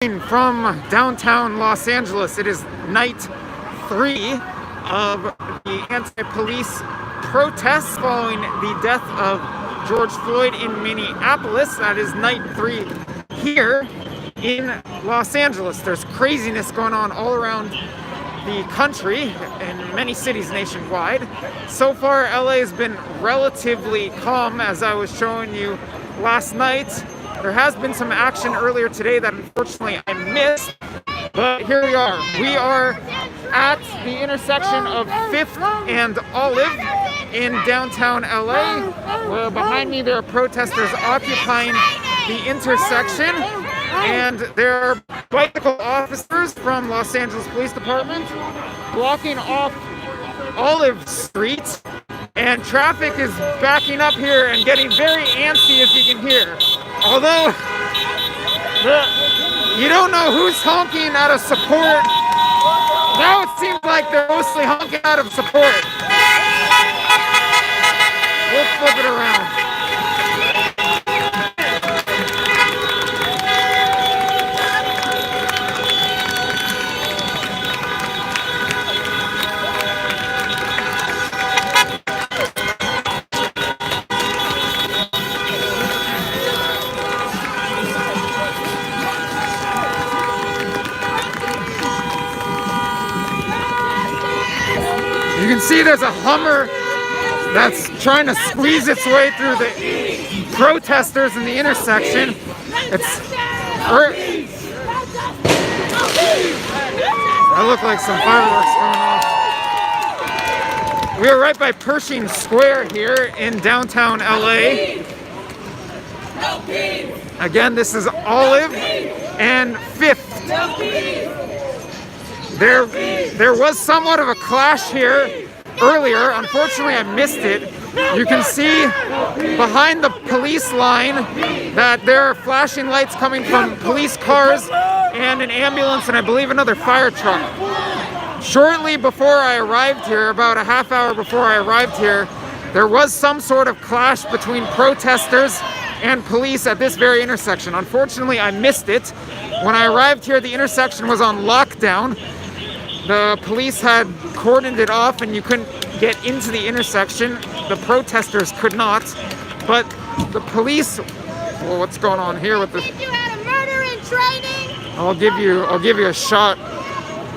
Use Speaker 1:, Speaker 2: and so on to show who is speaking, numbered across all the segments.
Speaker 1: From downtown Los Angeles. It is night 3 of the anti-police protests following the death of George Floyd in Minneapolis. That is night 3 here in Los Angeles. There's craziness going on all around the country in many cities nationwide. So far, LA has been relatively calm, as I was showing you last night. There has been some action earlier today that unfortunately I missed, but here we are. We are at the intersection of 5th and Olive in downtown LA. Well, behind me there are protesters occupying the intersection, and there are bicycle officers from Los Angeles Police Department blocking off Olive Street, and traffic is backing up here and getting very antsy, as you can hear. Although, you don't know who's honking out of support. Now it seems like they're mostly honking out of support. We'll flip it around. You can see there's a Hummer that's trying to squeeze its way through the protesters in the intersection. That looked like some fireworks going off. We are right by Pershing Square here in downtown LA. Again, this is Olive and 5th. There was somewhat of a clash here earlier. Unfortunately, I missed it. You can see behind the police line that there are flashing lights coming from police cars and an ambulance and I believe another fire truck. Shortly before I arrived here, about a half hour before I arrived here, there was some sort of clash between protesters and police at this very intersection. Unfortunately, I missed it. When I arrived here, the intersection was on lockdown. The police had cordoned it off and you couldn't get into the intersection. The protesters could not, but the police, well, what's going on here with the...
Speaker 2: You had a murder in training?
Speaker 1: I'll give you a shot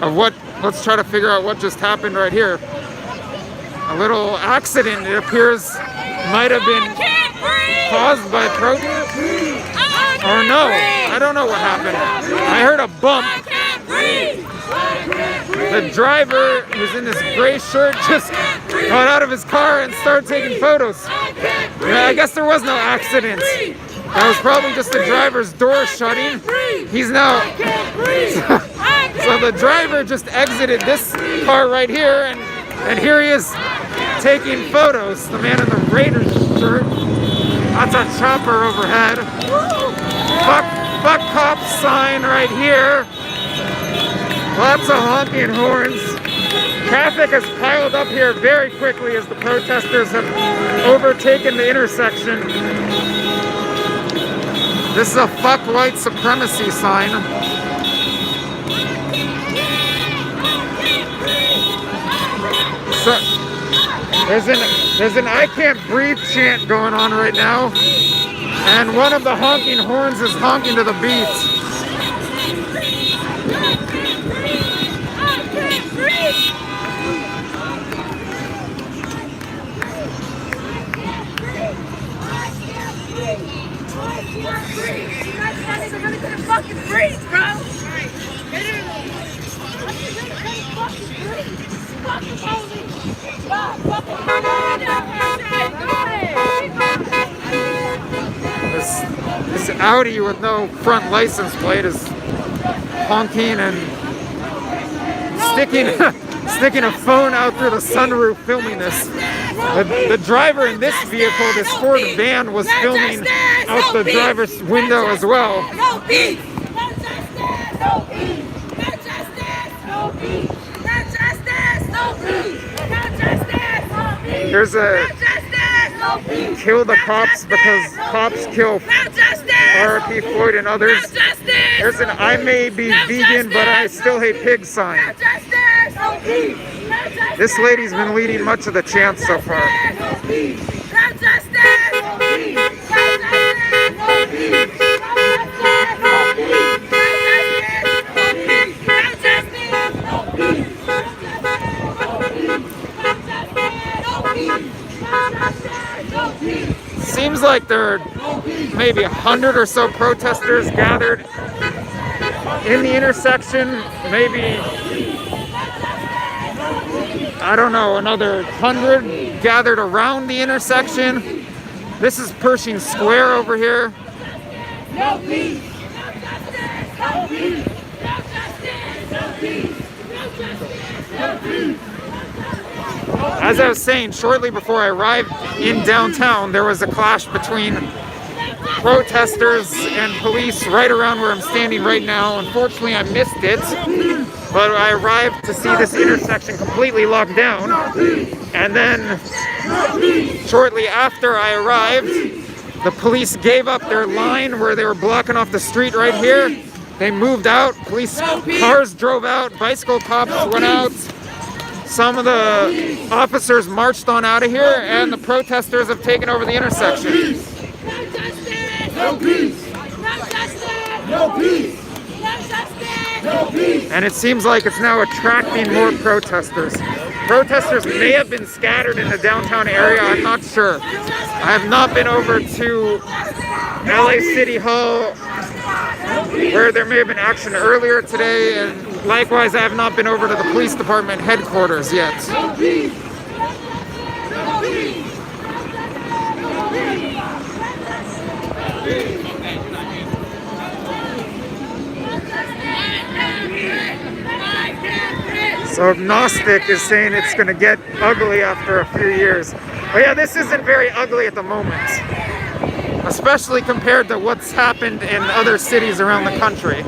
Speaker 1: of what, let's try to figure out what just happened right here. A little accident, it appears, might have been caused by protest. Or no, I don't know what happened. I heard a bump. The driver, who's in this gray shirt, just got out of his car and started taking photos. Yeah, I guess there was no accident. That was probably just the driver's door shutting. He's now... So the driver just exited this car right here, and here he is taking photos. The man in the Raiders shirt. That's a chopper overhead. Fuck cops sign right here. Lots of honking horns. Traffic has piled up here very quickly as the protesters have overtaken the intersection. This is a fuck white supremacy sign. So, there's an I can't breathe chant going on right now. And one of the honking horns is honking to the beat. This Audi with no front license plate is honking and sticking a phone out through the sunroof filming this. The driver in this vehicle, this Ford van, was filming out the driver's window as well.
Speaker 2: No peace! No justice! No peace! No justice! No peace! No justice! No peace! No justice! No peace!
Speaker 1: There's a
Speaker 2: No
Speaker 1: kill the cops because cops kill RIP Floyd and others.
Speaker 2: No justice!
Speaker 1: There's an I may be vegan, but I still hate pigs sign.
Speaker 2: No justice! No peace! No justice!
Speaker 1: This lady's been leading much of the chant so far.
Speaker 2: No peace! No justice! No peace! No justice! No peace! No justice! No peace! No peace!
Speaker 1: Seems like there are maybe 100 or so protesters gathered in the intersection. Maybe, I don't know, another 100 gathered around the intersection. This is Pershing Square over here.
Speaker 2: No peace! No justice! No peace! No justice! No peace! No justice! No peace!
Speaker 1: As I was saying, shortly before I arrived in downtown, there was a clash between protesters and police right around where I'm standing right now. Unfortunately, I missed it, but I arrived to see this intersection completely locked down. And then, shortly after I arrived, the police gave up their line where they were blocking off the street right here. They moved out, police cars drove out, bicycle cops went out. Some of the officers marched on out of here, and the protesters have taken over the intersection.
Speaker 2: No justice! No peace! No justice! No peace! No justice! No peace!
Speaker 1: And it seems like it's now attracting more protesters. Protesters may have been scattered in the downtown area, I'm not sure. I have not been over to LA City Hall, where there may have been action earlier today, and likewise I have not been over to the police department headquarters yet.
Speaker 2: No peace! No peace!
Speaker 1: So Agnostic is saying it's going to get ugly after a few years. But yeah, this isn't very ugly at the moment, especially compared to what's happened in other cities around the country.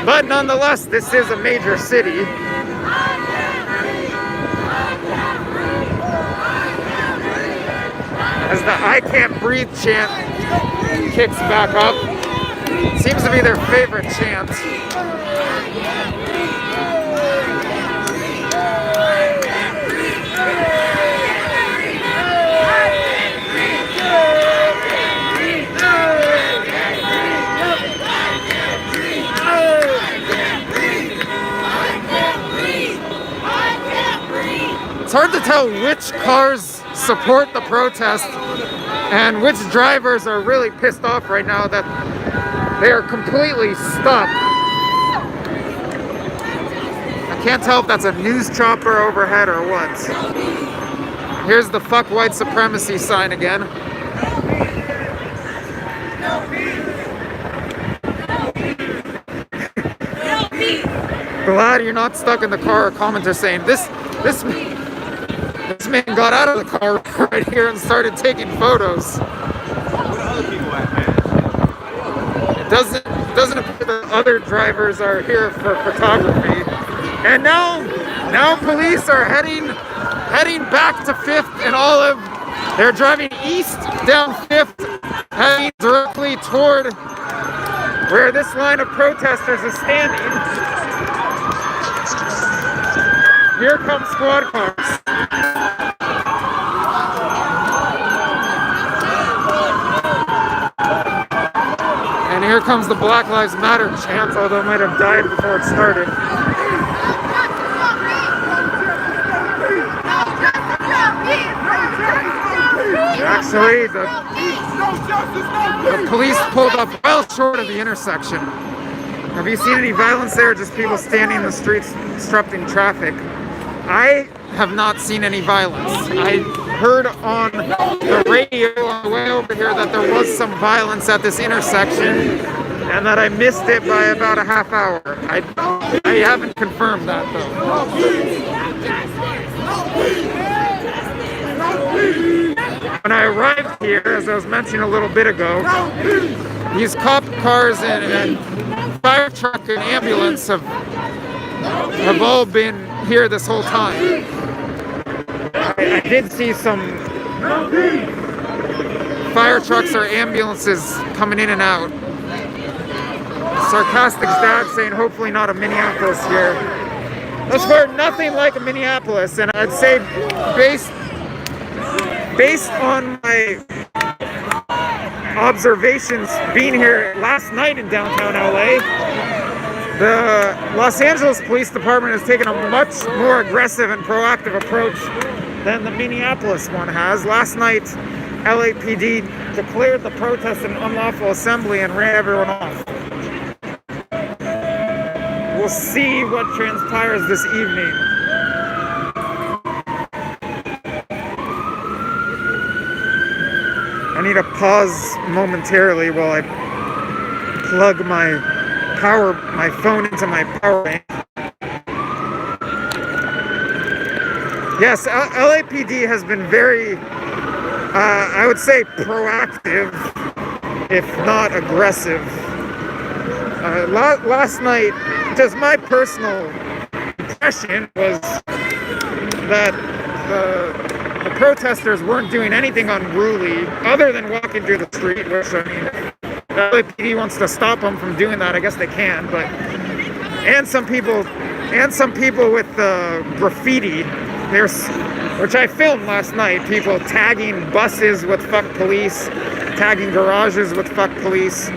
Speaker 1: But nonetheless, this is a major city. As the I Can't Breathe chant kicks back up, seems to be their favorite chant. It's hard to tell which cars support the protest and which drivers are really pissed off right now that they are completely stuck. I can't tell if that's a news chopper overhead or what. Here's the fuck white supremacy sign again. Glad you're not stuck in the car. Commenter saying this man got out of the car right here and started taking photos. It doesn't appear that other drivers are here for photography. And now police are heading back to 5th and Olive. They're driving east down 5th, heading directly toward where this line of protesters is standing. Here come squad cars. And here comes the Black Lives Matter chant, although it might have died before it started. Actually, the police pulled up well short of the intersection. Have you seen any violence there? Just people standing in the streets disrupting traffic. I have not seen any violence. I heard on the radio on the way over here that there was some violence at this intersection and that I missed it by about a half hour. I haven't confirmed that though. When I arrived here, as I was mentioning a little bit ago, these cop cars and fire truck and ambulance have all been here this whole time. I did see some fire trucks or ambulances coming in and out. So sarcastic dad saying hopefully not a Minneapolis here. I swear nothing like a Minneapolis, and I'd say based on my observations being here last night in downtown LA, the Los Angeles Police Department has taken a much more aggressive and proactive approach than the Minneapolis one has. Last night, LAPD declared the protest an unlawful assembly and ran everyone off. We'll see what transpires this evening. I need to pause momentarily while I plug my phone into my power bank. Yes, LAPD has been very, I would say, proactive, if not aggressive. Last night, just my personal impression was that the protesters weren't doing anything unruly other than walking through the street, which, I mean, the LAPD wants to stop them from doing that. I guess they can, but and some people with graffiti. Which I filmed last night. People tagging buses with "fuck police," tagging garages with "fuck police,"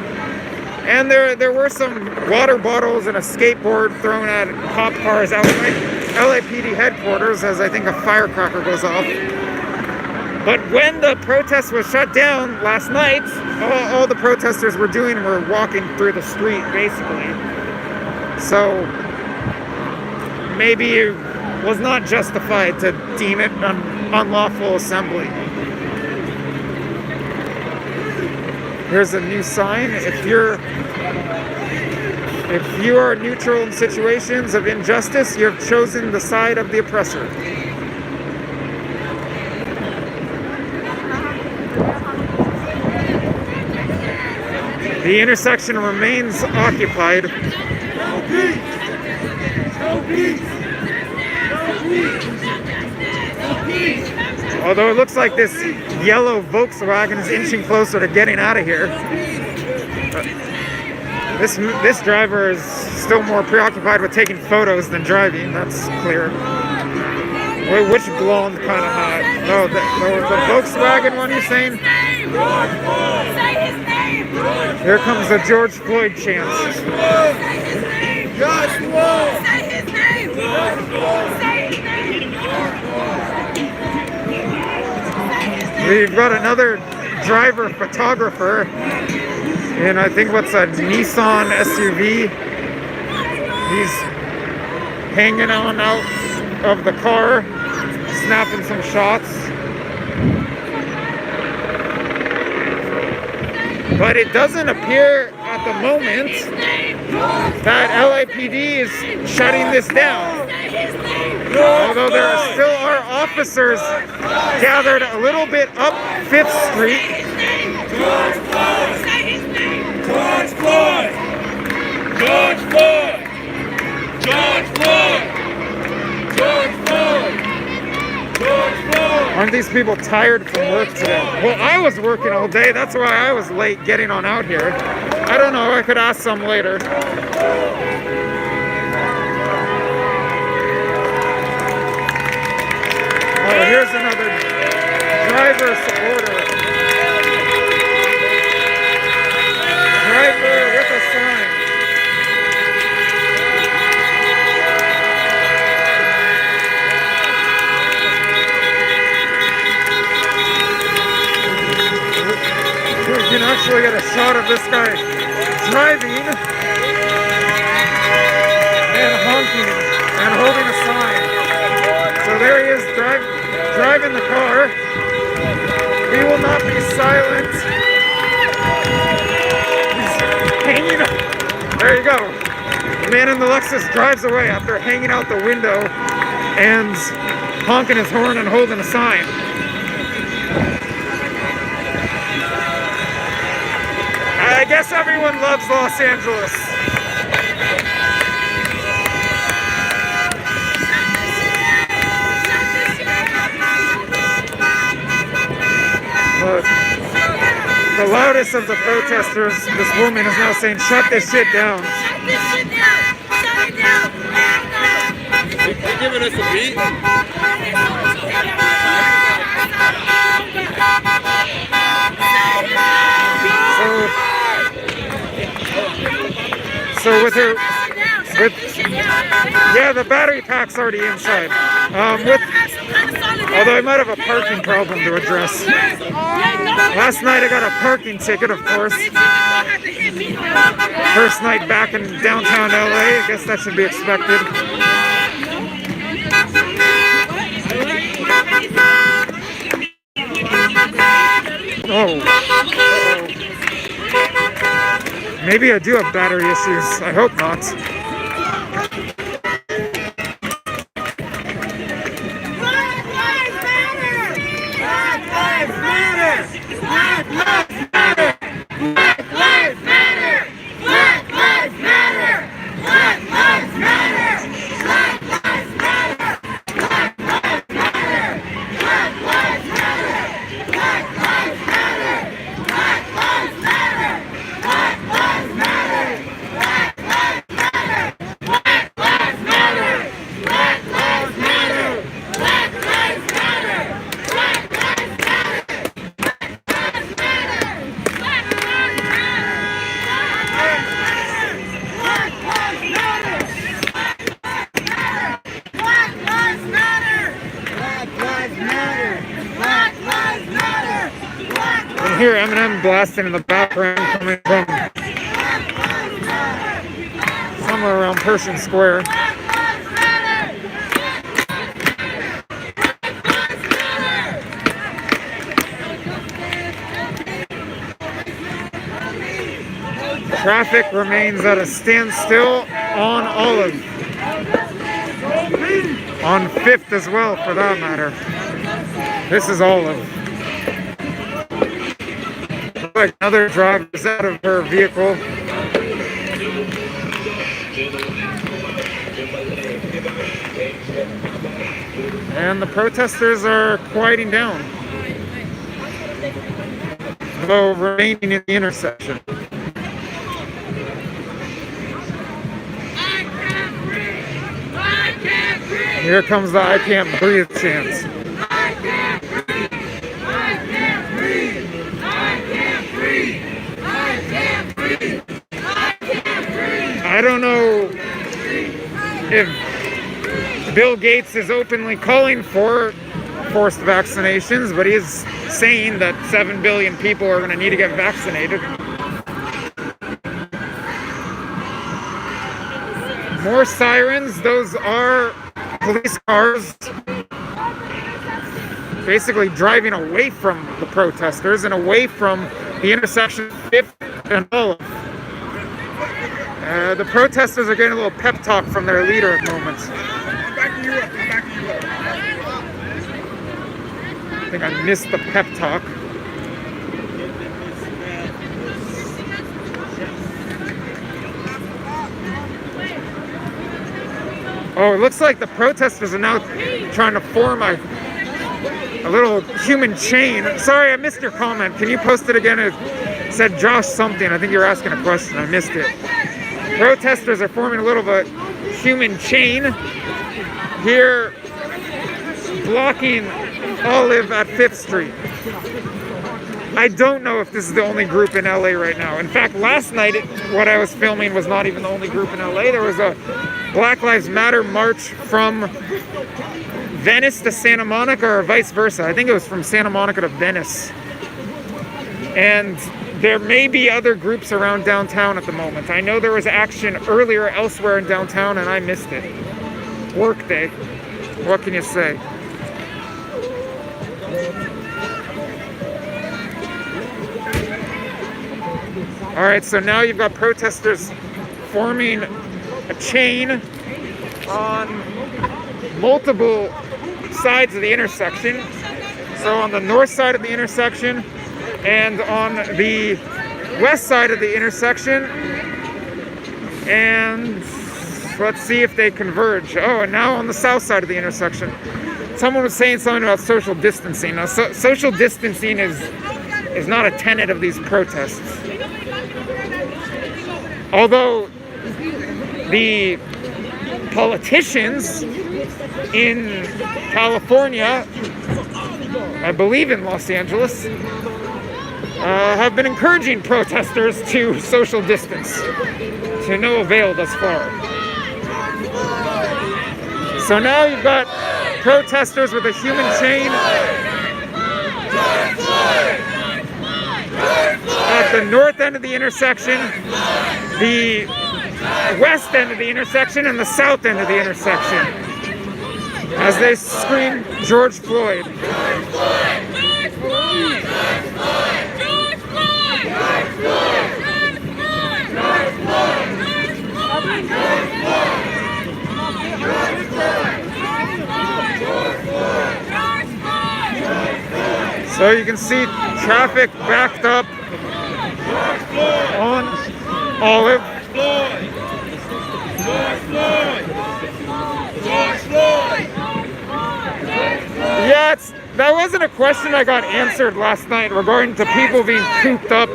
Speaker 1: and there were some water bottles and a skateboard thrown at cop cars outside LAPD headquarters as I think a firecracker goes off. But when the protest was shut down last night, all the protesters were doing were walking through the street, basically. So maybe it was not justified to deem it an unlawful assembly. Here's a new sign. If you are neutral in situations of injustice, you have chosen the side of the oppressor. The intersection remains occupied. Although it looks like this yellow Volkswagen is inching closer to getting out of here. This driver is still more preoccupied with taking photos than driving, that's clear. Wait, which blonde kind of hot? No, the Volkswagen one you're saying? Here comes the George Floyd chant.
Speaker 2: George Floyd! Say his name! George Floyd! Say his name!
Speaker 1: We've got another driver photographer in, I think, what's a Nissan SUV. He's hanging on out of the car, snapping some shots. But it doesn't appear at the moment that LAPD is shutting this down. Although there still are officers gathered a little bit up 5th Street.
Speaker 2: George Floyd! George Floyd! George Floyd! George Floyd! George Floyd! George Floyd!
Speaker 1: Aren't these people tired from work today? Well, I was working all day. That's why I was late getting on out here. I don't know. I could ask some later. Oh, here's another driver supporter. Driver with a sign. We can actually get a shot of this guy driving and honking and holding a sign. So there he is, driving the car. We will not be silent. He's hanging up. There you go. The man in the Lexus drives away after hanging out the window and honking his horn and holding a sign. I guess everyone loves Los Angeles. The loudest of the protesters, this woman is now saying, "Shut this shit down."
Speaker 2: Shut this shit down. Shut it down.
Speaker 3: They're giving us a beat.
Speaker 1: So with her, yeah, the battery pack's already inside. Although I might have a parking problem to address. Last night I got a parking ticket, of course. First night back in downtown LA. I guess that should be expected. Oh. Maybe I do have battery issues. I hope not. Hear Eminem blasting in the background coming from somewhere around Pershing Square. Traffic remains at a standstill on Olive. On 5th as well, for that matter. This is Olive. Like another driver's out of her vehicle. And the protesters are quieting down, though remaining in the intersection. Here comes the "I can't breathe" chant. I don't know if Bill Gates is openly calling for forced vaccinations, but he's saying that 7 billion people are going to need to get vaccinated. More sirens. Those are police cars basically driving away from the protesters and away from the intersection 5th and Olive. The protesters are getting a little pep talk from their leader at moments. I think I missed the pep talk. Oh, it looks like the protesters are now trying to form a little human chain. Sorry, I missed your comment. Can you post it again? It said Josh something. I think you were asking a question. I missed it. Protesters are forming a little bit human chain here, blocking Olive at 5th Street. I don't know if this is the only group in LA right now. In fact, last night, what I was filming was not even the only group in LA. There was a Black Lives Matter march from Venice to Santa Monica, or vice versa. I think it was from Santa Monica to Venice. And there may be other groups around downtown at the moment. I know there was action earlier elsewhere in downtown and I missed it. Work day. What can you say? All right, so now you've got protesters forming a chain on multiple sides of the intersection. So on the north side of the intersection and on the west side of the intersection. And let's see if they converge. Oh, and now on the south side of the intersection. Someone was saying something about social distancing. Now, social distancing is is not a tenet of these protests. Although the politicians in California, I believe in Los Angeles, have been encouraging protesters to social distance, to no avail thus far. So now you've got protesters with a human chain at the north end of the intersection, the west end of the intersection, and the south end of the intersection as they scream George Floyd. So you can see traffic backed up on Olive. Yeah, that wasn't a question I got answered last night regarding to people being cooped up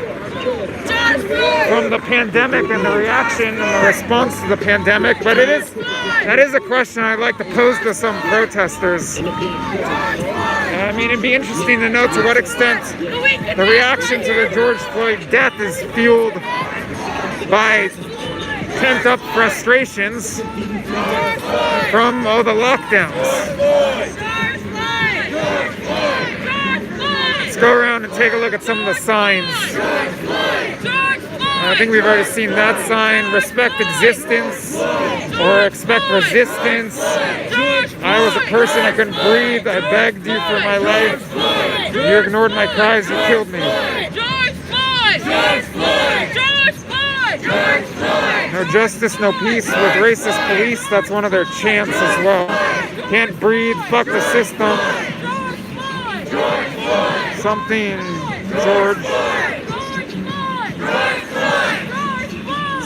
Speaker 1: from the pandemic and the reaction and the response to the pandemic, but that is a question I'd like to pose to some protesters. I mean, it'd be interesting to know to what extent the reaction to the George Floyd death is fueled by pent-up frustrations from all the lockdowns. Let's go around and take a look at some of the signs. I think we've already seen that sign, respect existence or expect resistance. I was a person, I couldn't breathe, I begged you for my life. You ignored my cries, you killed me. No justice, no peace with racist police, that's one of their chants as well. Can't breathe, fuck the system. Something, George.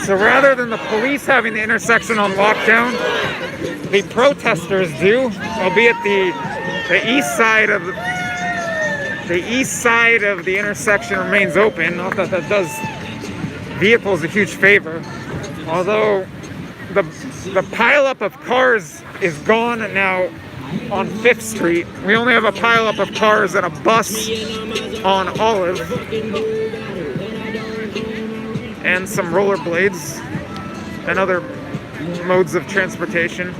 Speaker 1: So rather than the police having the intersection on lockdown, the protesters do, albeit the east side of the intersection remains open. Not that that does vehicles a huge favor. Although the pileup of cars is gone now on 5th Street. We only have a pileup of cars and a bus on Olive. And some rollerblades and other modes of transportation.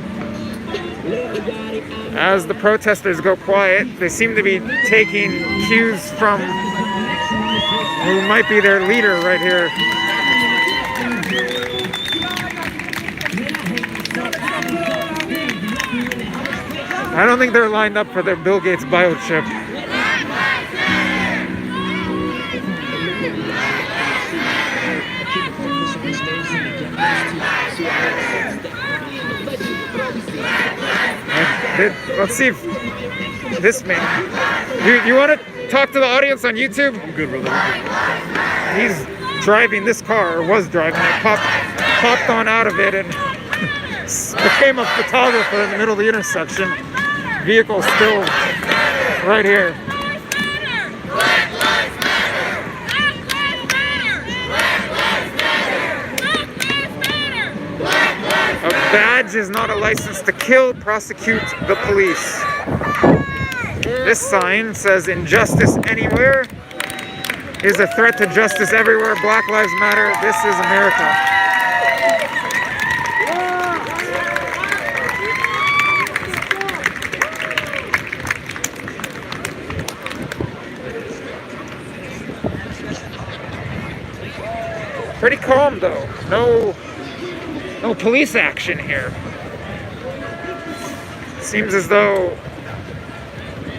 Speaker 1: As the protesters go quiet, they seem to be taking cues from who might be their leader right here. I don't think they're lined up for their Bill Gates biochip. Let's see if this man. You want to talk to the audience on YouTube?
Speaker 3: I'm good, brother.
Speaker 1: He's driving this car, or was driving it, popped on out of it and became a photographer in the middle of the intersection. Vehicle still right here. A badge is not a license to kill, prosecute the police. This sign says injustice anywhere is a threat to justice everywhere. Black Lives Matter. This is America. Pretty calm though. No police action here. Seems as though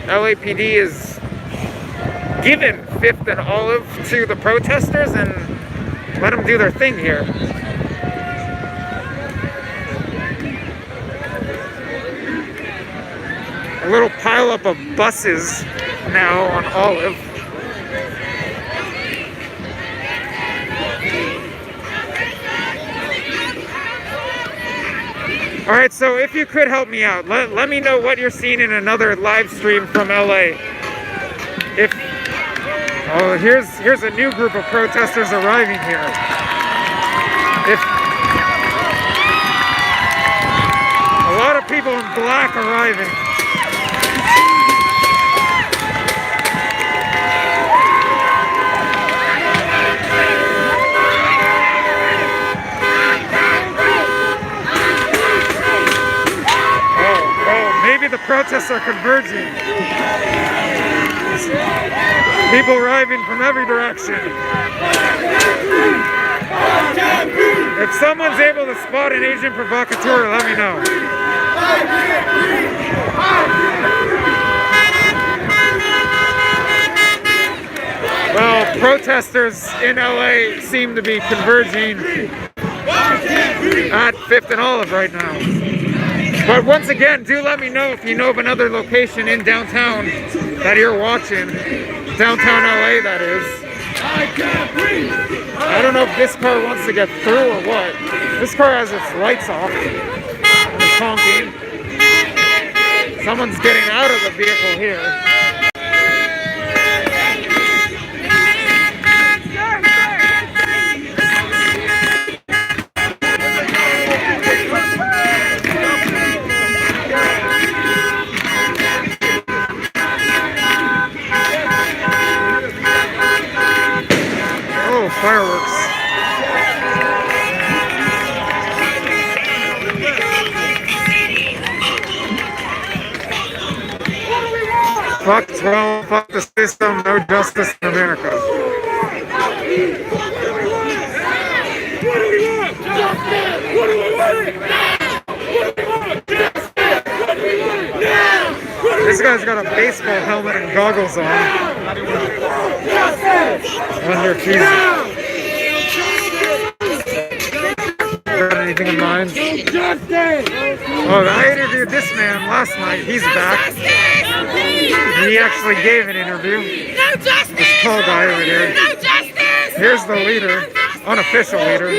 Speaker 1: LAPD is given 5th and Olive to the protesters and let them do their thing here. A little pileup of buses now on Olive. All right, so if you could help me out, let me know what you're seeing in another live stream from LA. Oh, here's a new group of protesters arriving here. A lot of people in black arriving. Oh, maybe the protests are converging. People arriving from every direction. If someone's able to spot an Asian provocateur, let me know. Well, protesters in LA seem to be converging at 5th and Olive right now. But once again, do let me know if you know of another location in downtown that you're watching. Downtown LA, that is. I don't know if this car wants to get through or what. This car has its lights off. And it's honking. Someone's getting out of the vehicle here. Fireworks. Fuck 12, fuck the system, no justice in America. This guy's got a baseball helmet and goggles on. I wonder if he's got anything in mind. Oh, I interviewed this man last night. He's back. He actually gave an interview. This tall guy over there. Here's the leader, unofficial leader.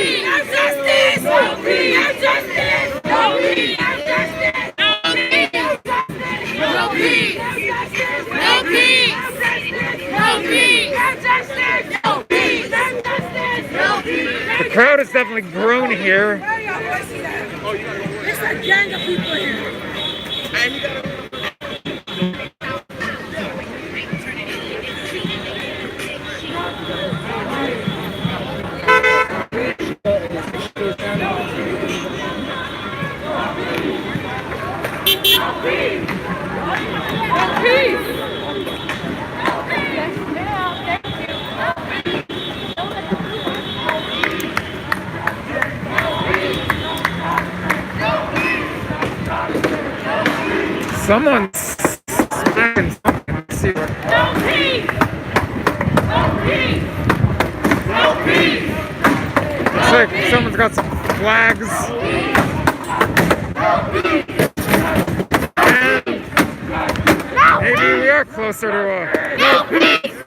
Speaker 1: The crowd has definitely grown here.
Speaker 2: There's a gang of people here.
Speaker 1: Someone's smacking something. Let's see what.
Speaker 2: No peace! No peace! No peace!
Speaker 1: Looks like someone's got some flags. And maybe we are closer to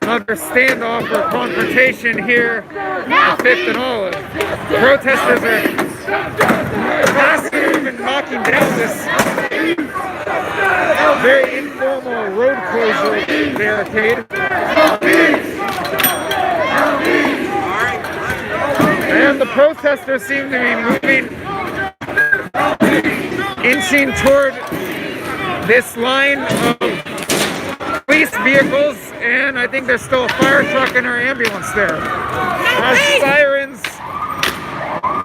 Speaker 1: another standoff or confrontation here at 5th and Olive. Protesters are passing and knocking down this very informal road closure barricade. And the protesters seem to be moving, inching toward this line of police vehicles, and I think there's still a fire truck and an ambulance there. As sirens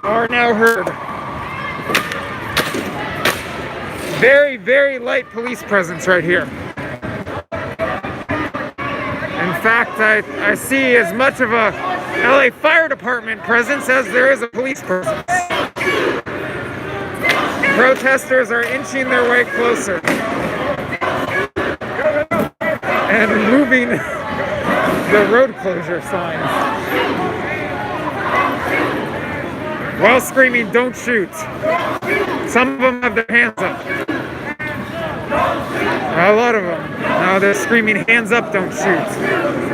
Speaker 1: are now heard. Very, very light police presence right here. In fact, I see as much of a LA Fire Department presence as there is a police presence. Protesters are inching their way closer and moving the road closure signs while screaming, "Don't shoot." Some of them have their hands up. A lot of them. Now they're screaming, "Hands up, don't shoot."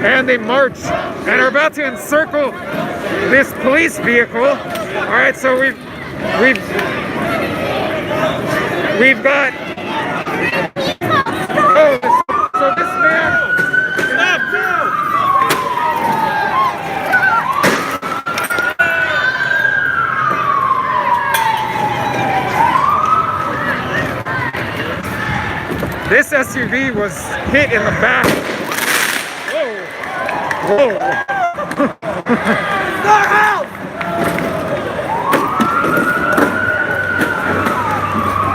Speaker 1: And they march and are about to encircle this police vehicle. All right, so we've got. Oh, so this man. This SUV was hit in the back. Whoa.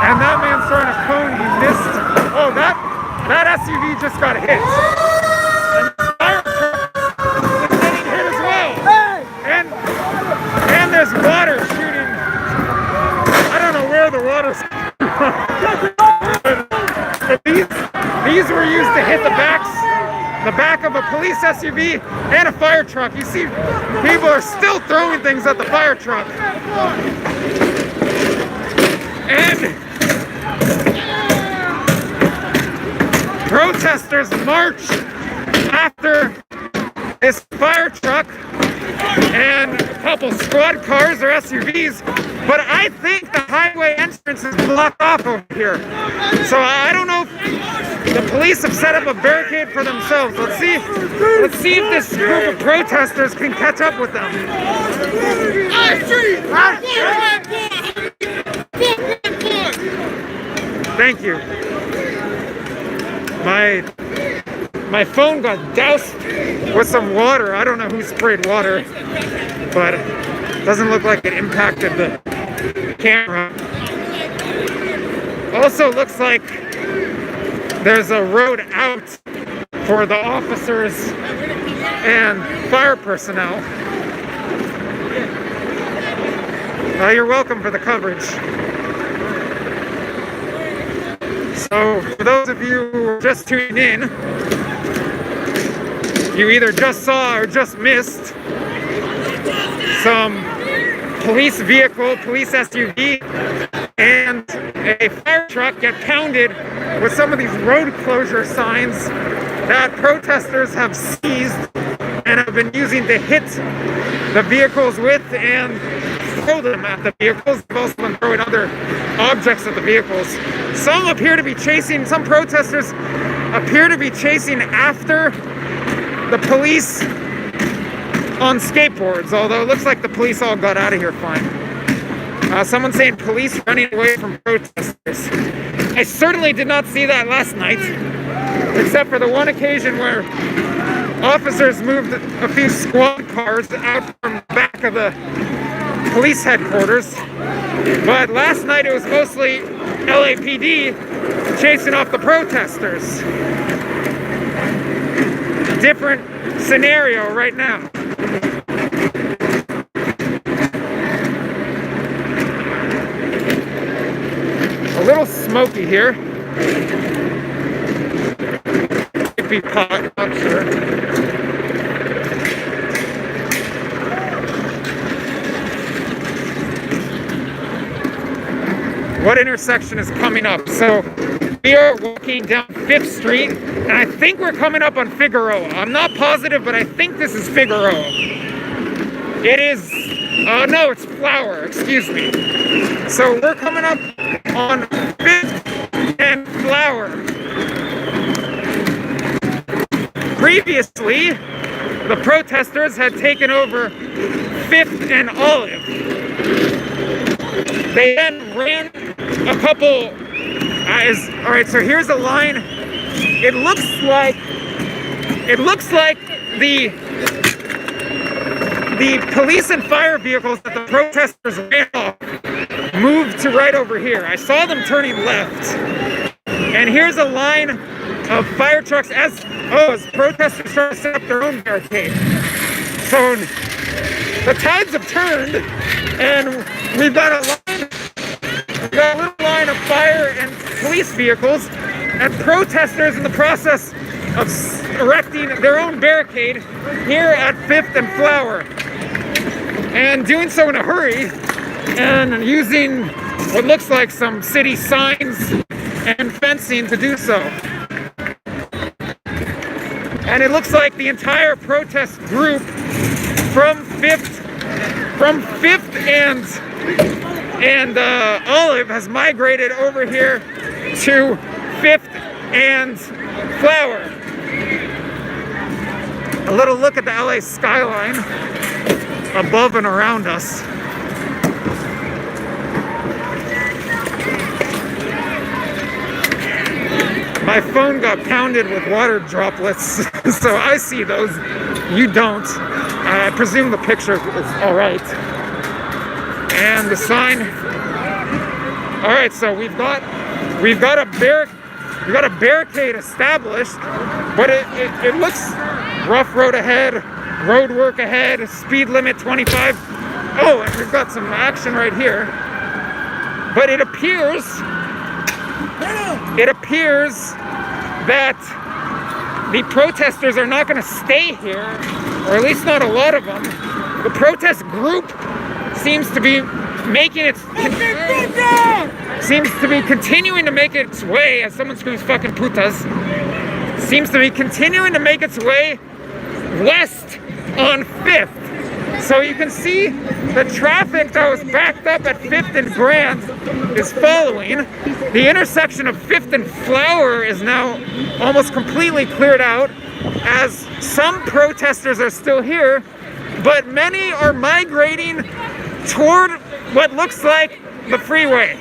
Speaker 1: And that man's throwing a cone. He missed. Oh, that SUV just got hit. And this fire truck is getting hit as well. And there's water shooting. I don't know where the water's but these were used to hit the back of a police SUV and a fire truck. You see, people are still throwing things at the fire truck. And protesters march after this fire truck and a couple squad cars or SUVs, but I think the highway entrance is blocked off over here. So I don't know if the police have set up a barricade for themselves. Let's see if this group of protesters can catch up with them. Thank you. My phone got doused with some water. I don't know who sprayed water, but it doesn't look like it impacted the camera. Also looks like there's a road out for the officers and fire personnel. You're welcome for the coverage. So, for those of you who are just tuning in, you either just saw or just missed some police vehicle, police SUV, and a fire truck get pounded with some of these road closure signs that protesters have seized and have been using to hit the vehicles with and throw them at the vehicles. They've also been throwing other objects at the vehicles. Some protesters appear to be chasing after the police on skateboards, although it looks like the police all got out of here fine. Someone's saying police running away from protesters. I certainly did not see that last night, except for the one occasion where officers moved a few squad cars out from the back of the police headquarters. But last night it was mostly LAPD chasing off the protesters. Different scenario right now. A little smoky here. Could be pot, not sure. What intersection is coming up? So we are walking down 5th Street, and I think we're coming up on Figueroa. I'm not positive, but I think this is Figueroa. It is, no, it's Flower, excuse me. So we're coming up on 5th and Flower. Previously, the protesters had taken over 5th and Olive. They then ran a couple, all right, so here's a line. It looks like the police and fire vehicles that the protesters ran off moved to right over here. I saw them turning left. And here's a line of fire trucks as protesters try to set up their own barricade. So the tides have turned, and we've got a little line of fire and police vehicles and protesters in the process of erecting their own barricade here at 5th and Flower. And doing so in a hurry and using what looks like some city signs and fencing to do so. And it looks like the entire protest group from 5th and Olive has migrated over here to 5th and Flower. A little look at the LA skyline above and around us. My phone got pounded with water droplets, so I see those. You don't. I presume the picture is all right. And the sign. All right, so we've got a barricade established, but it looks rough road ahead, road work ahead, speed limit 25. Oh, and we've got some action right here. But it appears that the protesters are not going to stay here, or at least not a lot of them. The protest group seems to be continuing to make its way, as someone screams fucking putas, seems to be continuing to make its way west on 5th. So you can see the traffic that was backed up at 5th and Grand is following. The intersection of 5th and Flower is now almost completely cleared out, as some protesters are still here, but many are migrating toward what looks like the freeway.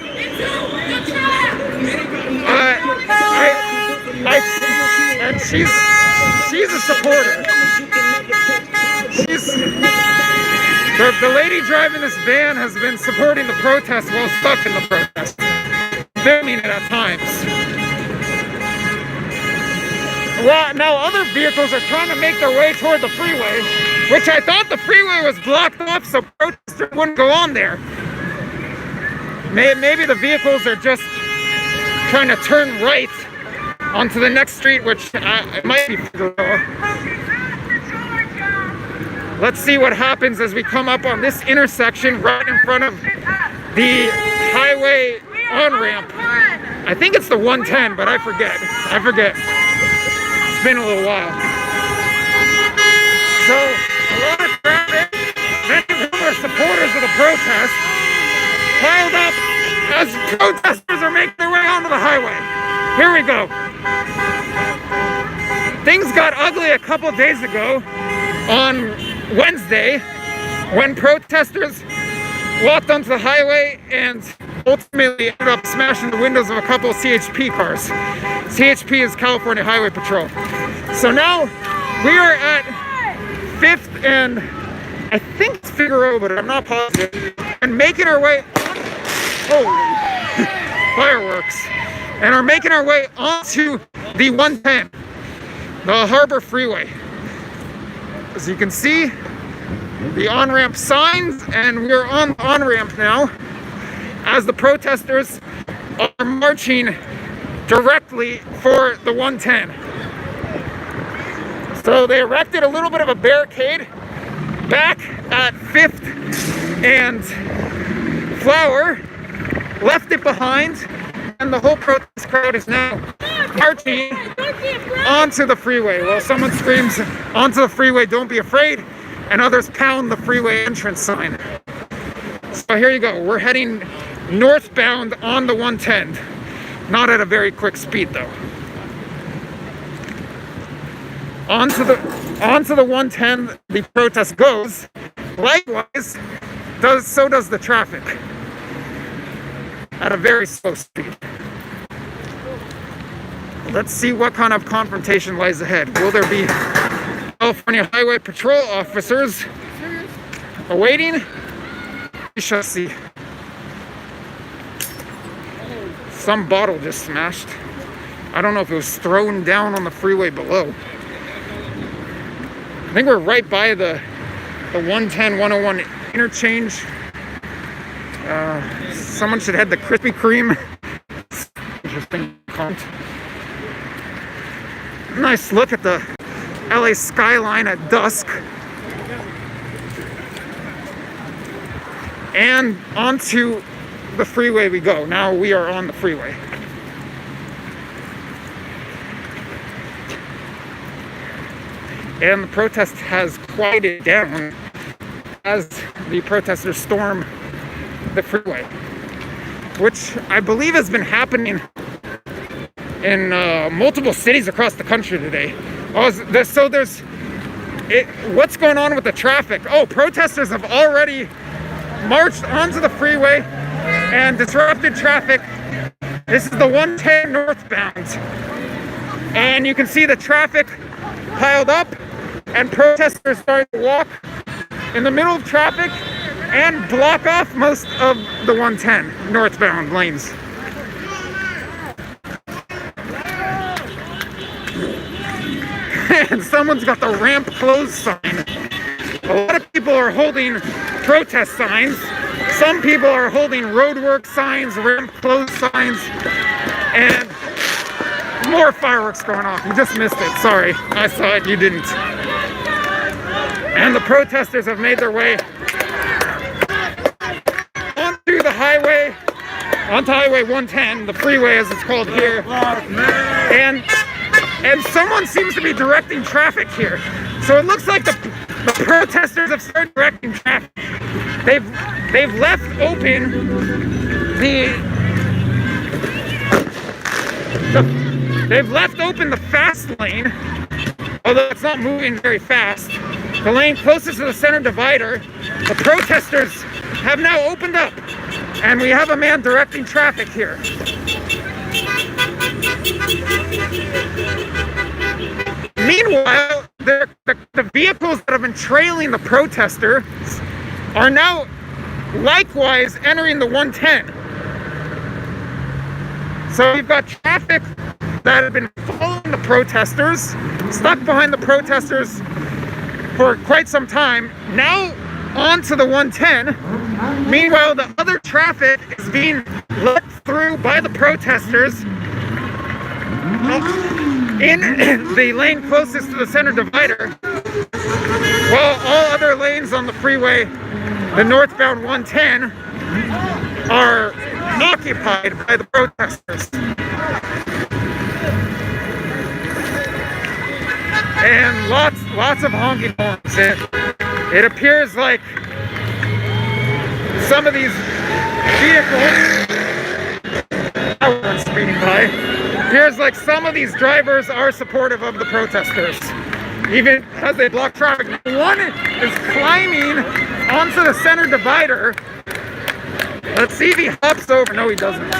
Speaker 1: And she's a supporter. The lady driving this van has been supporting the protest while stuck in the protest, filming it at times. Well, now other vehicles are trying to make their way toward the freeway, which I thought the freeway was blocked off so protesters wouldn't go on there. Maybe the vehicles are just trying to turn right onto the next street, which it might be Figueroa. Let's see what happens as we come up on this intersection right in front of the highway on-ramp. I think it's the 110, but I forget. It's been a little while. So, a lot of traffic, many of whom are supporters of the protest, piled up as protesters are making their way onto the highway. Here we go. Things got ugly a couple days ago on Wednesday when protesters walked onto the highway and ultimately ended up smashing the windows of a couple of CHP cars. CHP is California Highway Patrol. So now we are at 5th and I think it's Figueroa, but I'm not positive, and making our way, holy fireworks, and are making our way onto the 110, the Harbor Freeway. As you can see, the on-ramp signs, and we're on the on-ramp now as the protesters are marching directly for the 110. So they erected a little bit of a barricade back at 5th and Flower, left it behind, and the whole protest crowd is now marching onto the freeway. Well, someone screams onto the freeway, "Don't be afraid," and others pound the freeway entrance sign. So here you go. We're heading northbound on the 110. Not at a very quick speed though. Onto the 110 the protest goes. Likewise, so does the traffic at a very slow speed. Let's see what kind of confrontation lies ahead. Will there be California Highway Patrol officers awaiting? We shall see. Some bottle just smashed. I don't know if it was thrown down on the freeway below. I think we're right by the 110-101 interchange. Someone should head the Krispy Kreme. Interesting comment. Nice look at the LA skyline at dusk. And onto the freeway we go. Now we are on the freeway. And the protest has quieted down as the protesters storm the freeway, which I believe has been happening in multiple cities across the country today. What's going on with the traffic? Oh, protesters have already marched onto the freeway and disrupted traffic. This is the 110 northbound. And you can see the traffic piled up, and protesters starting to walk in the middle of traffic and block off most of the 110 northbound lanes. And someone's got the ramp closed sign. A lot of people are holding protest signs. Some people are holding roadwork signs, ramp closed signs, and more fireworks going off. You just missed it. Sorry. I saw it. You didn't. And the protesters have made their way onto the highway, onto Highway 110, the freeway as it's called here. And someone seems to be directing traffic here. So it looks like the protesters have started directing traffic. They've left open they've left open the fast lane, although it's not moving very fast. The lane closest to the center divider, the protesters have now opened up, and we have a man directing traffic here. Meanwhile, the vehicles that have been trailing the protesters are now likewise entering the 110. So we've got traffic that have been following the protesters, stuck behind the protesters for quite some time, now onto the 110. Meanwhile, the other traffic is being let through by the protesters in the lane closest to the center divider, while all other lanes on the freeway, the northbound 110, are occupied by the protesters. And lots of honking horns. It appears like some of these vehicles, speeding by, appears like some of these drivers are supportive of the protesters, even as they block traffic. One is climbing onto the center divider. Let's see if he hops over. No, he doesn't.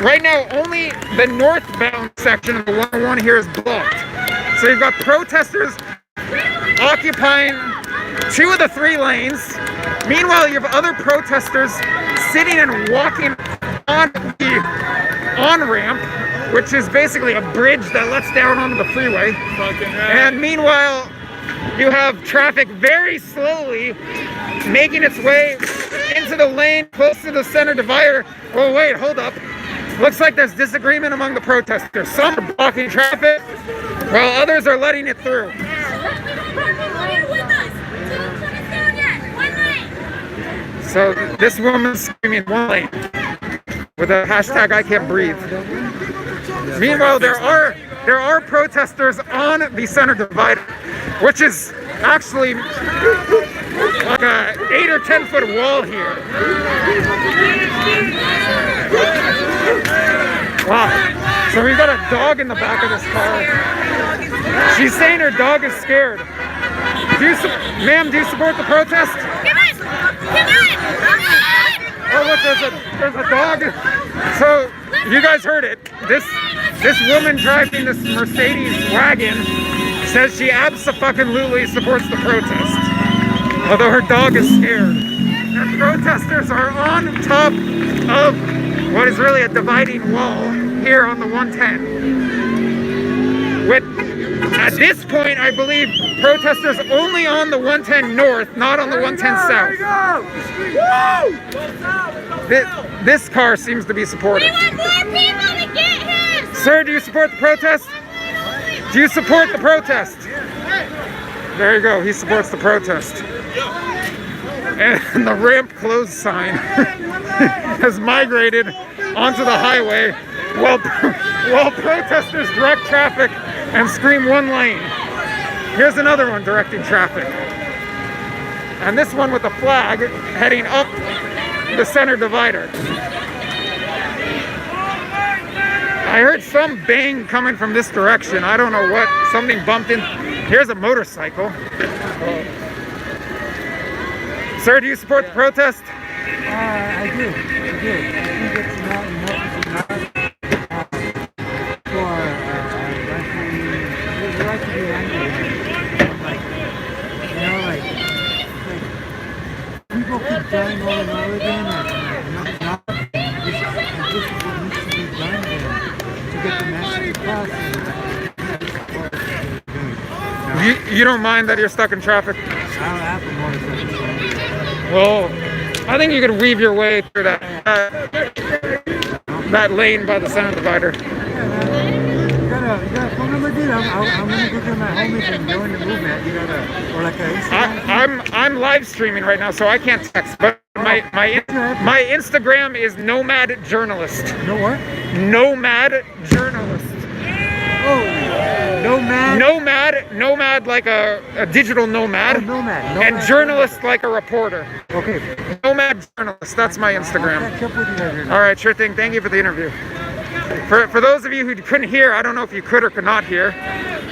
Speaker 1: Right now, only the northbound section of the 101 here is blocked. So you've got protesters occupying 2 of the 3 lanes. Meanwhile, you have other protesters sitting and walking on the on-ramp, which is basically a bridge that lets down onto the freeway. And meanwhile, you have traffic very slowly making its way into the lane close to the center divider. Oh wait, hold up. Looks like there's disagreement among the protesters. Some are blocking traffic, while others are letting it through. So this woman's screaming 1 lane with a hashtag I can't breathe. Meanwhile, there are protesters on the center divider, which is actually like a 8 or 10 foot wall here. Wow. So we've got a dog in the back of this car. She's saying her dog is scared. Ma'am, do you support the protest? Oh look, there's a dog. So you guys heard it. This woman driving this Mercedes wagon says she abso-fucking-lutely supports the protest, although her dog is scared. And protesters are on top of what is really a dividing wall here on the 110. At this point, I believe protesters only on the 110 north, not on the 110 south. This car seems to be supportive.
Speaker 2: We want more people to get him!
Speaker 1: Sir, do you support the protest? Do you support the protest? There you go, he supports the protest. And the ramp closed sign has migrated onto the highway while protesters direct traffic and scream 1 lane. Here's another one directing traffic. And this one with a flag heading up the center divider. I heard some bang coming from this direction. I don't know what. Something bumped in. Here's a motorcycle. Sir, do you support the protest?
Speaker 4: I do. I think it's not enough for
Speaker 1: You don't mind that you're stuck in traffic?
Speaker 4: I have a motorcycle.
Speaker 1: Well, I think you could weave your way through that lane by the center divider.
Speaker 4: You got a phone number, dude? I'm gonna go get my homies and join the movement. You got or like a Instagram?
Speaker 1: I'm live streaming right now, so I can't text. But my Instagram is Nomad Journalist.
Speaker 4: No what?
Speaker 1: Nomad Journalist.
Speaker 4: Oh, nomad.
Speaker 1: Nomad like a digital nomad.
Speaker 4: Oh, nomad.
Speaker 1: And journalist like a reporter.
Speaker 4: Okay.
Speaker 1: Nomad Journalist. That's my Instagram.
Speaker 4: I'll catch up with you later.
Speaker 1: All right, sure thing. Thank you for the interview. For those of you who couldn't hear, I don't know if you could or could not hear,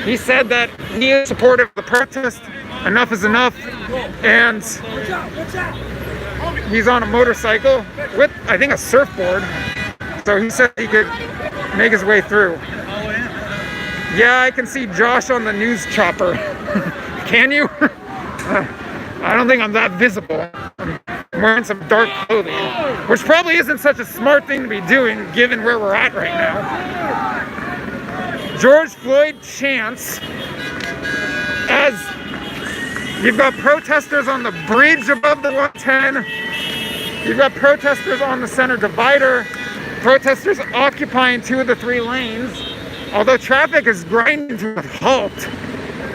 Speaker 1: he said that he is supportive of the protest. Enough is enough. And he's on a motorcycle with, I think, a surfboard. So he said he could make his way through. Yeah, I can see Josh on the news chopper. Can you? I don't think I'm that visible. I'm wearing some dark clothing, which probably isn't such a smart thing to be doing given where we're at right now. George Floyd chants as you've got protesters on the bridge above the 110. You've got protesters on the center divider. Protesters occupying 2 of the 3 lanes. Although traffic is grinding to a halt.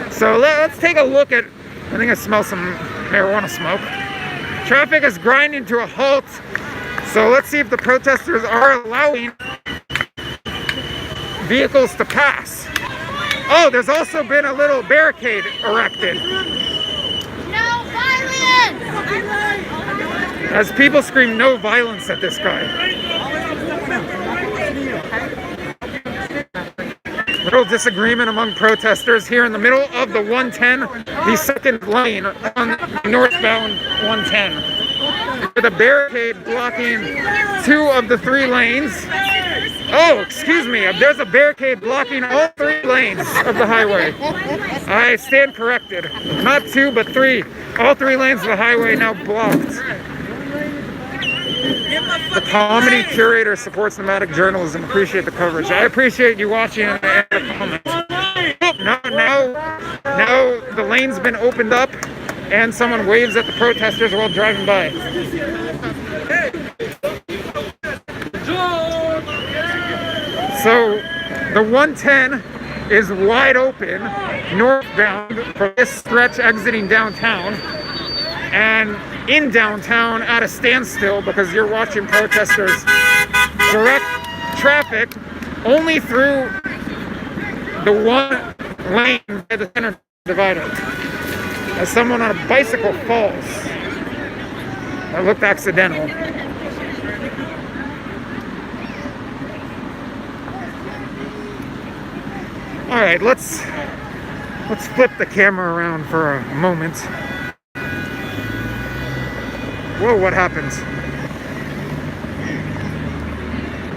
Speaker 1: So let's take a look at, I think I smell some marijuana smoke. Traffic is grinding to a halt. So let's see if the protesters are allowing vehicles to pass. Oh, there's also been a little barricade erected.
Speaker 2: No violence!
Speaker 1: As people scream no violence at this guy. Little disagreement among protesters here in the middle of the 110, the second lane on northbound 110. With a barricade blocking 2 of the 3 lanes. Oh, excuse me, there's a barricade blocking all 3 lanes of the highway. I stand corrected. Not 2, but 3. All 3 lanes of the highway now blocked. The comedy curator supports nomadic journalism. Appreciate the coverage. I appreciate you watching and the comments. Now the lane's been opened up and someone waves at the protesters while driving by. So the 110 is wide open northbound for this stretch exiting downtown. And in downtown at a standstill because you're watching protesters direct traffic only through the 1 lane by the center divider. As someone on a bicycle falls. That looked accidental. All right, let's flip the camera around for a moment. Whoa, what happened?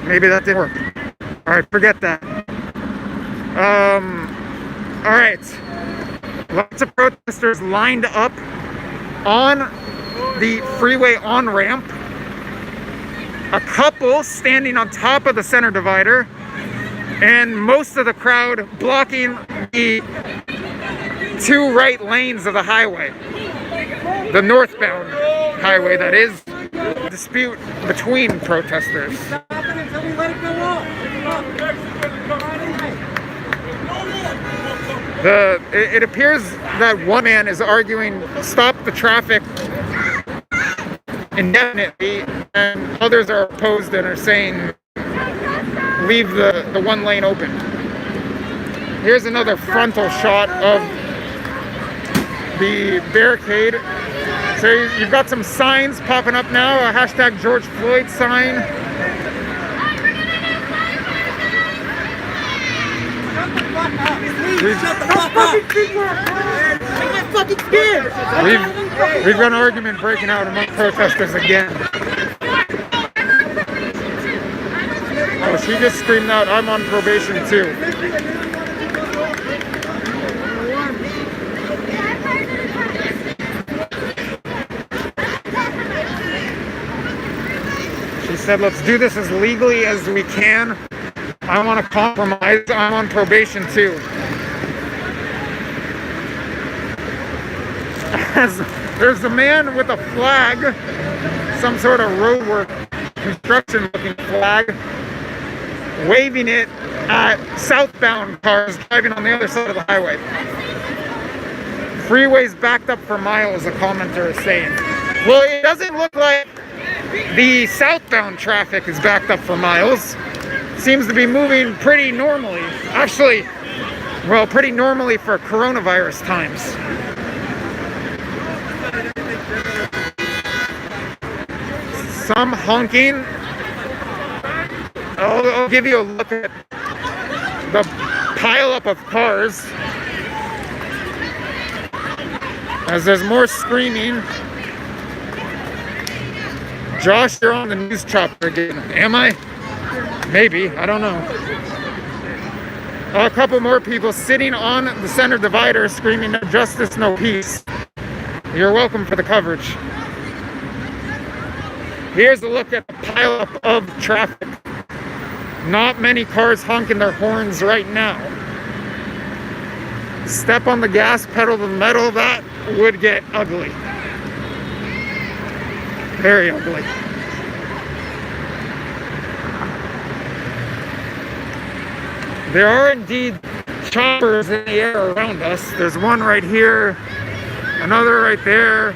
Speaker 1: Maybe that didn't work. Alright, forget that. Alright. Lots of protesters lined up on the freeway on-ramp. A couple standing on top of the center divider. And most of the crowd blocking the 2 right lanes of the highway. The northbound highway, that is. Dispute between protesters. It appears that one man is arguing stop the traffic indefinitely, and others are opposed and are saying leave the 1 lane open. Here's another frontal shot of the barricade. So you've got some signs popping up now, a hashtag George Floyd sign. We've got an argument breaking out among protesters again. Oh, she just screamed out, I'm on probation too. She said, let's do this as legally as we can. I want to compromise. I'm on probation too. as there's a man with a flag, some sort of roadwork construction looking flag, waving it at southbound cars driving on the other side of the highway. Freeway's backed up for miles, a commenter is saying. Well, it doesn't look like the southbound traffic is backed up for miles. Seems to be moving pretty normally. Actually, well, pretty normally for coronavirus times. Some honking. I'll give you a look at the pileup of cars as there's more screaming. Josh, you're on the news chopper again. Am I? Maybe. I don't know. A couple more people sitting on the center divider screaming, "No justice, no peace." You're welcome for the coverage. Here's a look at the pileup of traffic. Not many cars honking their horns right now. Step on the gas pedal to the metal, that would get ugly. Very ugly. There are indeed choppers in the air around us. There's one right here, another right there.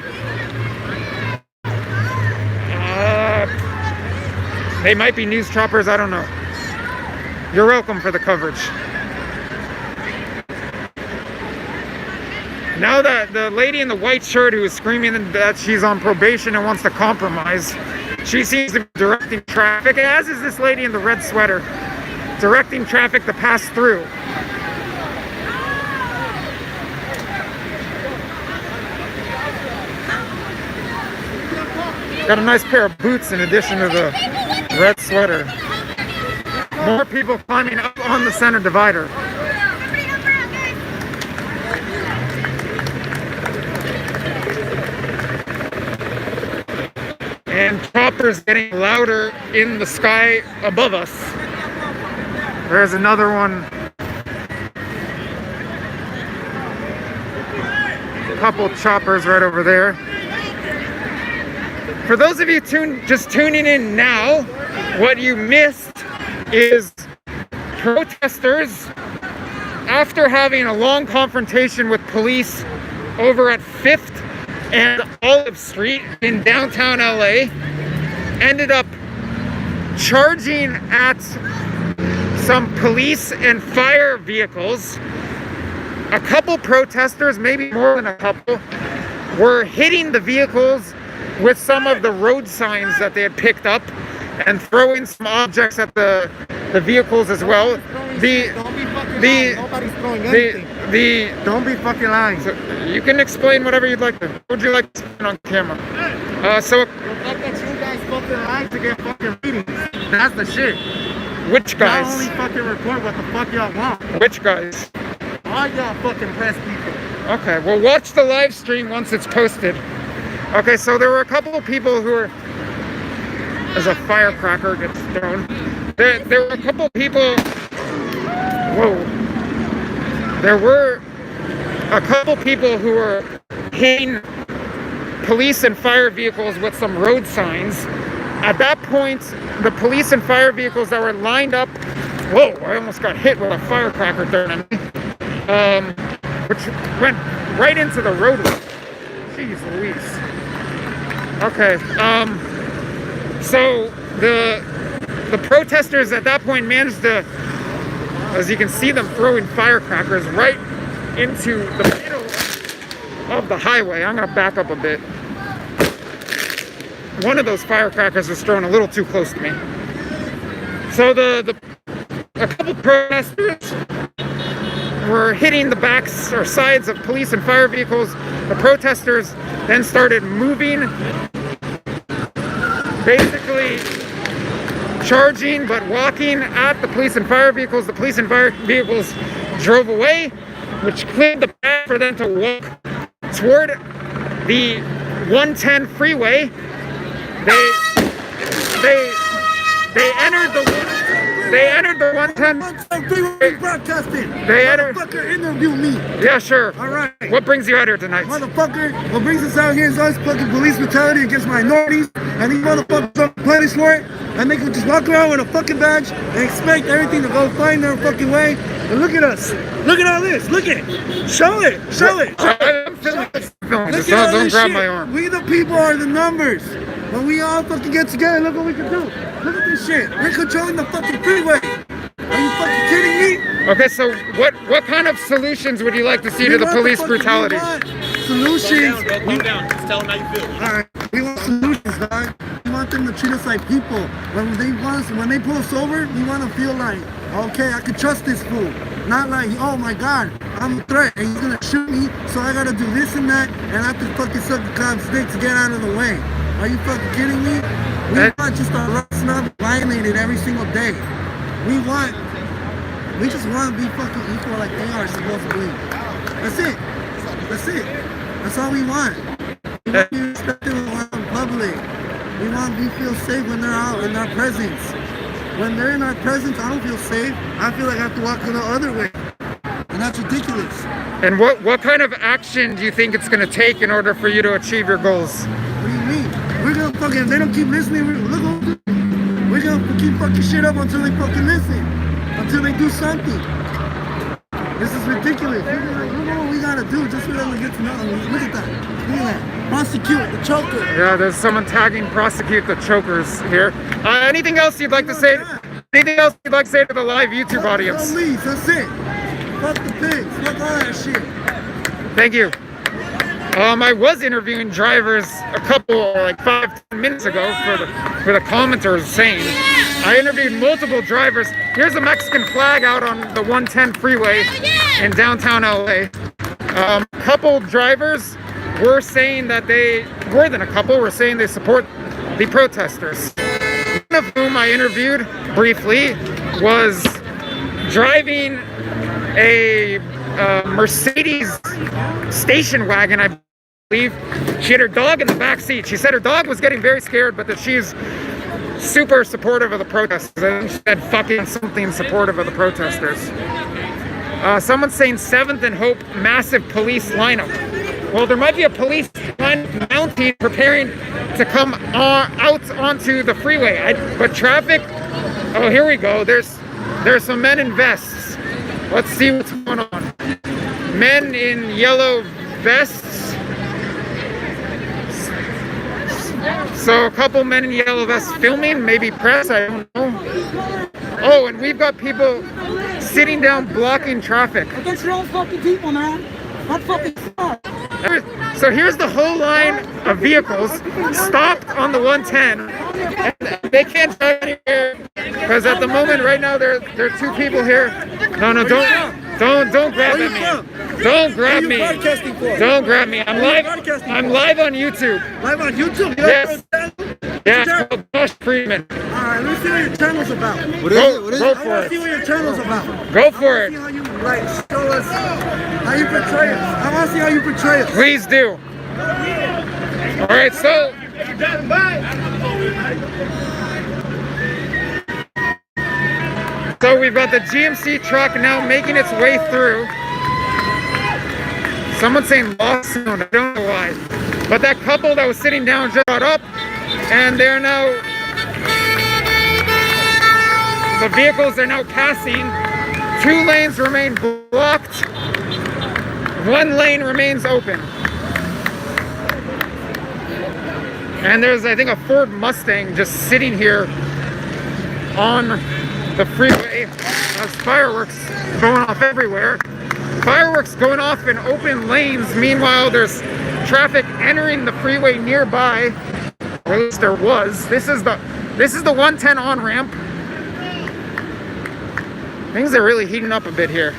Speaker 1: They might be news choppers, I don't know. You're welcome for the coverage. Now that the lady in the white shirt who is screaming that she's on probation and wants to compromise, she seems to be directing traffic, as is this lady in the red sweater, directing traffic to pass through. Got a nice pair of boots in addition to the red sweater. More people climbing up on the center divider. And choppers getting louder in the sky above us. There's another one. A couple choppers right over there. For those of you just tuning in now, what you missed is protesters, after having a long confrontation with police over at 5th and Olive Street in downtown LA, ended up charging at some police and fire vehicles. A couple protesters, maybe more than a couple, were hitting the vehicles with some of the road signs that they had picked up and throwing some objects at the vehicles as well.
Speaker 4: Don't be fucking lying.
Speaker 1: So you can explain whatever you'd like to. What would you like to explain on camera?
Speaker 4: The fact that you guys fucking lied to get fucking readings. That's the shit.
Speaker 1: Which guys?
Speaker 4: Not only fucking report what the fuck y'all want.
Speaker 1: Which guys?
Speaker 4: All y'all fucking press people.
Speaker 1: Okay, well watch the live stream once it's posted. Okay, so there were a couple of people who were, as a firecracker gets thrown, there were a couple of people, whoa, there were a couple people who were hitting police and fire vehicles with some road signs. At that point, the police and fire vehicles that were lined up, whoa, I almost got hit with a firecracker thrown at me, which went right into the roadway. Jeez Louise. Okay, so the protesters at that point managed to, as you can see them throwing firecrackers right into the middle of the highway. I'm gonna back up a bit. One of those firecrackers was thrown a little too close to me. So a couple protesters were hitting the backs or sides of police and fire vehicles. The protesters then started moving, basically charging but walking at the police and fire vehicles. The police and fire vehicles drove away, which cleared the path for them to walk toward the 110 freeway. They entered the They entered the 110.
Speaker 5: Freeway broadcasting.
Speaker 1: They entered.
Speaker 5: Motherfucker, interview me.
Speaker 1: Yeah, sure.
Speaker 5: All right.
Speaker 1: What brings you out here tonight?
Speaker 5: Motherfucker, what brings us out here is us fucking police brutality against minorities, and these motherfuckers don't punish for it, and they can just walk around with a fucking badge and expect everything to go fine their fucking way. And look at us. Look at all this. Look at it. Show it. Show it.
Speaker 1: I'm filming this.
Speaker 5: Look at all
Speaker 1: Don't
Speaker 5: this
Speaker 1: grab
Speaker 5: shit.
Speaker 1: my arm.
Speaker 5: We the people are the numbers. When we all fucking get together, look what we can do. Look at this shit. We're controlling the fucking freeway. Are you fucking kidding me?
Speaker 1: Okay, so what kind of solutions would you like to see to the police brutality?
Speaker 5: Solutions.
Speaker 3: Calm down. Just tell them how you feel.
Speaker 5: Alright, we want solutions, dog. We want them to treat us like people. When they pull us over, we want to feel like, okay, I can trust this fool. Not like, oh my god, I'm a threat and he's gonna shoot me, so I gotta do this and that, and I have to fucking suck a cop's dick to get out of the way. Are you fucking kidding me? We want just our rights not violated every single day. We just want to be fucking equal like they are supposed to be. That's it. That's it. That's all we want. We want to be respected around public. We want to feel safe when they're out in our presence. When they're in our presence, I don't feel safe. I feel like I have to walk the other way. And that's ridiculous.
Speaker 1: And what kind of action do you think it's going to take in order for you to achieve your goals?
Speaker 5: What do you mean? We're going to fucking, if they don't keep listening, we're going to keep fucking shit up until they fucking listen. Until they do something. This is ridiculous. Look at what we got to do just for them to get to know them. Look at that. Look at that. Prosecute the choker.
Speaker 1: Yeah, there's someone tagging prosecute the chokers here. Anything else you'd like to say? Anything else you'd like to say to the live YouTube audience?
Speaker 5: Police, that's it. Fuck the pigs. Fuck all that shit.
Speaker 1: Thank you. I was interviewing drivers a couple, like 5-10 minutes ago for the commenters saying. I interviewed multiple drivers. Here's a Mexican flag out on the 110 freeway in downtown LA. A couple drivers were saying that more than a couple were saying they support the protesters. One of whom I interviewed briefly was driving a Mercedes station wagon, I believe. She had her dog in the back seat. She said her dog was getting very scared, but that she's super supportive of the protesters. And she said fucking something supportive of the protesters. Someone's saying 7th and Hope massive police lineup. Well, there might be a police line mounting, preparing to come out onto the freeway. But traffic, oh, here we go. There's some men in vests. Let's see what's going on. Men in yellow vests. So a couple men in yellow vests filming, maybe press, I don't know. Oh, and we've got people sitting down blocking traffic.
Speaker 2: Against your own fucking people, man. Not fucking smart.
Speaker 1: So here's the whole line of vehicles stopped on the 110. And they can't drive anywhere because at the moment right now there are two people here. No, don't grab at me. Don't grab me. Don't grab me. I'm live on YouTube.
Speaker 5: Live on YouTube?
Speaker 1: Yes. Yeah, it's called Josh Friedman.
Speaker 5: Alright, let me see what your channel's about.
Speaker 1: Go
Speaker 5: I
Speaker 1: for
Speaker 5: want to see
Speaker 1: it.
Speaker 5: what your channel's about.
Speaker 1: Go for it.
Speaker 5: I want to see how you, like, show us how you portray us. I want to see how you portray us.
Speaker 1: Please do. All right, so we've got the GMC truck now making its way through. Someone's saying lost sound. I don't know why. But that couple that was sitting down just got up, and they're now, the vehicles are now passing. 2 lanes remain blocked. 1 lane remains open. And there's, I think, a Ford Mustang just sitting here on the freeway. There's fireworks going off everywhere. Fireworks going off in open lanes. Meanwhile, there's traffic entering the freeway nearby. Or at least there was. This is the 110 on-ramp. Things are really heating up a bit here.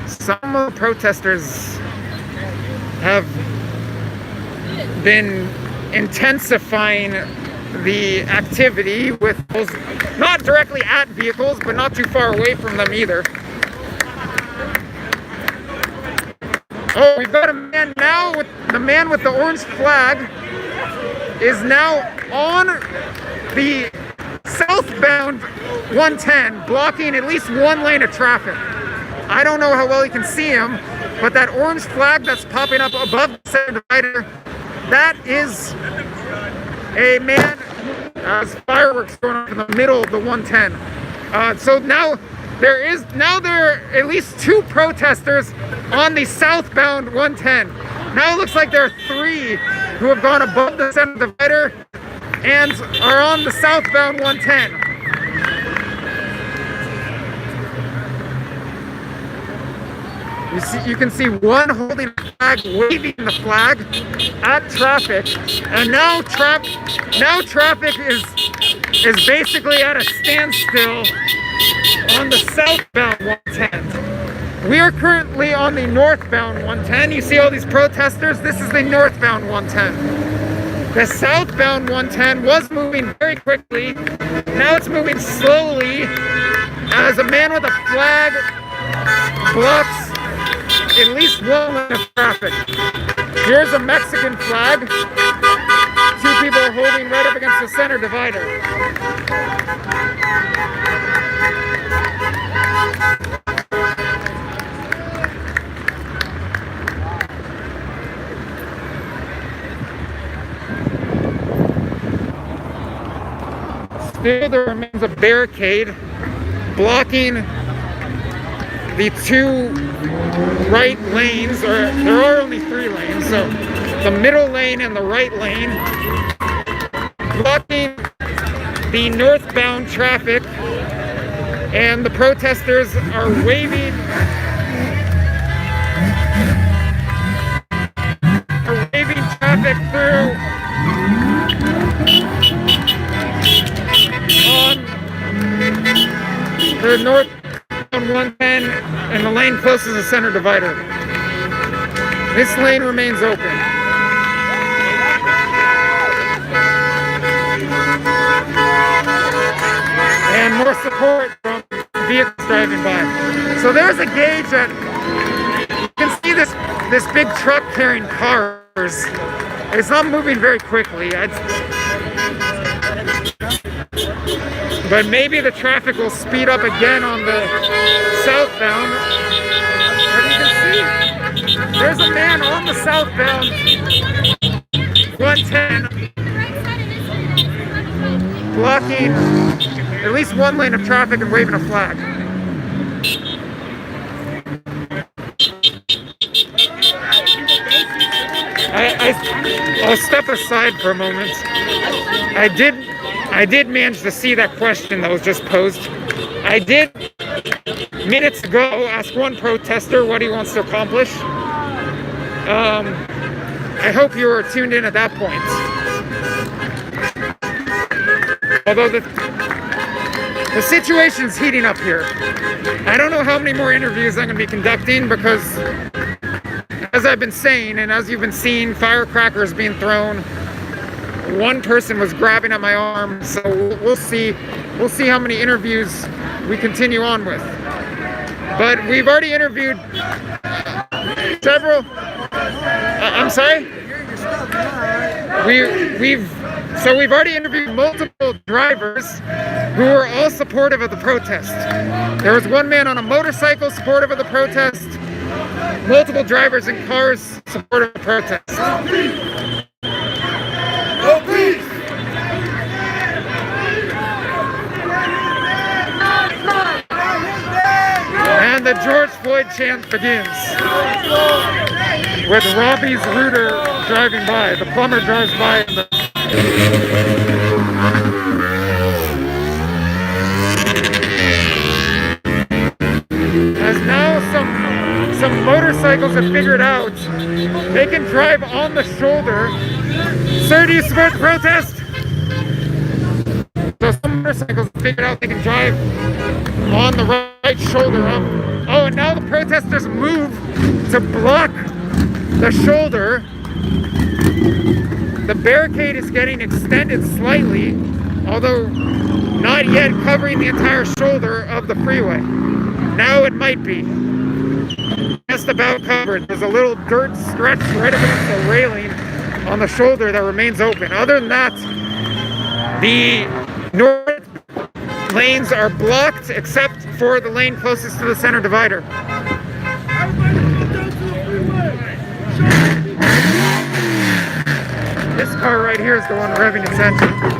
Speaker 1: Some of the protesters have been intensifying the activity with those, not directly at vehicles, but not too far away from them either. Oh, we've got a man now with the man with the orange flag is now on the southbound 110 blocking at least one lane of traffic. I don't know how well you can see him, but that orange flag that's popping up above the center divider, that is a man who has fireworks going on in the middle of the 110. So now there are at least 2 protesters on the southbound 110. Now it looks like there are 3 who have gone above the center divider and are on the southbound 110. You can see one holding a flag, waving the flag at traffic, and now traffic is basically at a standstill on the southbound 110. We are currently on the northbound 110. You see all these protesters? This is the northbound 110. The southbound 110 was moving very quickly. Now it's moving slowly as a man with a flag blocks at least one lane of traffic. Here's a Mexican flag. 2 people are holding right up against the center divider. Still, there remains a barricade blocking the 2 right lanes, or there are only 3 lanes, so the middle lane and the right lane, blocking the northbound traffic, and the protesters are waving traffic through on the northbound 110 and the lane closest to the center divider. This lane remains open. And more support from vehicles driving by. So there's a gauge that you can see this big truck carrying cars. It's not moving very quickly. But maybe the traffic will speed up again on the southbound. But you can see there's a man on the southbound 110 blocking at least one lane of traffic and waving a flag. I'll step aside for a moment. I did manage to see that question that was just posed. I did, minutes ago, ask one protester what he wants to accomplish. I hope you were tuned in at that point. Although the situation's heating up here. I don't know how many more interviews I'm going to be conducting because, as I've been saying, and as you've been seeing, firecrackers being thrown. One person was grabbing at my arm, so we'll see how many interviews we continue on with. But we've already interviewed several. I'm sorry. We've already interviewed multiple drivers who are all supportive of the protest. There was one man on a motorcycle supportive of the protest. Multiple drivers in cars supportive of the protest. And the George Floyd chant begins with Robbie's Rooter driving by. The plumber drives by. As now some motorcycles have figured out they can drive on the shoulder. Sir, do you support the protest? So some motorcycles have figured out they can drive on the right shoulder up. Oh, and now the protesters move to block the shoulder. The barricade is getting extended slightly, although not yet covering the entire shoulder of the freeway. Now it might be. Just about covered. There's a little dirt stretch right against the railing on the shoulder that remains open. Other than that, the North lanes are blocked except for the lane closest to the center divider. This car right here is the one revving its engine.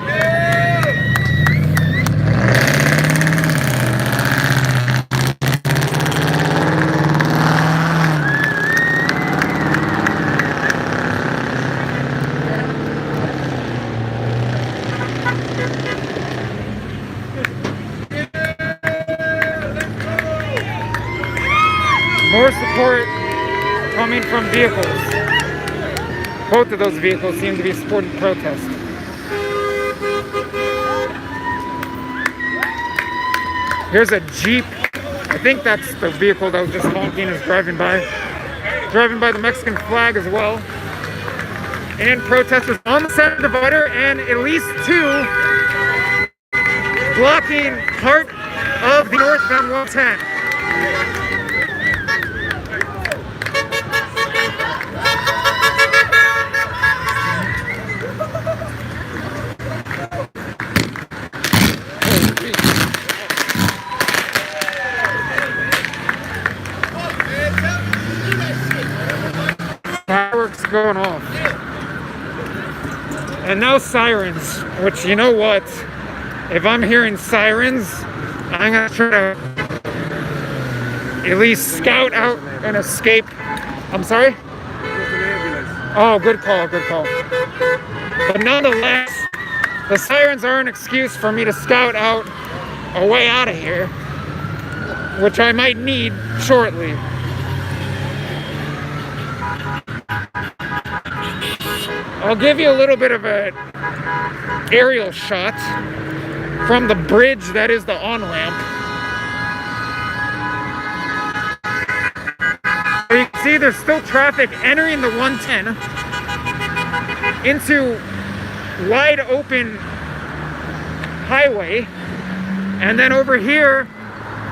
Speaker 1: More support coming from vehicles. Both of those vehicles seem to be supporting protest. Here's a Jeep. I think that's the vehicle that was just honking, is driving by. Driving by the Mexican flag as well. And protesters on the center divider, and at least two blocking part of the northbound 110. Fireworks going off. And now sirens, which, you know what? If I'm hearing sirens, I'm gonna try to at least scout out and escape. I'm sorry? Oh, good call, good call. But nonetheless, the sirens are an excuse for me to scout out a way out of here, which I might need shortly. I'll give you a little bit of an aerial shot from the bridge that is the on-ramp. So you can see there's still traffic entering the 110 into wide open highway. And then over here,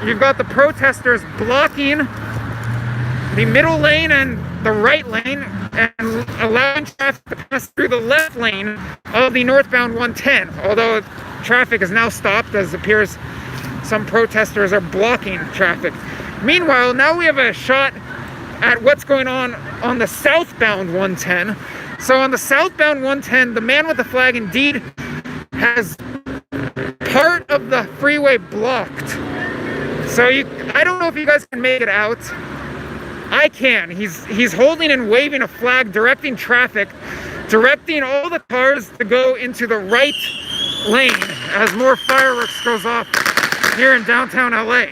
Speaker 1: you've got the protesters blocking the middle lane and the right lane and allowing traffic to pass through the left lane of the northbound 110. Although traffic is now stopped, as it appears some protesters are blocking traffic. Meanwhile, now we have a shot at what's going on the southbound 110. So on the southbound 110, the man with the flag indeed has part of the freeway blocked. So I don't know if you guys can make it out. I can. He's holding and waving a flag, directing traffic, directing all the cars to go into the right lane as more fireworks goes off here in downtown LA.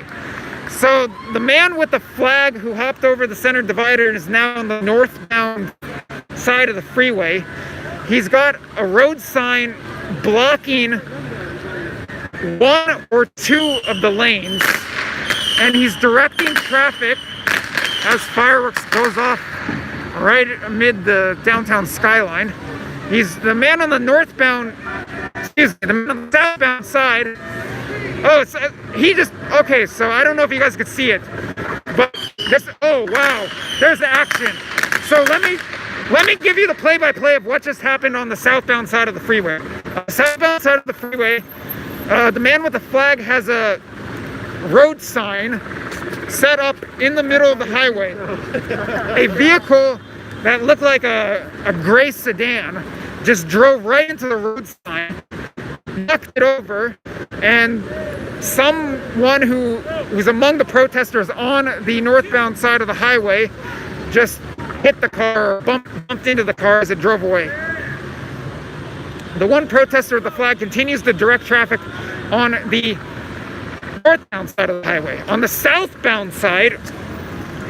Speaker 1: So the man with the flag who hopped over the center divider is now on the northbound side of the freeway. He's got a road sign blocking one or two of the lanes, and he's directing traffic as fireworks goes off right amid the downtown skyline. He's the man on the northbound, the man on the southbound side. Oh, okay, so I don't know if you guys could see it, but oh wow, there's the action. So let me give you the play-by-play of what just happened on the southbound side of the freeway. Southbound side of the freeway, the man with the flag has a road sign set up in the middle of the highway. A vehicle that looked like a gray sedan just drove right into the road sign, knocked it over, and someone who was among the protesters on the northbound side of the highway just hit the car, bumped into the car as it drove away. The one protester with the flag continues to direct traffic on the northbound side of the highway. On the southbound side,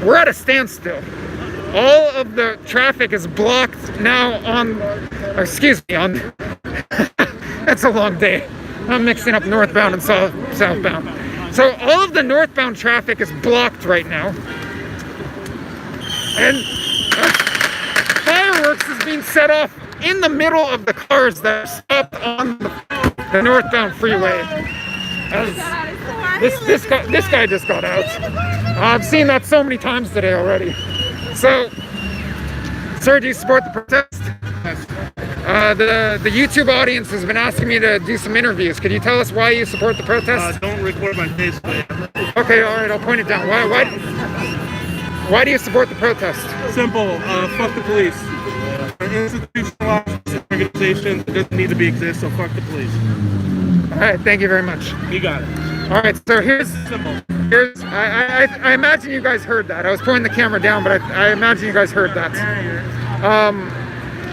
Speaker 1: we're at a standstill. All of the traffic is blocked now on that's a long day. I'm mixing up northbound and southbound. So all of the northbound traffic is blocked right now. And fireworks is being set off in the middle of the cars that are stopped on the northbound freeway. This guy just got out. I've seen that so many times today already. So, sir, do you support the protest? The YouTube audience has been asking me to do some interviews. Could you tell us why you support the protest?
Speaker 3: Don't record my face, please.
Speaker 1: Okay, all right, I'll point it down. Why do you support the protest?
Speaker 3: Simple. Fuck the police. An institutionalized organization doesn't need to be exist, so fuck the police.
Speaker 1: All right, thank you very much.
Speaker 3: You got it.
Speaker 1: All right, so here's
Speaker 3: Simple.
Speaker 1: I imagine you guys heard that. I was pointing the camera down, but I imagine you guys heard that.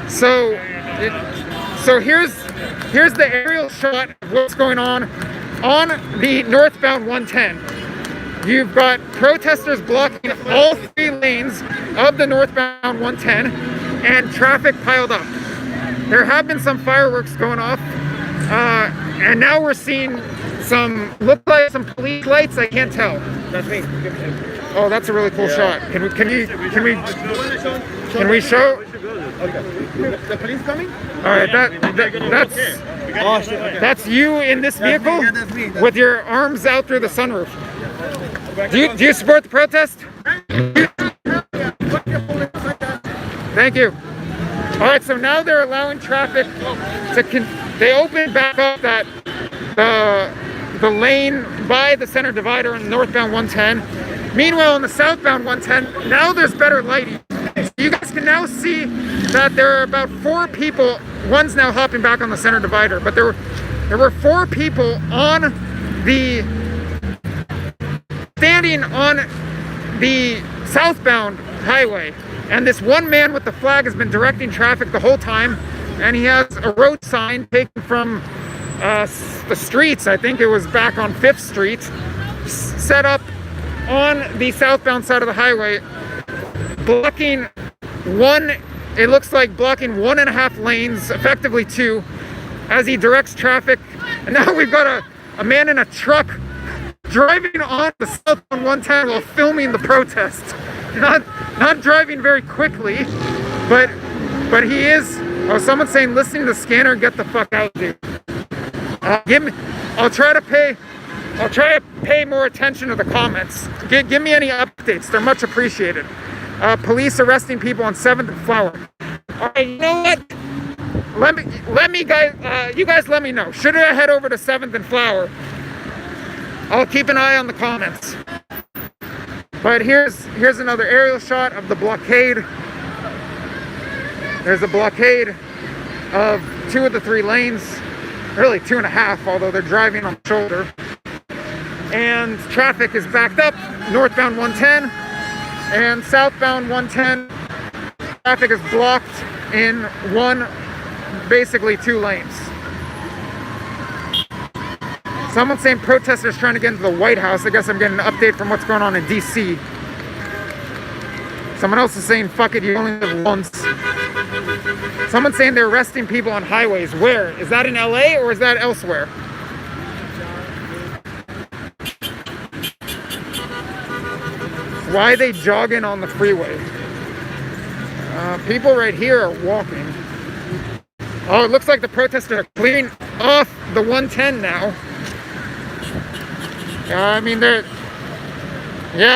Speaker 1: So here's the aerial shot of what's going on the northbound 110. You've got protesters blocking all 3 lanes of the northbound 110 and traffic piled up. There have been some fireworks going off, and now we're seeing look like some police lights. I can't tell.
Speaker 3: That's me.
Speaker 1: Oh, that's a really cool shot. Can we show?
Speaker 3: Okay. The police coming?
Speaker 1: All right, that's you in this vehicle with your arms out through the sunroof. Do you support the protest? Thank you. All right, so now they're allowing traffic they open back up the lane by the center divider in northbound 110. Meanwhile, on the southbound 110, now there's better lighting. You guys can now see that there are about 4 people. One's now hopping back on the center divider, but there were 4 people standing on the southbound highway, and this one man with the flag has been directing traffic the whole time, and he has a road sign taken from the streets. I think it was back on 5th Street, set up on the southbound side of the highway, blocking it looks like blocking 1.5 lanes, effectively 2, as he directs traffic. And now we've got a man in a truck driving on the southbound 110 while filming the protest. Not driving very quickly, but he is. Oh, someone's saying listening to the scanner, get the fuck out, dude. I'll try to pay more attention to the comments. Give me any updates. They're much appreciated. Police arresting people on 7th and Flower. All right, you know what? You guys let me know. Should I head over to 7th and Flower? I'll keep an eye on the comments. But here's another aerial shot of the blockade. There's a blockade of 2 of the 3 lanes. Really 2.5, although they're driving on the shoulder. And traffic is backed up, northbound 110 and southbound 110. Traffic is blocked in basically 2 lanes. Someone's saying protesters trying to get into the White House. I guess I'm getting an update from what's going on in DC. Someone else is saying, fuck it, you only live once. Someone's saying they're arresting people on highways. Where? Is that in LA or is that elsewhere? Why are they jogging on the freeway? People right here are walking. Oh, it looks like the protesters are clearing off the 110 now. I mean,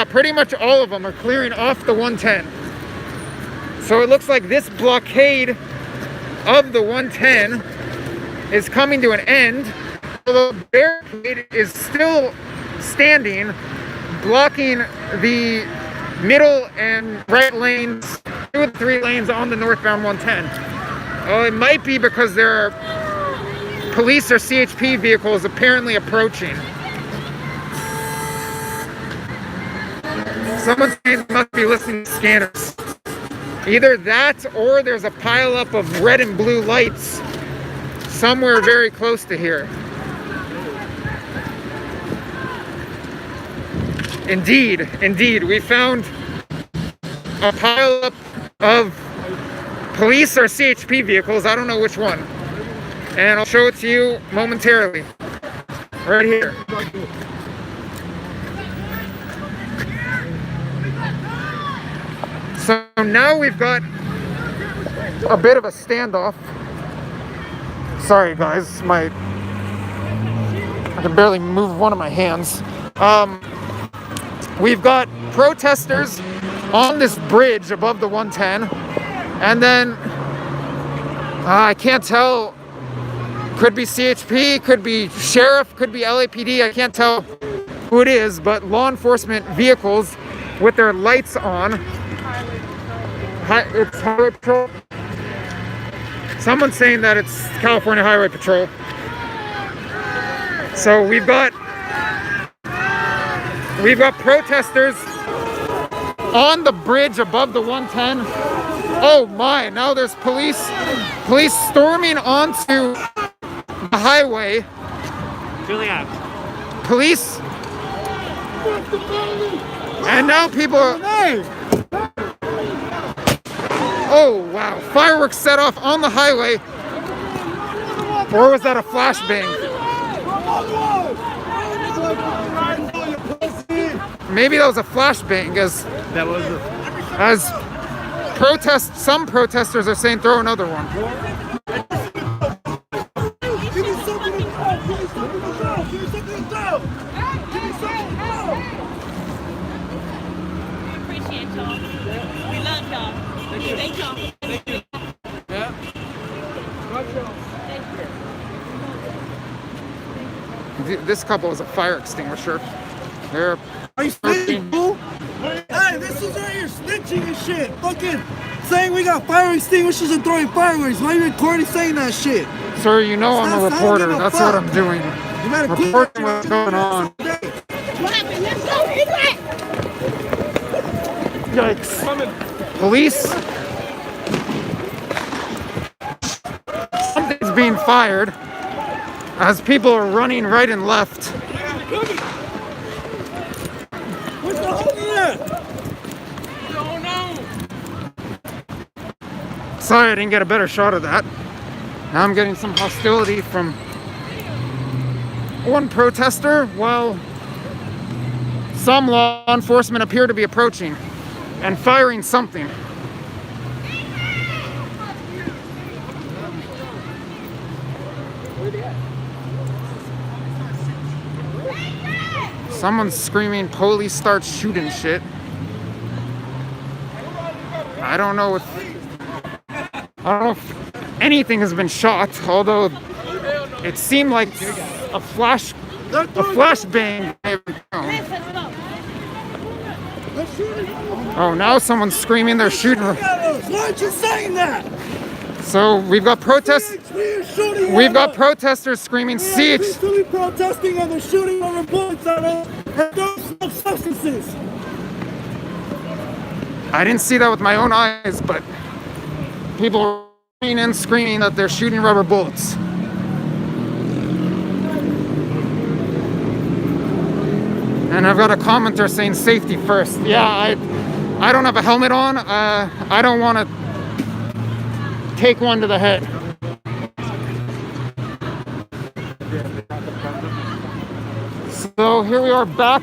Speaker 1: pretty much all of them are clearing off the 110. So it looks like this blockade of the 110 is coming to an end, although the barricade is still standing, blocking the middle and right lanes, 2 of the 3 lanes on the northbound 110. Oh, it might be because there are police or CHP vehicles apparently approaching. Someone's saying they must be listening to scanners. Either that or there's a pileup of red and blue lights somewhere very close to here. Indeed, we found a pileup of police or CHP vehicles. I don't know which one. And I'll show it to you momentarily. Right here. So now we've got a bit of a standoff. Sorry guys, I can barely move one of my hands. We've got protesters on this bridge above the 110, and then I can't tell. Could be CHP, could be sheriff, could be LAPD. I can't tell who it is, but law enforcement vehicles with their lights on. It's Highway Patrol. Someone's saying that it's California Highway Patrol. So we've got protesters on the bridge above the 110. Oh my, now there's police storming onto the highway.
Speaker 3: Julian.
Speaker 1: Police. And now people are, oh wow, fireworks set off on the highway. Or was that a flashbang? Maybe that was a flashbang, as some protesters are saying throw another one.
Speaker 2: We appreciate y'all. We love y'all. Thank y'all.
Speaker 1: This couple is a fire extinguisher. They're
Speaker 5: Are you snitching, fool? Hey, this is right here snitching and shit. Fucking saying we got fire extinguishers and throwing fireworks. Why are you recording saying that shit?
Speaker 1: Sir, you know I'm a
Speaker 5: Stop,
Speaker 1: reporter.
Speaker 5: give a
Speaker 1: That's
Speaker 5: fuck.
Speaker 1: what I'm doing.
Speaker 5: You better quit
Speaker 1: Reporting
Speaker 5: that
Speaker 1: what's going on.
Speaker 2: What happened? Let's go. He's back.
Speaker 1: Yikes. Police. Something's being fired as people are running right and left.
Speaker 5: What's the hell in there?
Speaker 1: Sorry I didn't get a better shot of that. Now I'm getting some hostility from one protester while some law enforcement appear to be approaching and firing something. Someone's screaming, police start shooting shit. I don't know if anything has been shot, although it seemed like a flashbang. Oh, now someone's screaming they're shooting.
Speaker 5: Why aren't you saying that?
Speaker 1: So we've got protests. We've got protesters screaming, "See it!"
Speaker 5: Peacefully protesting and they're shooting over bullets at us and those substances.
Speaker 1: I didn't see that with my own eyes, but people are running and screaming that they're shooting rubber bullets. And I've got a commenter saying safety first. Yeah, I don't have a helmet on. I don't want to take one to the head. So here we are back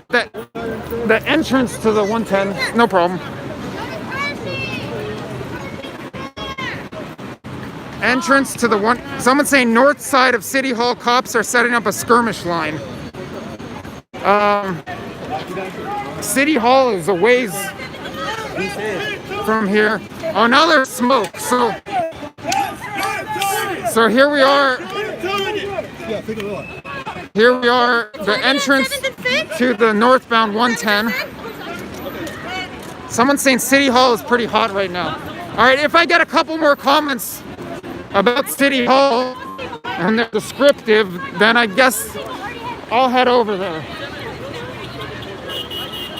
Speaker 1: the entrance to the 110. No problem. Entrance to the one. Someone's saying north side of City Hall cops are setting up a skirmish line. City Hall is a ways from here. Oh, now there's smoke. So here we are. Here we are, the entrance to the northbound 110. Someone's saying City Hall is pretty hot right now. All right, if I get a couple more comments about City Hall and they're descriptive, then I guess I'll head over there.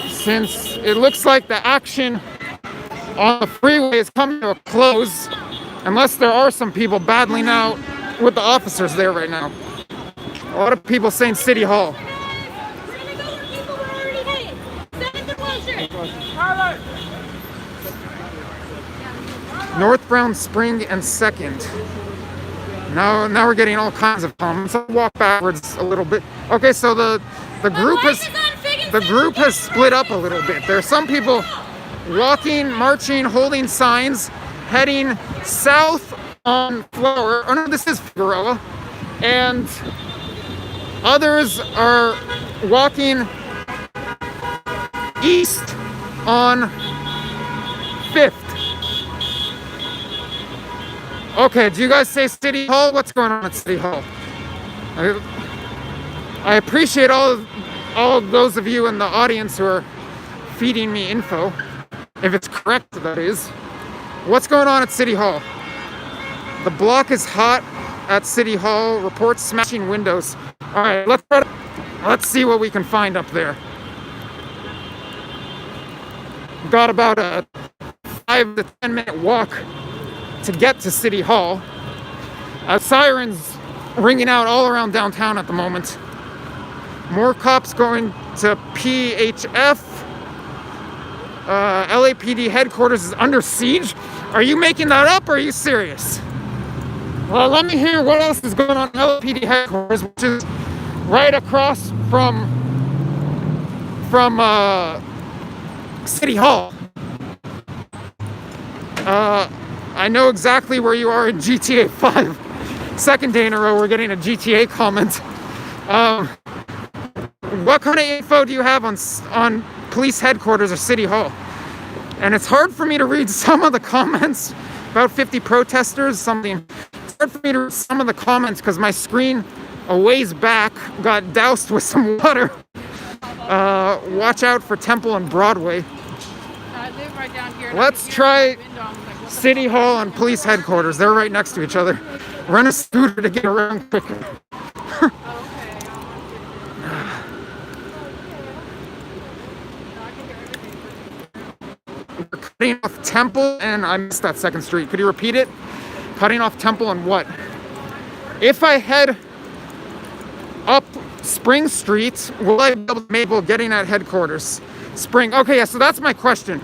Speaker 1: Since it looks like the action on the freeway is coming to a close, unless there are some people battling out with the officers there right now. A lot of people saying City Hall. Northbound Spring and 2nd. Now we're getting all kinds of comments. I'll walk backwards a little bit. Okay, so the group has split up a little bit. There are some people walking, marching, holding signs, heading south on Flower. Oh no, this is Figueroa. And others are walking east on 5th. Okay, do you guys say City Hall? What's going on at City Hall? I appreciate all of those of you in the audience who are feeding me info, if it's correct, that is. What's going on at City Hall? The block is hot at City Hall. Reports smashing windows. All right, let's see what we can find up there. Got about a 5 to 10 minute walk to get to City Hall. Sirens ringing out all around downtown at the moment. More cops going to PHF. LAPD headquarters is under siege. Are you making that up or are you serious? Well, let me hear what else is going on in LAPD headquarters, which is right across from City Hall. I know exactly where you are in GTA 5. Second day in a row we're getting a GTA comment. What kind of info do you have on police headquarters or City Hall? And it's hard for me to read some of the comments. About 50 protesters, something. It's hard for me to read some of the comments because my screen a ways back got doused with some water. Watch out for Temple and Broadway.
Speaker 2: I live right down here.
Speaker 1: Let's try City Hall and police headquarters. They're right next to each other. Rent a scooter to get around quicker. We're cutting off Temple and I missed that second street. Could you repeat it? Cutting off Temple and what? If I head up Spring Street, will I be able to getting at headquarters? Spring. Okay, yeah, so that's my question.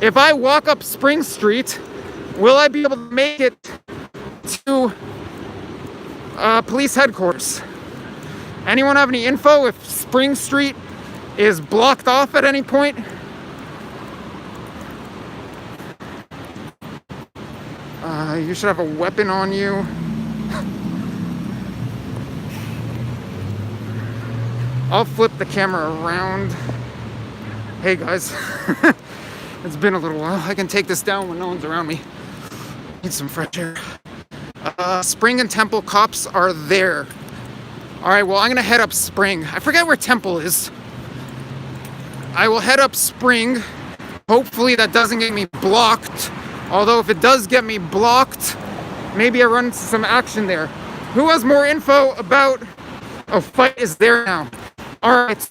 Speaker 1: If I walk up Spring Street, will I be able to make it to police headquarters? Anyone have any info if Spring Street is blocked off at any point? You should have a weapon on you. I'll flip the camera around. Hey guys, it's been a little while. I can take this down when no one's around me. Need some fresh air. Spring and Temple cops are there. All right, well, I'm gonna head up Spring. I forget where Temple is. I will head up Spring. Hopefully that doesn't get me blocked. Although if it does get me blocked, maybe I run into some action there. Who has more info about a fight is there now? All right,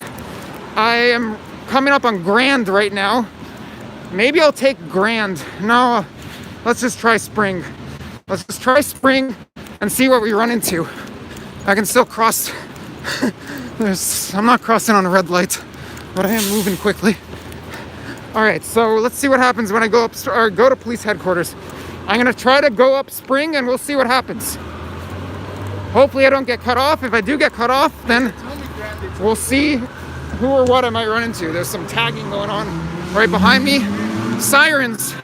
Speaker 1: I am coming up on Grand right now. Maybe I'll take Grand. No, let's just try Spring. Let's just try Spring and see what we run into. I can still cross. I'm not crossing on a red light, but I am moving quickly. All right, so let's see what happens when I go up or go to police headquarters. I'm gonna try to go up Spring and we'll see what happens. Hopefully I don't get cut off. If I do get cut off, then we'll see who or what I might run into. There's some tagging going on right behind me. Sirens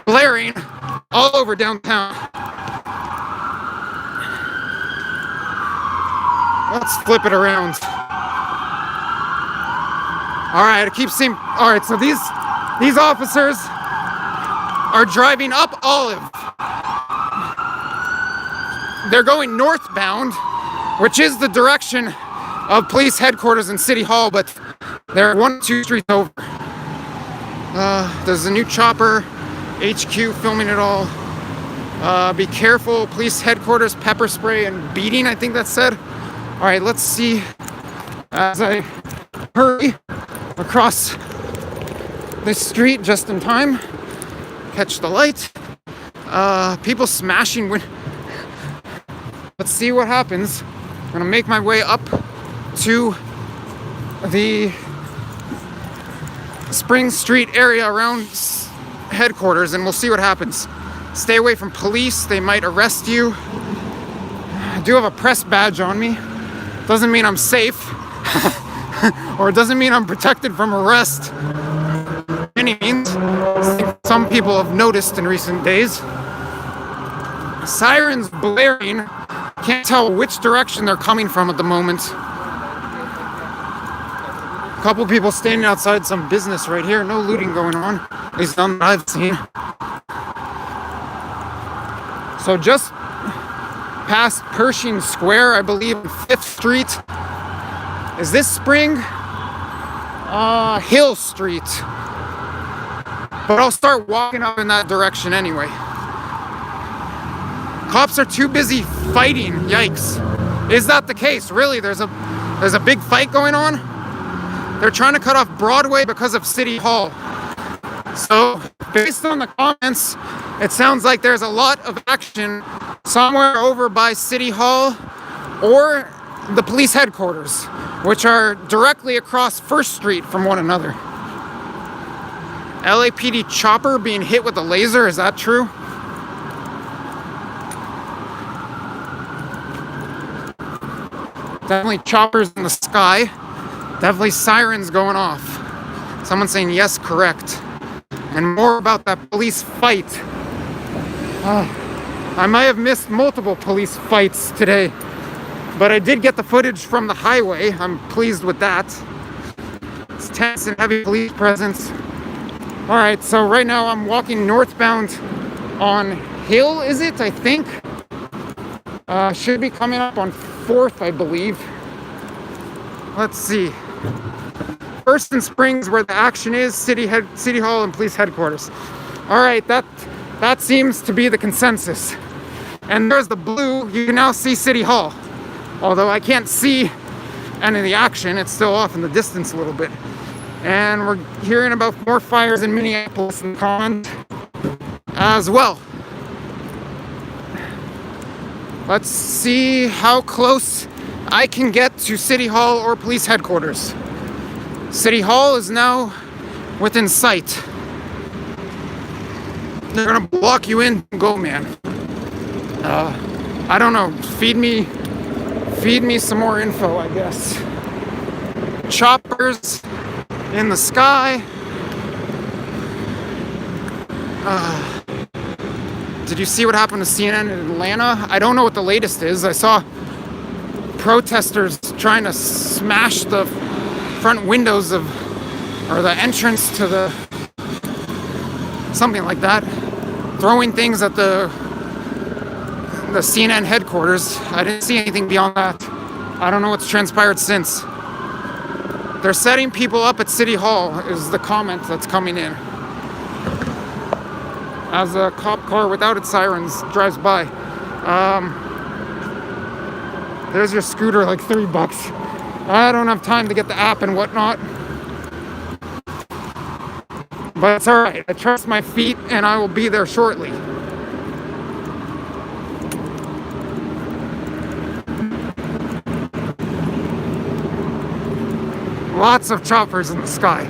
Speaker 1: blaring all over downtown. Let's flip it around. All right, I keep seeing. All right, so these officers are driving up Olive. They're going northbound, which is the direction of police headquarters in City Hall, but they're 1-2 streets over. There's a new chopper, HQ filming it all. Be careful, police headquarters, pepper spray and beating, I think that said. All right, let's see as I hurry across this street just in time. Catch the light. People smashing windows. Let's see what happens. I'm gonna make my way up to the Spring Street area around headquarters and we'll see what happens. Stay away from police, they might arrest you. I do have a press badge on me. Doesn't mean I'm safe. Or it doesn't mean I'm protected from arrest. By any means. I think some people have noticed in recent days. Sirens blaring. Can't tell which direction they're coming from at the moment. A couple people standing outside some business right here. No looting going on. At least none that I've seen. So just past Pershing Square, I believe, 5th Street. Is this Spring? Hill Street. But I'll start walking up in that direction anyway. Cops are too busy fighting. Yikes. Is that the case? Really? There's a big fight going on? They're trying to cut off Broadway because of City Hall. So, based on the comments, it sounds like there's a lot of action somewhere over by City Hall or the police headquarters, which are directly across 1st Street from one another. LAPD chopper being hit with a laser, is that true? Definitely choppers in the sky. Definitely sirens going off. Someone saying yes, correct. And more about that police fight. I might have missed multiple police fights today, but I did get the footage from the highway. I'm pleased with that. It's tense and heavy police presence. All right, so right now I'm walking northbound on Hill, is it? I think. Should be coming up on 4th, I believe. Let's see. First and Springs, where the action is, City Hall and police headquarters. All right, that seems to be the consensus. And there's the blue. You can now see City Hall. Although I can't see any of the action, it's still off in the distance a little bit. And we're hearing about more fires in Minneapolis and Collins as well. Let's see how close I can get to City Hall or police headquarters. City Hall is now within sight. They're gonna block you in. Go, man. I don't know. Feed me some more info, I guess. Choppers in the sky. Did you see what happened to CNN in Atlanta? I don't know what the latest is. I saw protesters trying to smash the front windows of, or the entrance to the, something like that. Throwing things at the CNN headquarters. I didn't see anything beyond that. I don't know what's transpired since. They're setting people up at City Hall is the comment that's coming in. As a cop car without its sirens drives by. There's your scooter, like $3. I don't have time to get the app and whatnot. But it's alright. I trust my feet and I will be there shortly. Lots of choppers in the sky.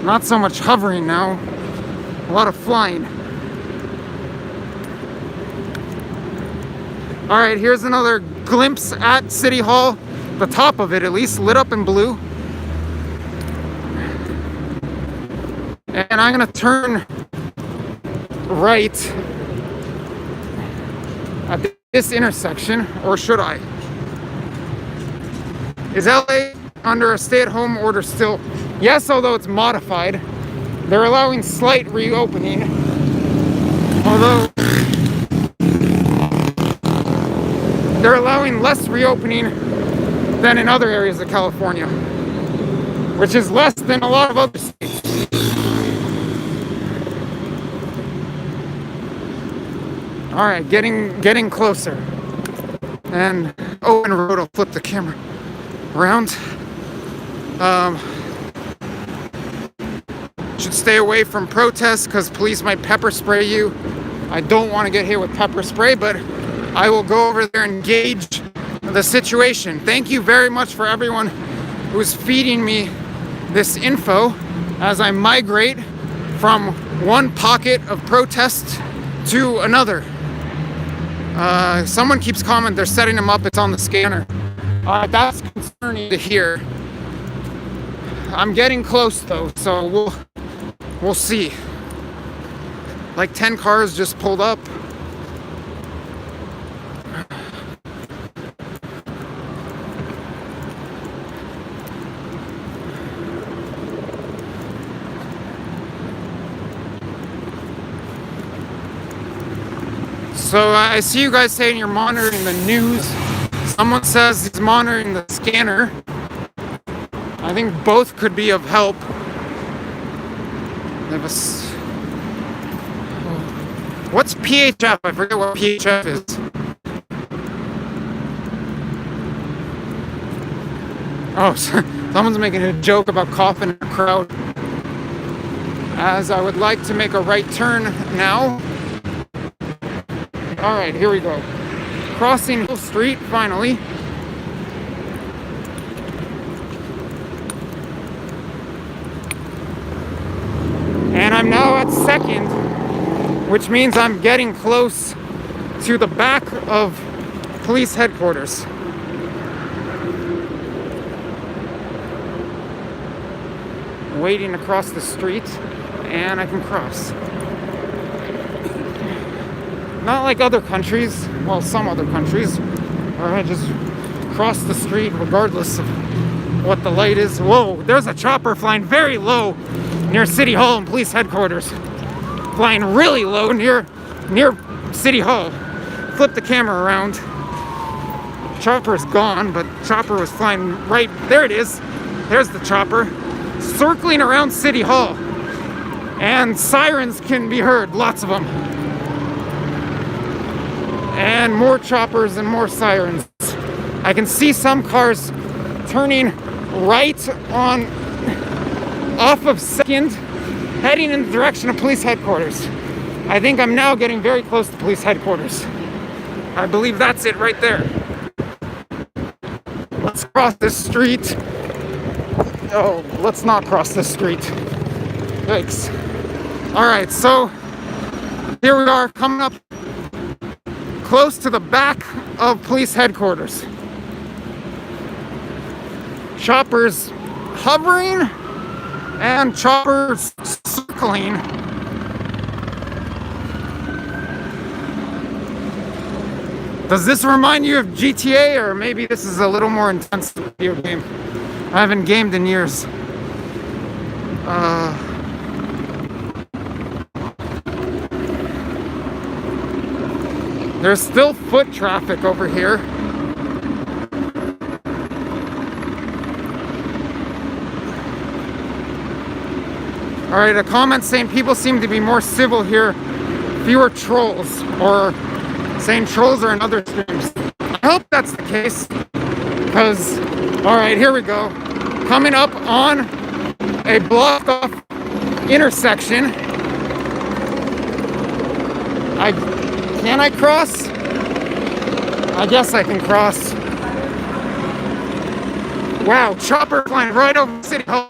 Speaker 1: Not so much hovering now. A lot of flying. Alright, here's another glimpse at City Hall. The top of it, at least, lit up in blue. And I'm gonna turn right at this intersection, or should I? Is LA under a stay-at-home order still? Yes, although it's modified. They're allowing slight reopening. Although they're allowing less reopening than in other areas of California, which is less than a lot of other states. All right, getting closer. And Owen Road, I'll flip the camera around. Should stay away from protests because police might pepper spray you. I don't want to get hit with pepper spray, but I will go over there and gauge the situation. Thank you very much for everyone who's feeding me this info as I migrate from one pocket of protest to another. Someone keeps commenting, they're setting them up, it's on the scanner. That's concerning to hear. I'm getting close though, so we'll see. Like 10 cars just pulled up. So I see you guys saying you're monitoring the news. Someone says he's monitoring the scanner. I think both could be of help. They have what's PHF? I forget what PHF is. Oh, someone's making a joke about coughing in the crowd. As I would like to make a right turn now. Alright, here we go. Crossing Hill Street, finally. And I'm now at 2nd, which means I'm getting close to the back of police headquarters. Waiting across the street, and I can cross. Not like other countries, well, some other countries, where I just cross the street regardless of what the light is. Whoa, there's a chopper flying very low near City Hall and police headquarters. Flying really low near City Hall. Flip the camera around. Chopper's gone, but chopper was flying right, there it is. There's the chopper. Circling around City Hall. And sirens can be heard, lots of them. And more choppers and more sirens. I can see some cars turning right on off of 2nd, heading in the direction of police headquarters. I think I'm now getting very close to police headquarters. I believe that's it right there. Let's cross this street. Oh, let's not cross this street. Thanks. Alright, so here we are coming up close to the back of police headquarters. Choppers hovering and choppers circling. Does this remind you of GTA, or maybe this is a little more intense video game? I haven't gamed in years. There's still foot traffic over here. Alright, a comment saying people seem to be more civil here, fewer trolls, or saying trolls are in other streams. I hope that's the case, because, alright, here we go. Coming up on a blocked off intersection. Can I cross? I guess I can cross. Wow, chopper flying right over City Hall.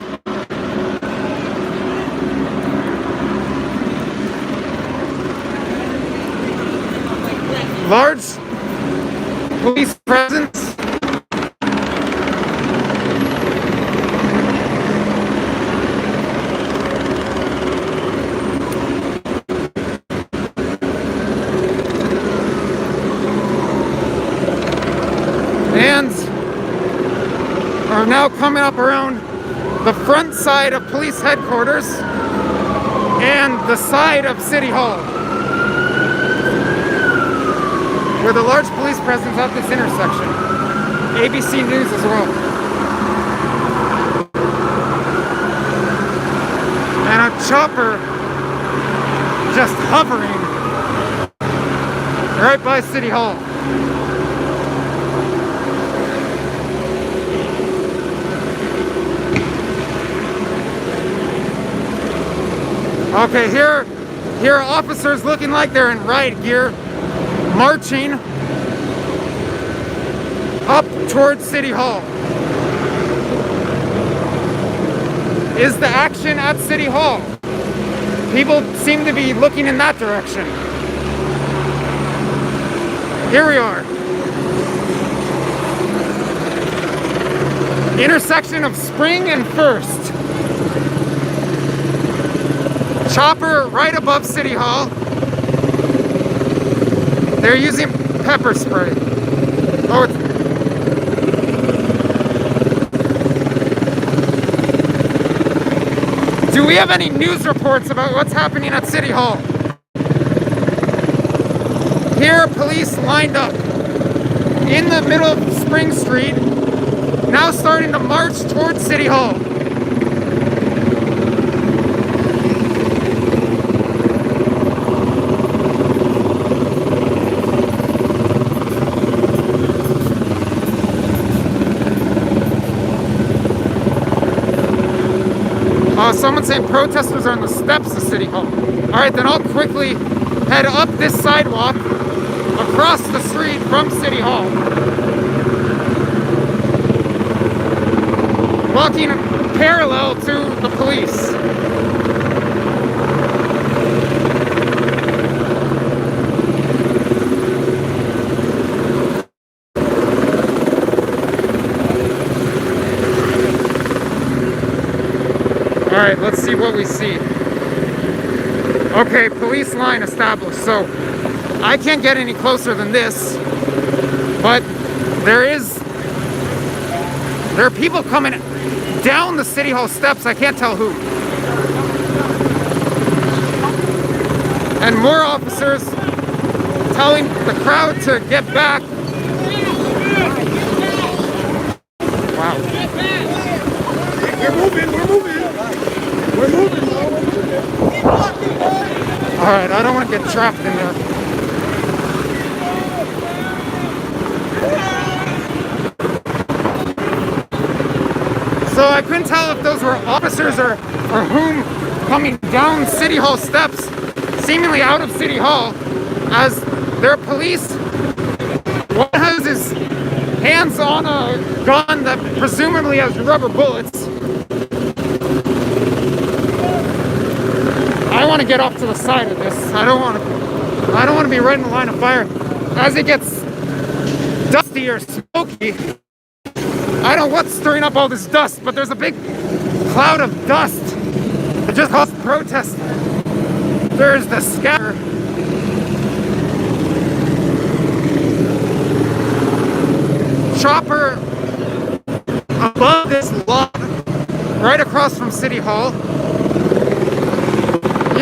Speaker 1: Large police presence. And are now coming up around the front side of police headquarters and the side of City Hall, with a large police presence at this intersection. ABC News as well. And a chopper just hovering right by City Hall. Okay, here are officers looking like they're in riot gear, marching up towards City Hall. Is the action at City Hall? People seem to be looking in that direction. Here we are. Intersection of Spring and First. Chopper right above City Hall. They're using pepper spray. Oh, do we have any news reports about what's happening at City Hall? Here are police lined up in the middle of Spring Street, now starting to march towards City Hall. Someone's saying protesters are on the steps of City Hall. All right, then I'll quickly head up this sidewalk across the street from City Hall. Walking parallel to the police. All right, let's see what we see. Okay, police line established. So I can't get any closer than this, but there are people coming down the City Hall steps. I can't tell who. And more officers telling the crowd to get back. Wow.
Speaker 5: We're moving.
Speaker 1: All right, I don't want to get trapped in there. So I couldn't tell if those were officers or whom coming down City Hall steps, seemingly out of City Hall, as their police. One has his hands on a gun that presumably has rubber bullets. I want to get off to the side of this. I don't want to be right in the line of fire. As it gets dusty or smoky, I don't know what's stirring up all this dust, but there's a big cloud of dust that just caused protest. There's the scatter. Chopper above this lot, right across from City Hall.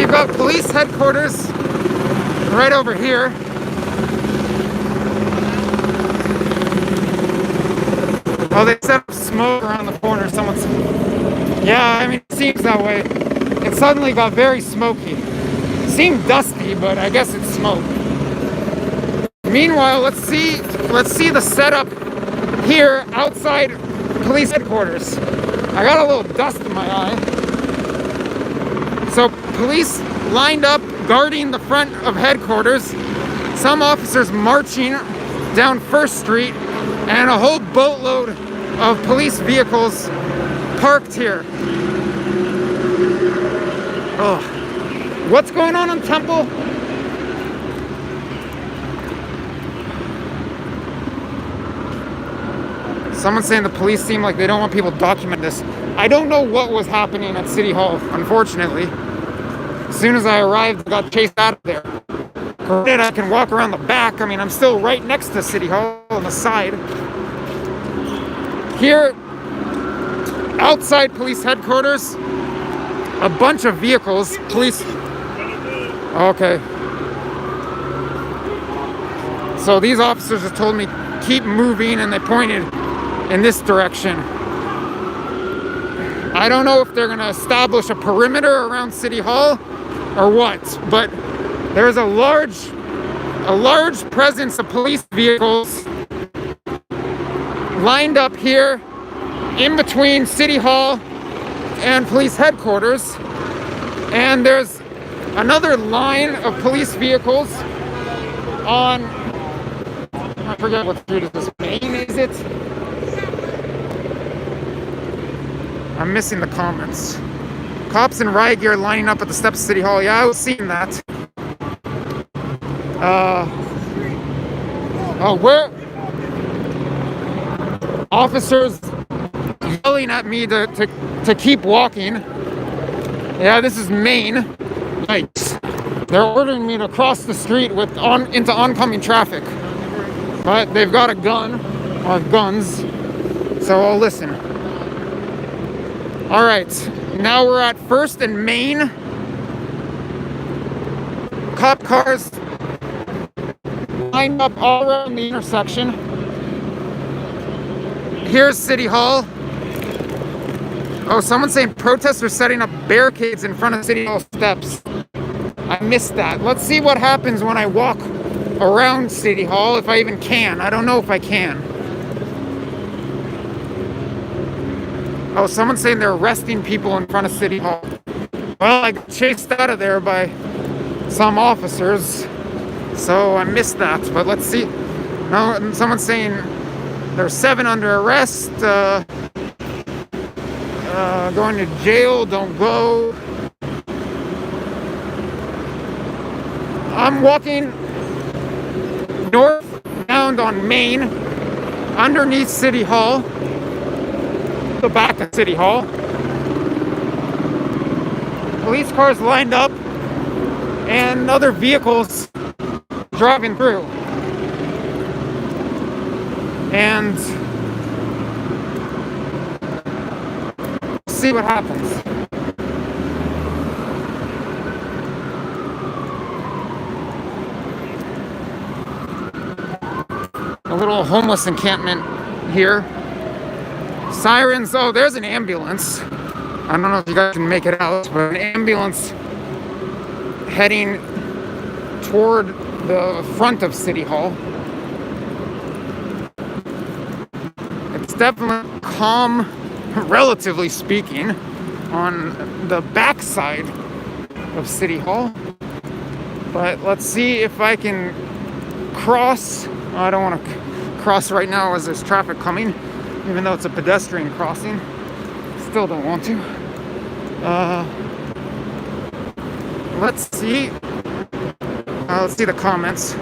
Speaker 1: You've got police headquarters right over here. Oh, they set up smoke around the corner. Someone's... Yeah, I mean, it seems that way. It suddenly got very smoky. It seemed dusty, but I guess it's smoke. Meanwhile, let's see the setup here outside police headquarters. I got a little dust in my eye. So police lined up guarding the front of headquarters. Some officers marching down First Street, and a whole boatload of police vehicles parked here. Oh, what's going on Temple? Someone's saying the police seem like they don't want people to document this. I don't know what was happening at City Hall, unfortunately. As soon as I arrived, I got chased out of there. Granted, I can walk around the back. I mean, I'm still right next to City Hall on the side. Here, outside police headquarters, a bunch of vehicles. Police. Okay. So these officers have told me keep moving, and they pointed in this direction. I don't know if they're going to establish a perimeter around City Hall or what, but there's a large presence of police vehicles lined up here in between City Hall and police headquarters, and there's another line of police vehicles on, I forget what street is this, Main, is it? I'm missing the comments. Cops in riot gear lining up at the steps of City Hall. Yeah, I was seeing that. Where? Officers yelling at me to keep walking. Yeah, this is Maine. Yikes. They're ordering me to cross the street into oncoming traffic. But they've got a gun, or guns, so I'll listen. All right, now we're at First and Main. Cop cars lined up all around the intersection. Here's City Hall. Oh, someone's saying protesters setting up barricades in front of City Hall steps. I missed that. Let's see what happens when I walk around City Hall, if I even can. I don't know if I can. Oh, someone's saying they're arresting people in front of City Hall. Well, I got chased out of there by some officers, so I missed that. But let's see. No, and someone's saying there's 7 under arrest. Going to jail, don't go. I'm walking northbound on Main, underneath City Hall, the back of City Hall. Police cars lined up and other vehicles driving through. And see what happens. A little homeless encampment here. Sirens. Oh, there's an ambulance. I don't know if you guys can make it out, but an ambulance heading toward the front of City Hall. It's definitely calm, relatively speaking, on the backside of City Hall. But let's see if I can cross. I don't want to cross right now as there's traffic coming, even though it's a pedestrian crossing. Still don't want to. Let's see. Let's see the comments.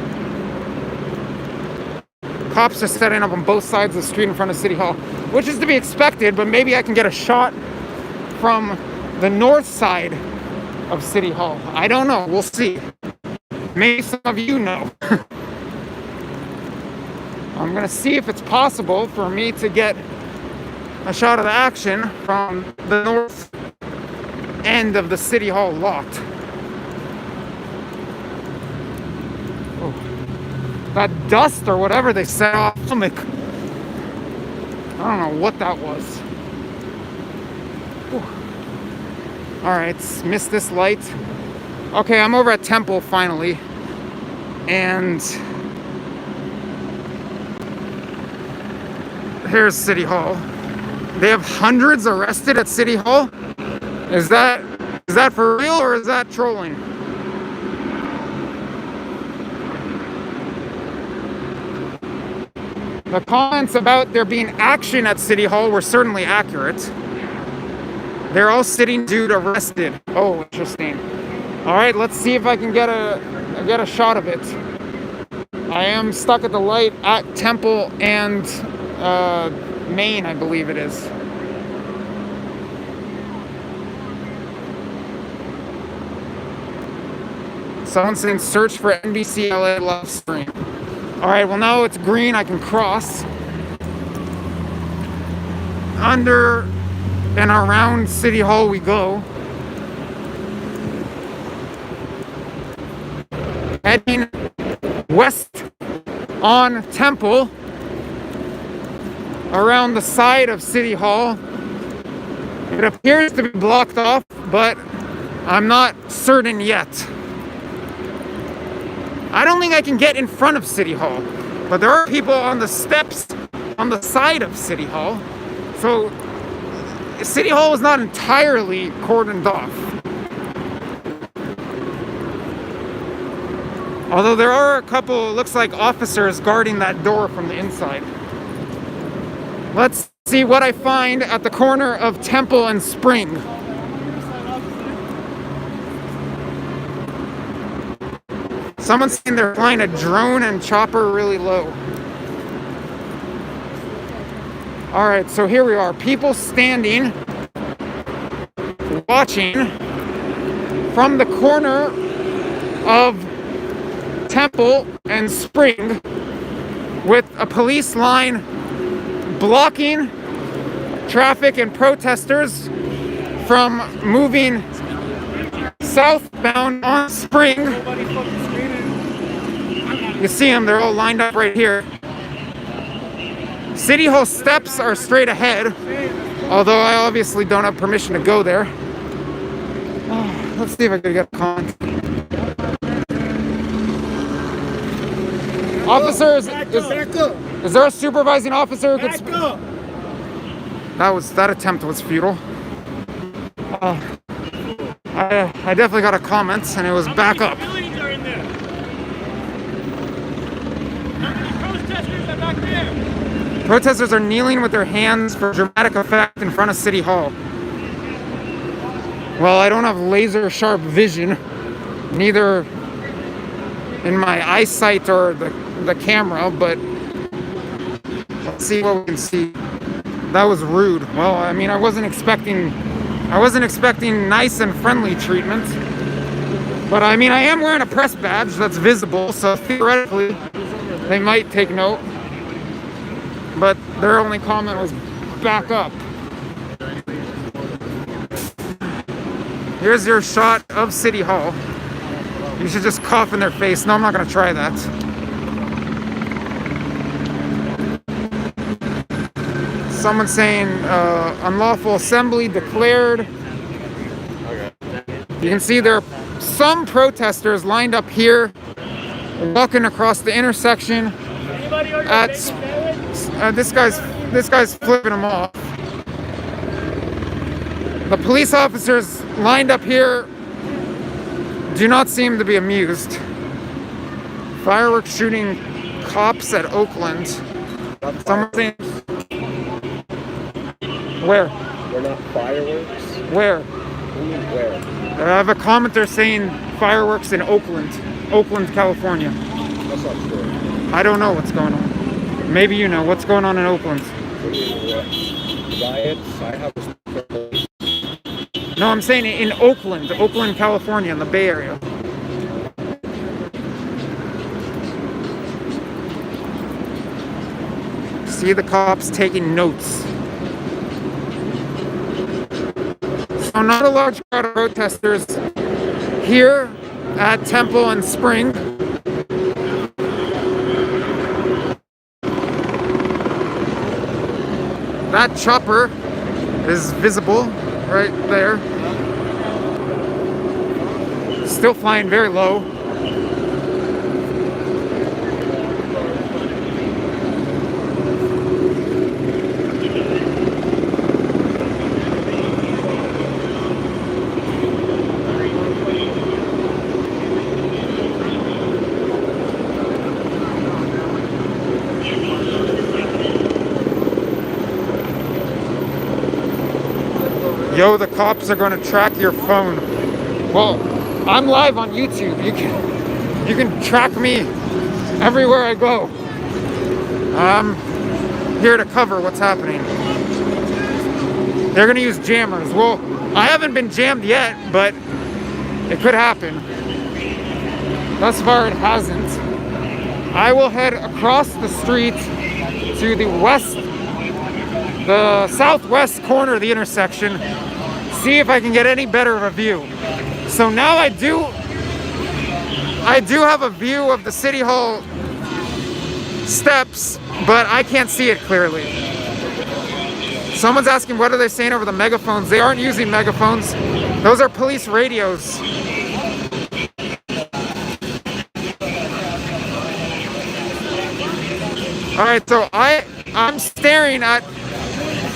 Speaker 1: Cops are setting up on both sides of the street in front of City Hall, which is to be expected, but maybe I can get a shot from the north side of City Hall. I don't know. We'll see. Maybe some of you know. I'm going to see if it's possible for me to get a shot of the action from the north end of the City Hall lot. Oh. That dust or whatever they set off, I don't know what that was. Whew. All right, missed this light. Okay, I'm over at Temple finally, and here's City Hall. They have hundreds arrested at City Hall. Is that for real or is that trolling? The comments about there being action at City Hall were certainly accurate. They're all sitting dude arrested. Oh, interesting. All right, let's see if I can get a shot of it. I am stuck at the light at Temple and Main, I believe it is. Someone's saying search for NBC LA live stream. All right, well now it's green, I can cross. Under and around City Hall we go. Heading west on Temple, around the side of City Hall. It appears to be blocked off, but I'm not certain yet. I don't think I can get in front of City Hall, but there are people on the steps on the side of City Hall. So City Hall is not entirely cordoned off. Although there are a couple, looks like officers guarding that door from the inside. Let's see what I find at the corner of Temple and Spring. Someone's saying they're flying a drone and chopper really low. All right, so here we are. People standing, watching from the corner of Temple and Spring with a police line blocking traffic and protesters from moving southbound on Spring. You see them, they're all lined up right here. City Hall steps are straight ahead, although I obviously don't have permission to go there. Oh, let's see if I can get a comment. Officers, is there a supervising officer who could... That attempt was futile. I definitely got a comment, and it was back up. Protesters are kneeling with their hands for dramatic effect in front of City Hall. Well, I don't have laser sharp vision, neither in my eyesight or the camera, but let's see what we can see. That was rude. Well, I mean, I wasn't expecting nice and friendly treatment. But I mean, I am wearing a press badge that's visible, so theoretically they might take note. But their only comment was back up. Here's your shot of City Hall. You should just cough in their face. No, I'm not gonna try that. Someone saying unlawful assembly declared. You can see there are some protesters lined up here, walking across the intersection. This guy's flipping them off. The police officers lined up here do not seem to be amused. Fireworks shooting cops at Oakland. Someone saying, where?
Speaker 6: They're not fireworks?
Speaker 1: Where?
Speaker 6: Where?
Speaker 1: I have a commenter saying fireworks in Oakland, California.
Speaker 6: That's not true.
Speaker 1: I don't know what's going on. Maybe you know what's going on in Oakland.
Speaker 6: Riots? I have a...
Speaker 1: No, I'm saying in Oakland, California, in the Bay Area. See the cops taking notes. So not a large crowd of protesters here at Temple and Spring. That chopper is visible right there. Still flying very low. Yo, the cops are going to track your phone. Well, I'm live on YouTube. You can track me everywhere I go. I'm here to cover what's happening. They're going to use jammers. Well, I haven't been jammed yet, but it could happen. Thus far, it hasn't. I will head across the street to the southwest corner of the intersection, see if I can get any better of a view. So now I do have a view of the City Hall steps, but I can't see it clearly. Someone's asking what are they saying over the megaphones. They aren't using megaphones. Those are police radios. Alright, so I'm staring at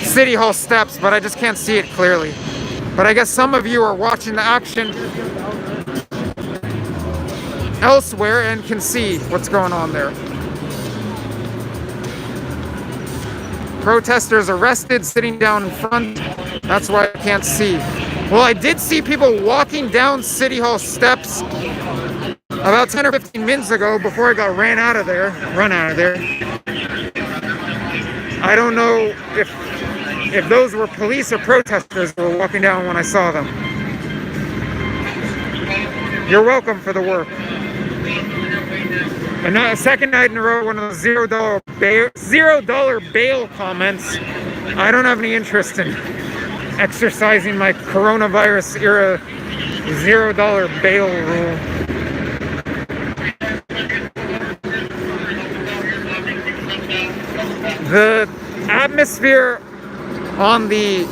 Speaker 1: City Hall steps, but I just can't see it clearly. But I guess some of you are watching the action elsewhere and can see what's going on there. Protesters arrested, sitting down in front. That's why I can't see. Well, I did see people walking down City Hall steps about 10 or 15 minutes ago before I got run out of there. I don't know if those were police or protesters who were walking down when I saw them. You're welcome for the work. And a second night in a row, one of those $0 bail comments. I don't have any interest in exercising my coronavirus era $0 bail rule. The atmosphere on the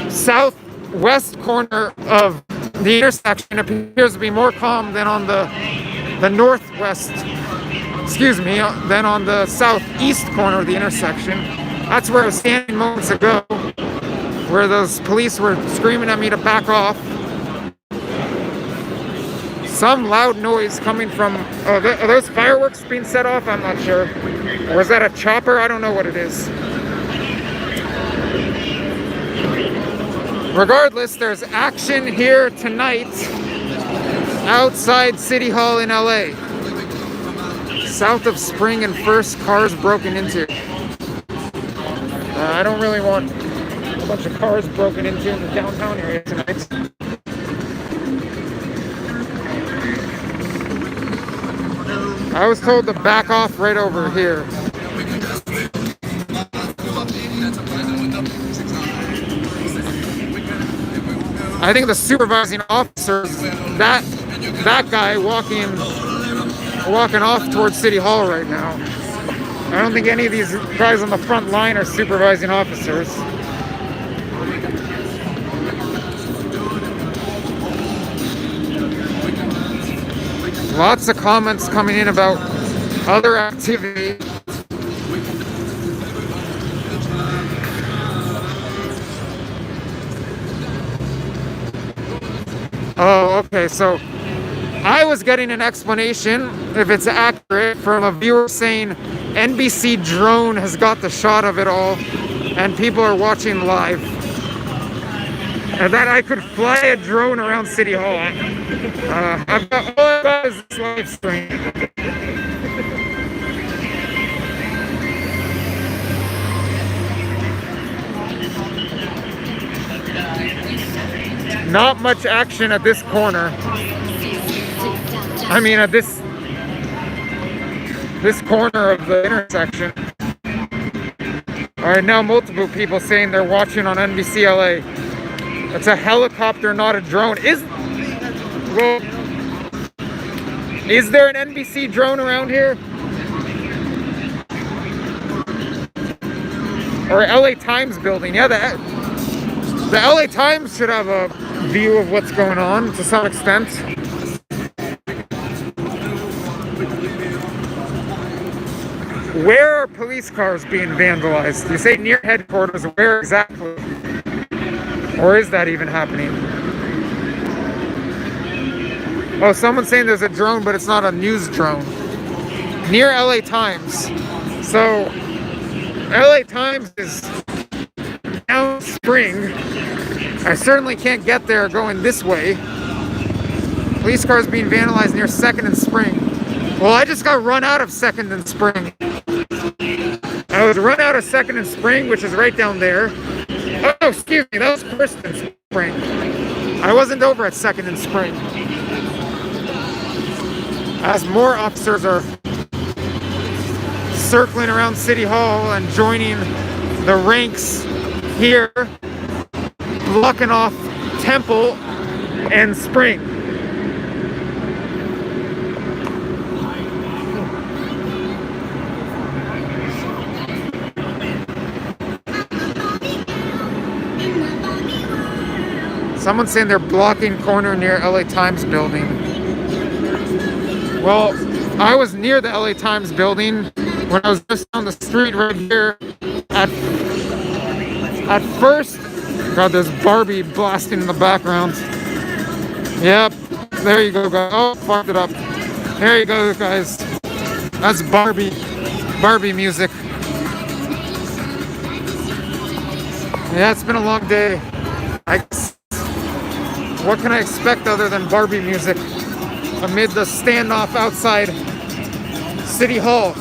Speaker 1: southwest corner of the intersection appears to be more calm than on the northwest, than on the southeast corner of the intersection. That's where I was standing moments ago, where those police were screaming at me to back off. Some loud noise coming from, are those fireworks being set off? I'm not sure. Or is that a chopper? I don't know what it is. Regardless, there's action here tonight outside City Hall in LA. South of Spring and First, cars broken into. I don't really want a bunch of cars broken into in the downtown area tonight. I was told to back off right over here. I think the supervising officers, that guy walking off towards City Hall right now. I don't think any of these guys on the front line are supervising officers. Lots of comments coming in about other activity. Oh, okay, so I was getting an explanation, if it's accurate, from a viewer saying NBC drone has got the shot of it all and people are watching live. And that I could fly a drone around City Hall. All I've got is this live stream. Not much action at this corner. I mean, at this corner of the intersection. All right, now multiple people saying they're watching on NBC LA. It's a helicopter, not a drone. Is there an NBC drone around here? Or LA Times building? Yeah, the LA Times should have a view of what's going on to some extent. Where are police cars being vandalized? You say near headquarters, where exactly? Or is that even happening? Oh, someone's saying there's a drone, but it's not a news drone. Near LA Times. So, LA Times is down Spring. I certainly can't get there going this way. Police cars being vandalized near 2nd and Spring. Well, I just got run out of 2nd and Spring. I was run out of 2nd and Spring, which is right down there. Oh, excuse me, that was 1st and Spring. I wasn't over at 2nd and Spring. As more officers are circling around City Hall and joining the ranks here, blocking off Temple and Spring. Someone's saying they're blocking corner near LA Times building. Well, I was near the LA Times building when I was just down the street right here at First. God, there's Barbie blasting in the background. Yep, there you go, guys. Oh, fucked it up. There you go, guys. That's Barbie music. Yeah, it's been a long day. What can I expect other than Barbie music amid the standoff outside City Hall?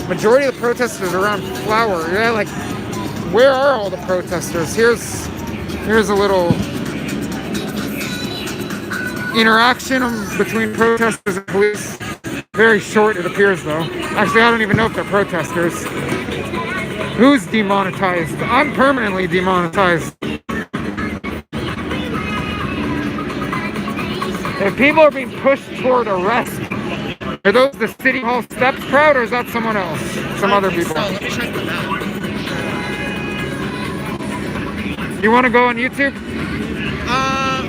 Speaker 1: Majority of the protesters are around Flower. Yeah, like, where are all the protesters? Here's a little interaction between protesters and police. Very short, it appears, though. Actually, I don't even know if they're protesters. Who's demonetized? I'm permanently demonetized. If people are being pushed toward arrest Are those the City Hall steps crowd, or is that someone else? Some other people?
Speaker 7: Let me check them out.
Speaker 1: You want to go on YouTube?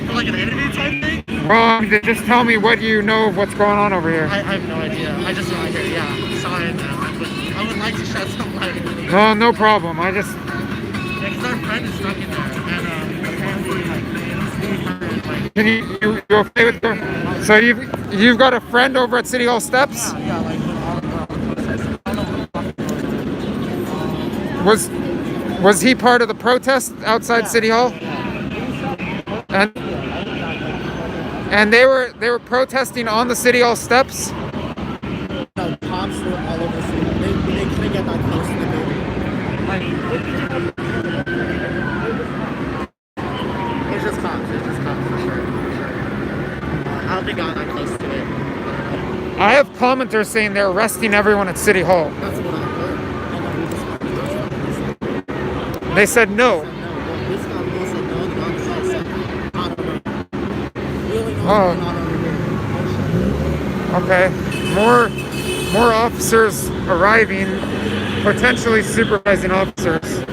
Speaker 7: For like an interview type thing?
Speaker 1: Well, just tell me what you know of what's going on over here.
Speaker 7: I have no idea. I just know I hear, yeah. Sorry, man. But I would like to shed some light.
Speaker 1: No, no problem. I just...
Speaker 7: Yeah, because our friend is stuck in there. And apparently, like,
Speaker 1: Can you okay with her? So you've got a friend over at City Hall steps?
Speaker 7: yeah, like, with all of
Speaker 1: Was he part of the protest outside City Hall? And they were protesting on the City Hall steps?
Speaker 7: no, cops were all over the city. They couldn't get that close to the building. It's just cops. It's just cops for sure. I don't think I got that close to it.
Speaker 1: I have commenters saying they're arresting everyone at City Hall.
Speaker 7: That's what I heard. And then we just
Speaker 1: They said no.
Speaker 7: no. This guy said no. The other side said, I don't know. We only know
Speaker 1: Oh.
Speaker 7: what's going on over here.
Speaker 1: Okay. More officers arriving, potentially supervising officers.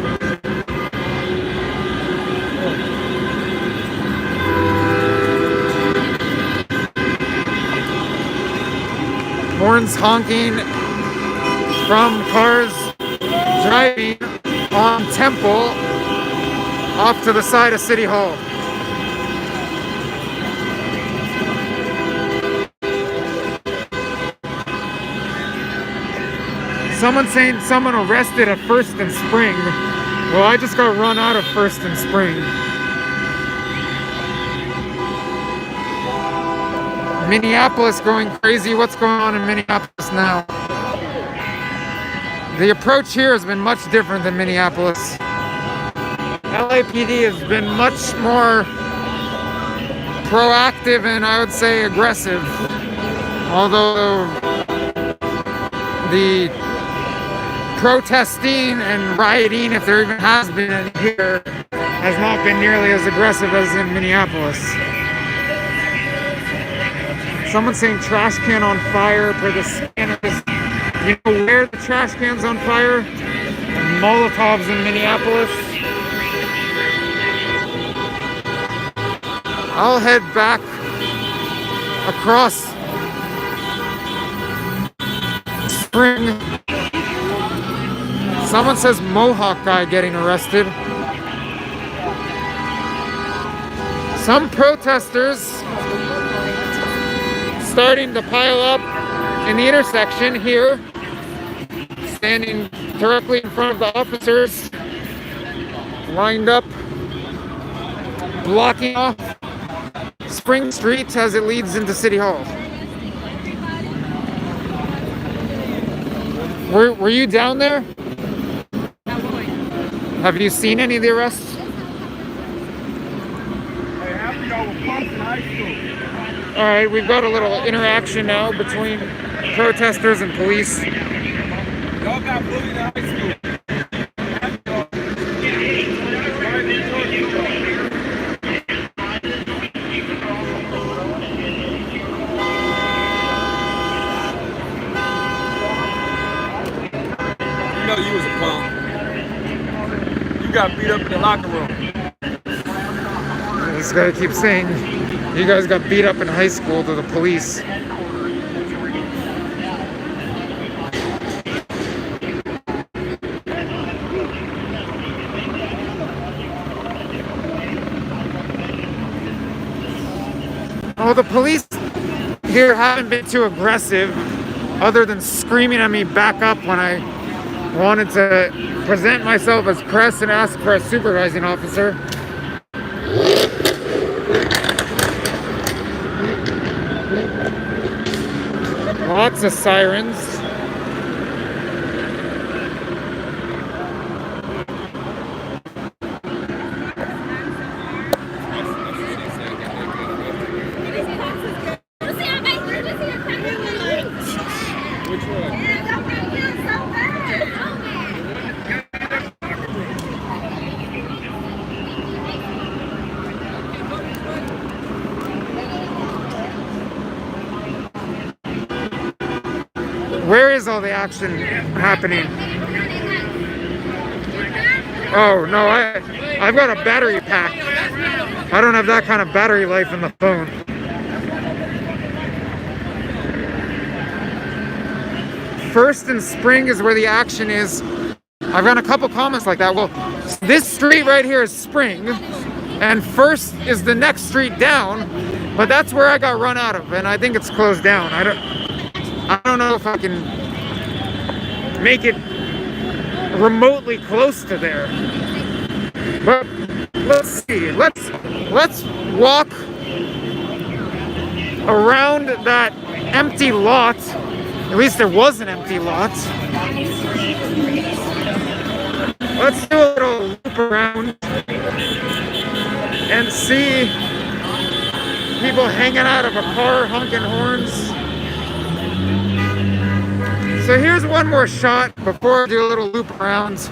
Speaker 1: Horns honking from cars driving on Temple off to the side of City Hall. Someone's saying someone arrested at First and Spring. Well, I just got run out of First and Spring. Minneapolis going crazy. What's going on in Minneapolis now? The approach here has been much different than Minneapolis. LAPD has been much more proactive and I would say aggressive. Although the protesting and rioting, if there even has been any here, has not been nearly as aggressive as in Minneapolis. Someone's saying trash can on fire per the scanners. You know where the trash can's on fire? Molotovs in Minneapolis. I'll head back across Spring. Someone says Mohawk guy getting arrested. Some protesters starting to pile up in the intersection here, standing directly in front of the officers, lined up, blocking off Spring Street as it leads into City Hall. Were you down there? Have you seen any of the arrests? All right, we've got a little interaction now between protesters and police.
Speaker 8: Y'all got bullied in high school. You know you was a punk. You got beat up in the locker room.
Speaker 1: This guy keeps saying, you guys got beat up in high school to the police. Oh, the police here haven't been too aggressive, other than screaming at me back up when I wanted to present myself as press and ask for a supervising officer. Lots of sirens. Where is all the action happening? Oh no, I've got a battery pack. I don't have that kind of battery life in the phone. First and Spring is where the action is. I've got a couple comments like that. Well, this street right here is Spring, and First is the next street down, but that's where I got run out of, and I think it's closed down. I don't know if I can make it remotely close to there. But let's see. Let's walk around that empty lot. At least there was an empty lot. Let's do a little loop around and see people hanging out of a car honking horns. So here's one more shot before I do a little loop around.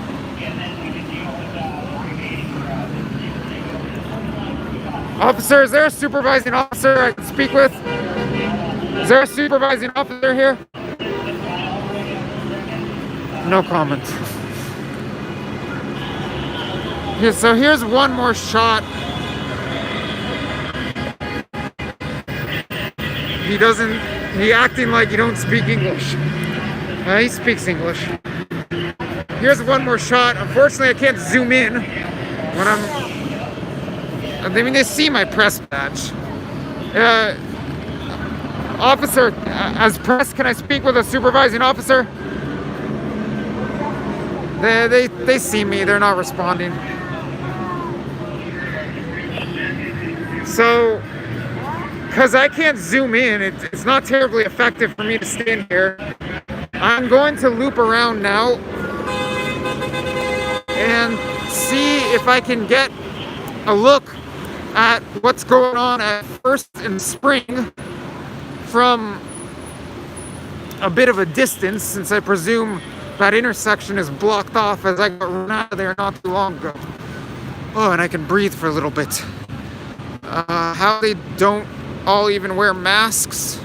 Speaker 1: Officer, is there a supervising officer I can speak with? Is there a supervising officer here? No comment. Yeah, so here's one more shot. He acting like you don't speak English. He speaks English. Here's one more shot. Unfortunately, I can't zoom in when I mean, they see my press badge. Officer, as press, can I speak with a supervising officer? They see me, they're not responding. So, because I can't zoom in, it's not terribly effective for me to stand here. I'm going to loop around now and see if I can get a look at what's going on at First and Spring from a bit of a distance, since I presume that intersection is blocked off as I got run out of there not too long ago. Oh, and I can breathe for a little bit. How they don't all even wear masks.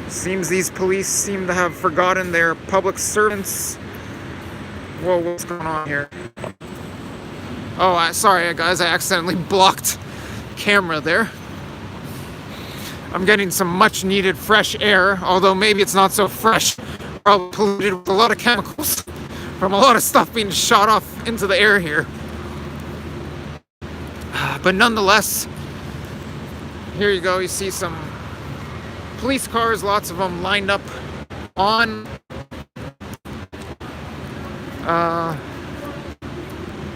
Speaker 1: Seems these police seem to have forgotten their public servants. Whoa, what's going on here? Oh, sorry guys, I accidentally blocked camera there. I'm getting some much needed fresh air, although maybe it's not so fresh. Probably polluted with a lot of chemicals from a lot of stuff being shot off into the air here. But nonetheless, here you go. You see some police cars, lots of them lined up on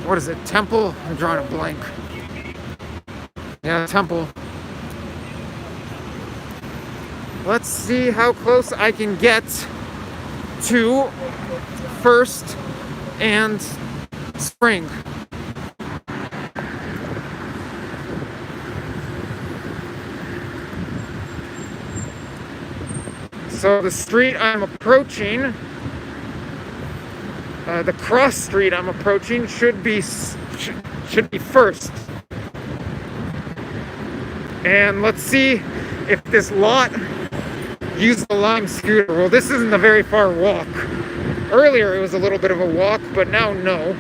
Speaker 1: what is it, Temple? I'm drawing a blank. Yeah, Temple. Let's see how close I can get to First and Spring. So the street I'm approaching, the cross street I'm approaching should be First. And let's see if this lot used the Lime scooter. Well, this isn't a very far walk. Earlier it was a little bit of a walk, but now no.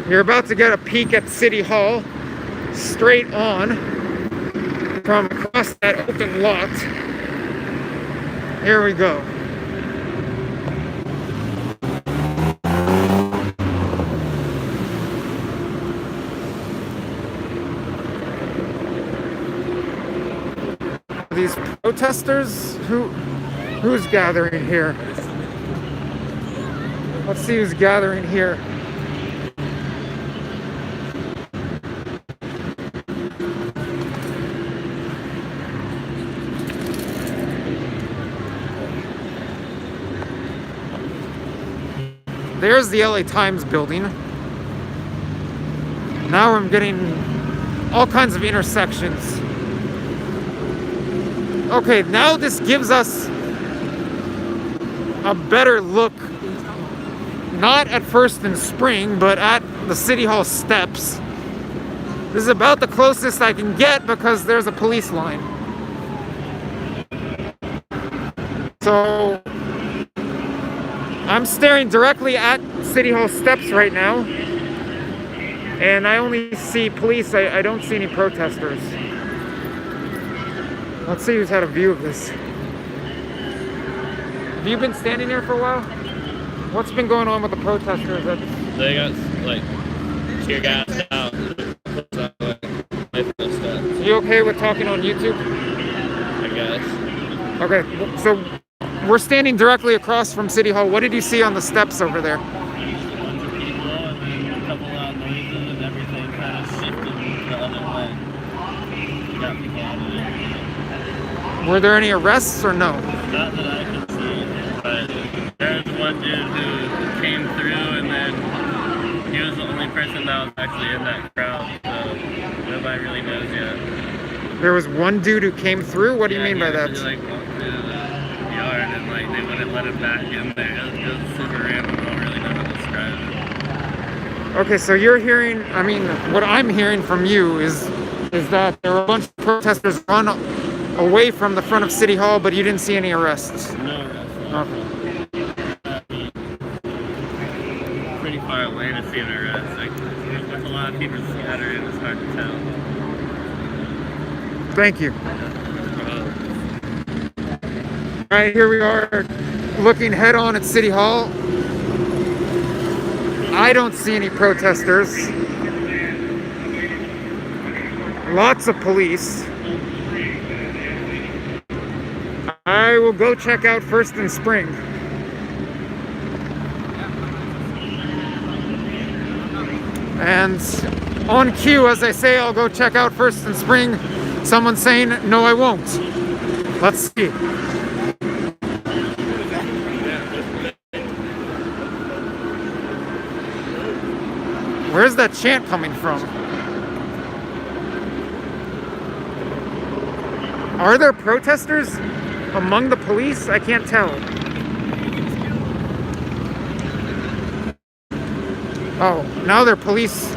Speaker 1: You're about to get a peek at City Hall straight on from across that open lot. Here we go. These protesters? Who's gathering here? Let's see who's gathering here. There's the LA Times building. Now I'm getting all kinds of intersections. Okay, now this gives us a better look, not at First and Spring, but at the City Hall steps. This is about the closest I can get because there's a police line. So I'm staring directly at City Hall steps right now, and I only see police. I don't see any protesters. Let's see who's had a view of this. Have you been standing there for a while? What's been going on with the protesters?
Speaker 9: They got like tear gas out.
Speaker 1: You okay with talking on YouTube?
Speaker 9: I guess.
Speaker 1: Okay, so we're standing directly across from City Hall. What did you see on the steps over there?
Speaker 9: A bunch of people and then a couple loud noises and everything kind of shifted the other way. Got people out of there.
Speaker 1: Were there any arrests or no?
Speaker 9: Not that I could see, but there's one dude who came through and then he was the only person that was actually in that crowd, so nobody really knows yet.
Speaker 1: There was one dude who came through? What do you mean by that?
Speaker 9: He like walked through the yard and like they wouldn't let him back in there. It was super random. I don't really know how to describe it.
Speaker 1: Okay, so you're hearing, I mean, what I'm hearing from you is that there were a bunch of protesters run away from the front of City Hall, but you didn't see any arrests.
Speaker 9: No arrests.
Speaker 1: Okay.
Speaker 9: Pretty far away to see an arrest. Like, with a lot of people scattered, it's hard to tell.
Speaker 1: Thank you. All right, here we are looking head on at City Hall. I don't see any protesters. Lots of police. I will go check out First and Spring. And on cue, as I say, I'll go check out First and Spring. Someone's saying, no, I won't. Let's see. Where's that chant coming from? Are there protesters among the police? I can't tell. Oh, now they're police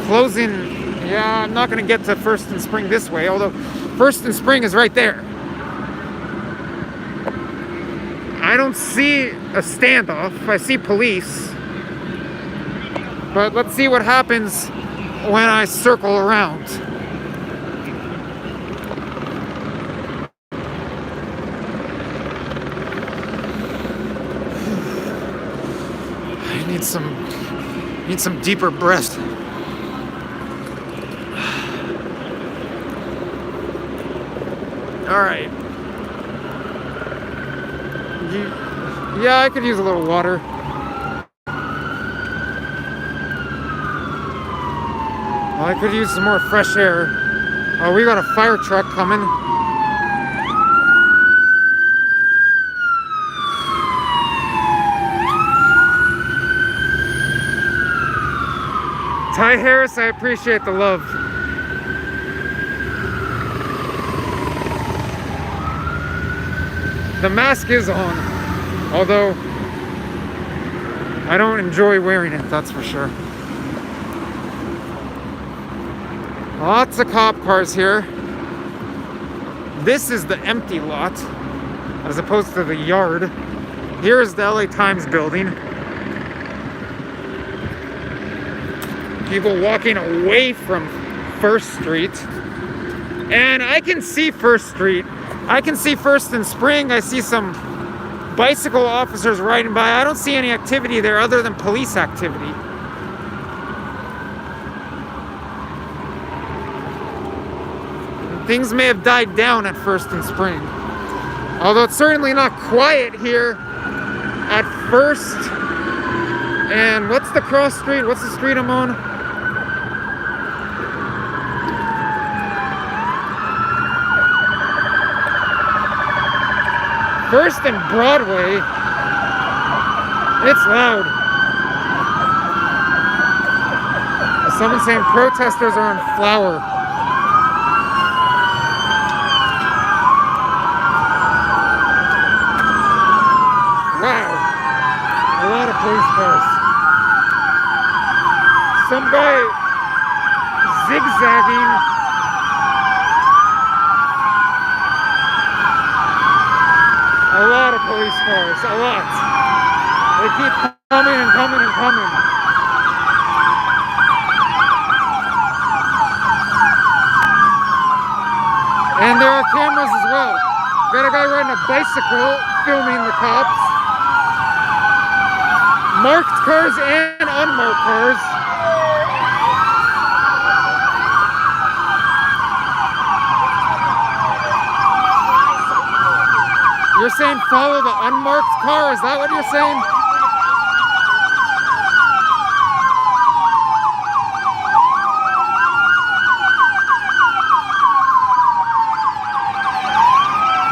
Speaker 1: closing. Yeah, I'm not going to get to First and Spring this way, although First and Spring is right there. I don't see a standoff. I see police. But let's see what happens when I circle around. I need some deeper breath. All right. Yeah, I could use a little water. Well, I could use some more fresh air. Oh, we got a fire truck coming. Ty Harris, I appreciate the love. The mask is on, although I don't enjoy wearing it, that's for sure. Lots of cop cars here. This is the empty lot, as opposed to the yard. Here is the LA Times building. People walking away from First Street. And I can see First Street. I can see First and Spring. I see some bicycle officers riding by. I don't see any activity there other than police activity. Things may have died down at First and Spring. Although it's certainly not quiet here at First. And what's the cross street? What's the street I'm on? First and Broadway. It's loud. Someone's saying protesters are on Flower. Wow. A lot of police cars. Some guy zigzagging. A lot police cars, a lot. They keep coming and coming and coming. And there are cameras as well. Got a guy riding a bicycle filming the cops. Marked cars and unmarked cars. You're saying follow the unmarked car? Is that what you're saying?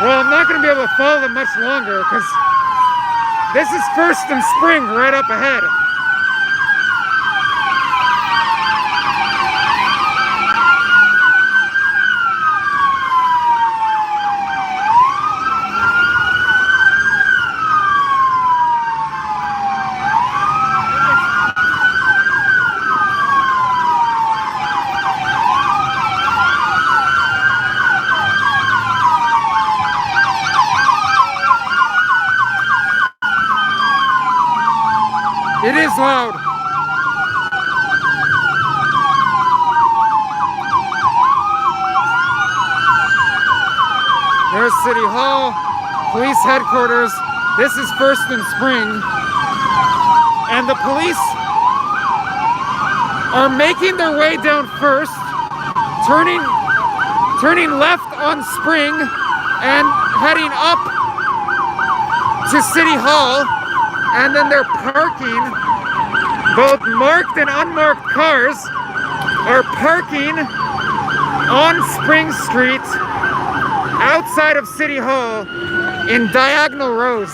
Speaker 1: Well, I'm not going to be able to follow them much longer because this is First and Spring right up ahead. It is loud. There's City Hall, police headquarters. This is First and Spring. And the police are making their way down First, turning left on Spring and heading up to City Hall. And then they're parking. Both marked and unmarked cars are parking on Spring Street outside of City Hall in diagonal rows.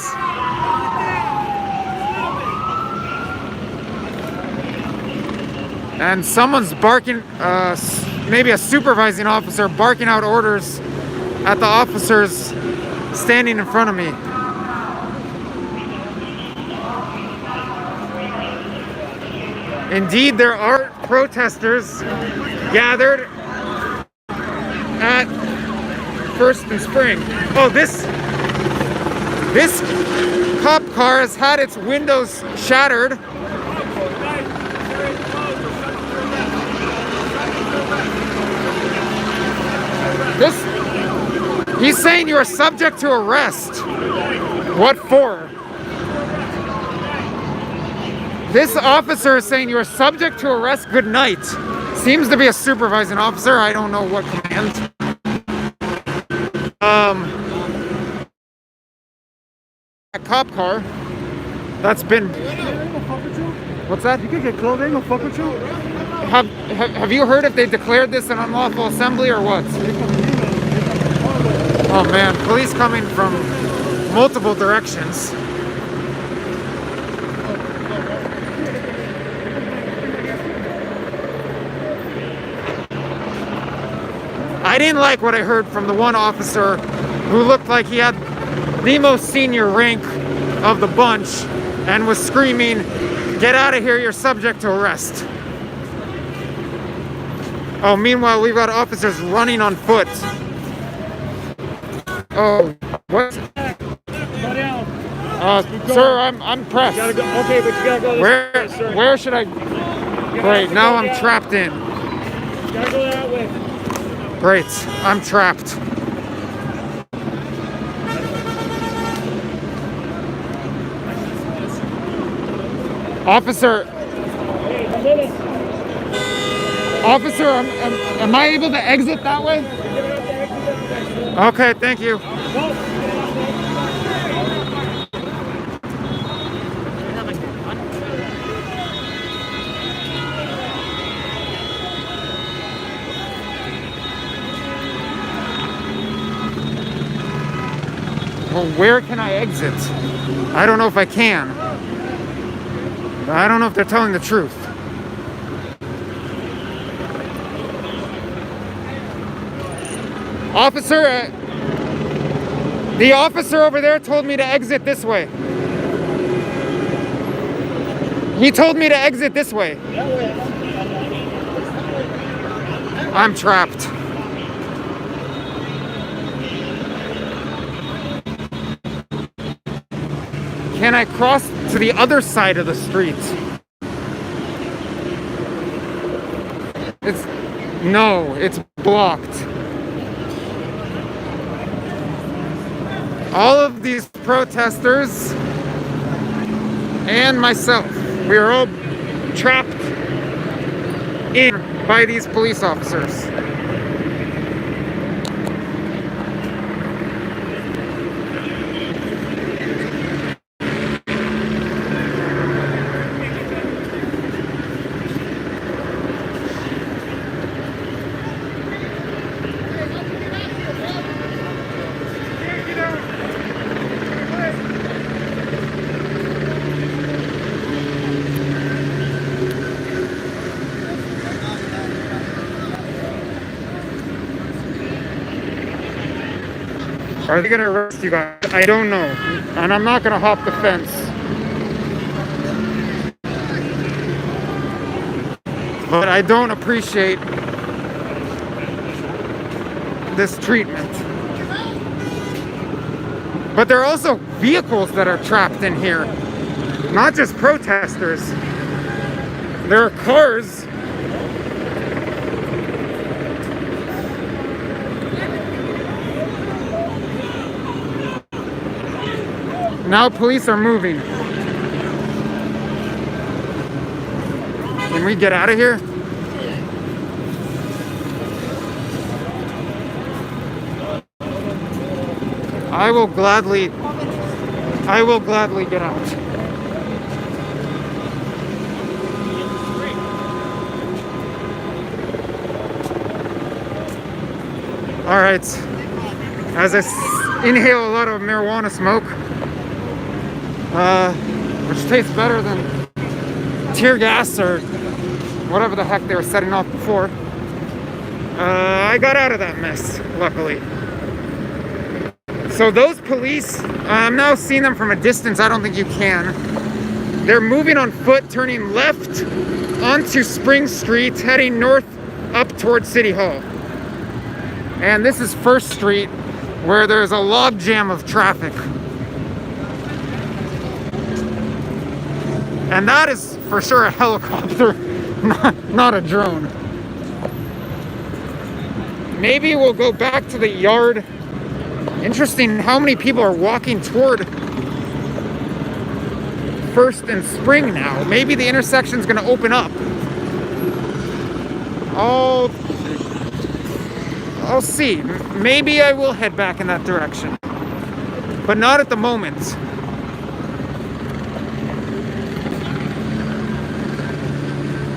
Speaker 1: And someone's barking, maybe a supervising officer barking out orders at the officers standing in front of me. Indeed, there are protesters gathered at First and Spring. Oh, this cop car has had its windows shattered. He's saying you are subject to arrest. What for? This officer is saying you are subject to arrest. Good night. Seems to be a supervising officer. I don't know what command. A cop car that's been. What's that?
Speaker 4: You can get clothing, will fuck with you.
Speaker 1: Have you heard if they declared this an unlawful assembly or what? Oh man, police coming from multiple directions. I didn't like what I heard from the one officer who looked like he had the most senior rank of the bunch and was screaming, "Get out of here, you're subject to arrest." Oh, meanwhile, we've got officers running on foot. Oh, what? Sir, I'm pressed.
Speaker 8: You gotta go. Okay, but you gotta go this way, sir.
Speaker 1: Where should I? Great, now I'm trapped in.
Speaker 8: You gotta go that way.
Speaker 1: Great, I'm trapped. Officer, am I able to exit that way? Okay, thank you. Well, where can I exit? I don't know if I can. I don't know if they're telling the truth. Officer, the officer over there told me to exit this way. He told me to exit this way. I'm trapped. Can I cross to the other side of the street? No, it's blocked. All of these protesters and myself, we are all trapped in by these police officers. Are they gonna arrest you guys? I don't know. And I'm not gonna hop the fence. But I don't appreciate this treatment. But there are also vehicles that are trapped in here. Not just protesters. There are cars. Now police are moving. Can we get out of here? I will gladly get out. All right. As I inhale a lot of marijuana smoke, which tastes better than tear gas or whatever the heck they were setting off before. I got out of that mess, luckily. So those police, I'm now seeing them from a distance. I don't think you can. They're moving on foot, turning left onto Spring Street, heading north up towards City Hall. And this is First Street, where there's a log jam of traffic. And that is for sure a helicopter, not a drone. Maybe we'll go back to the yard. Interesting how many people are walking toward First and Spring now. Maybe the intersection's gonna open up. I'll see. Maybe I will head back in that direction. But not at the moment.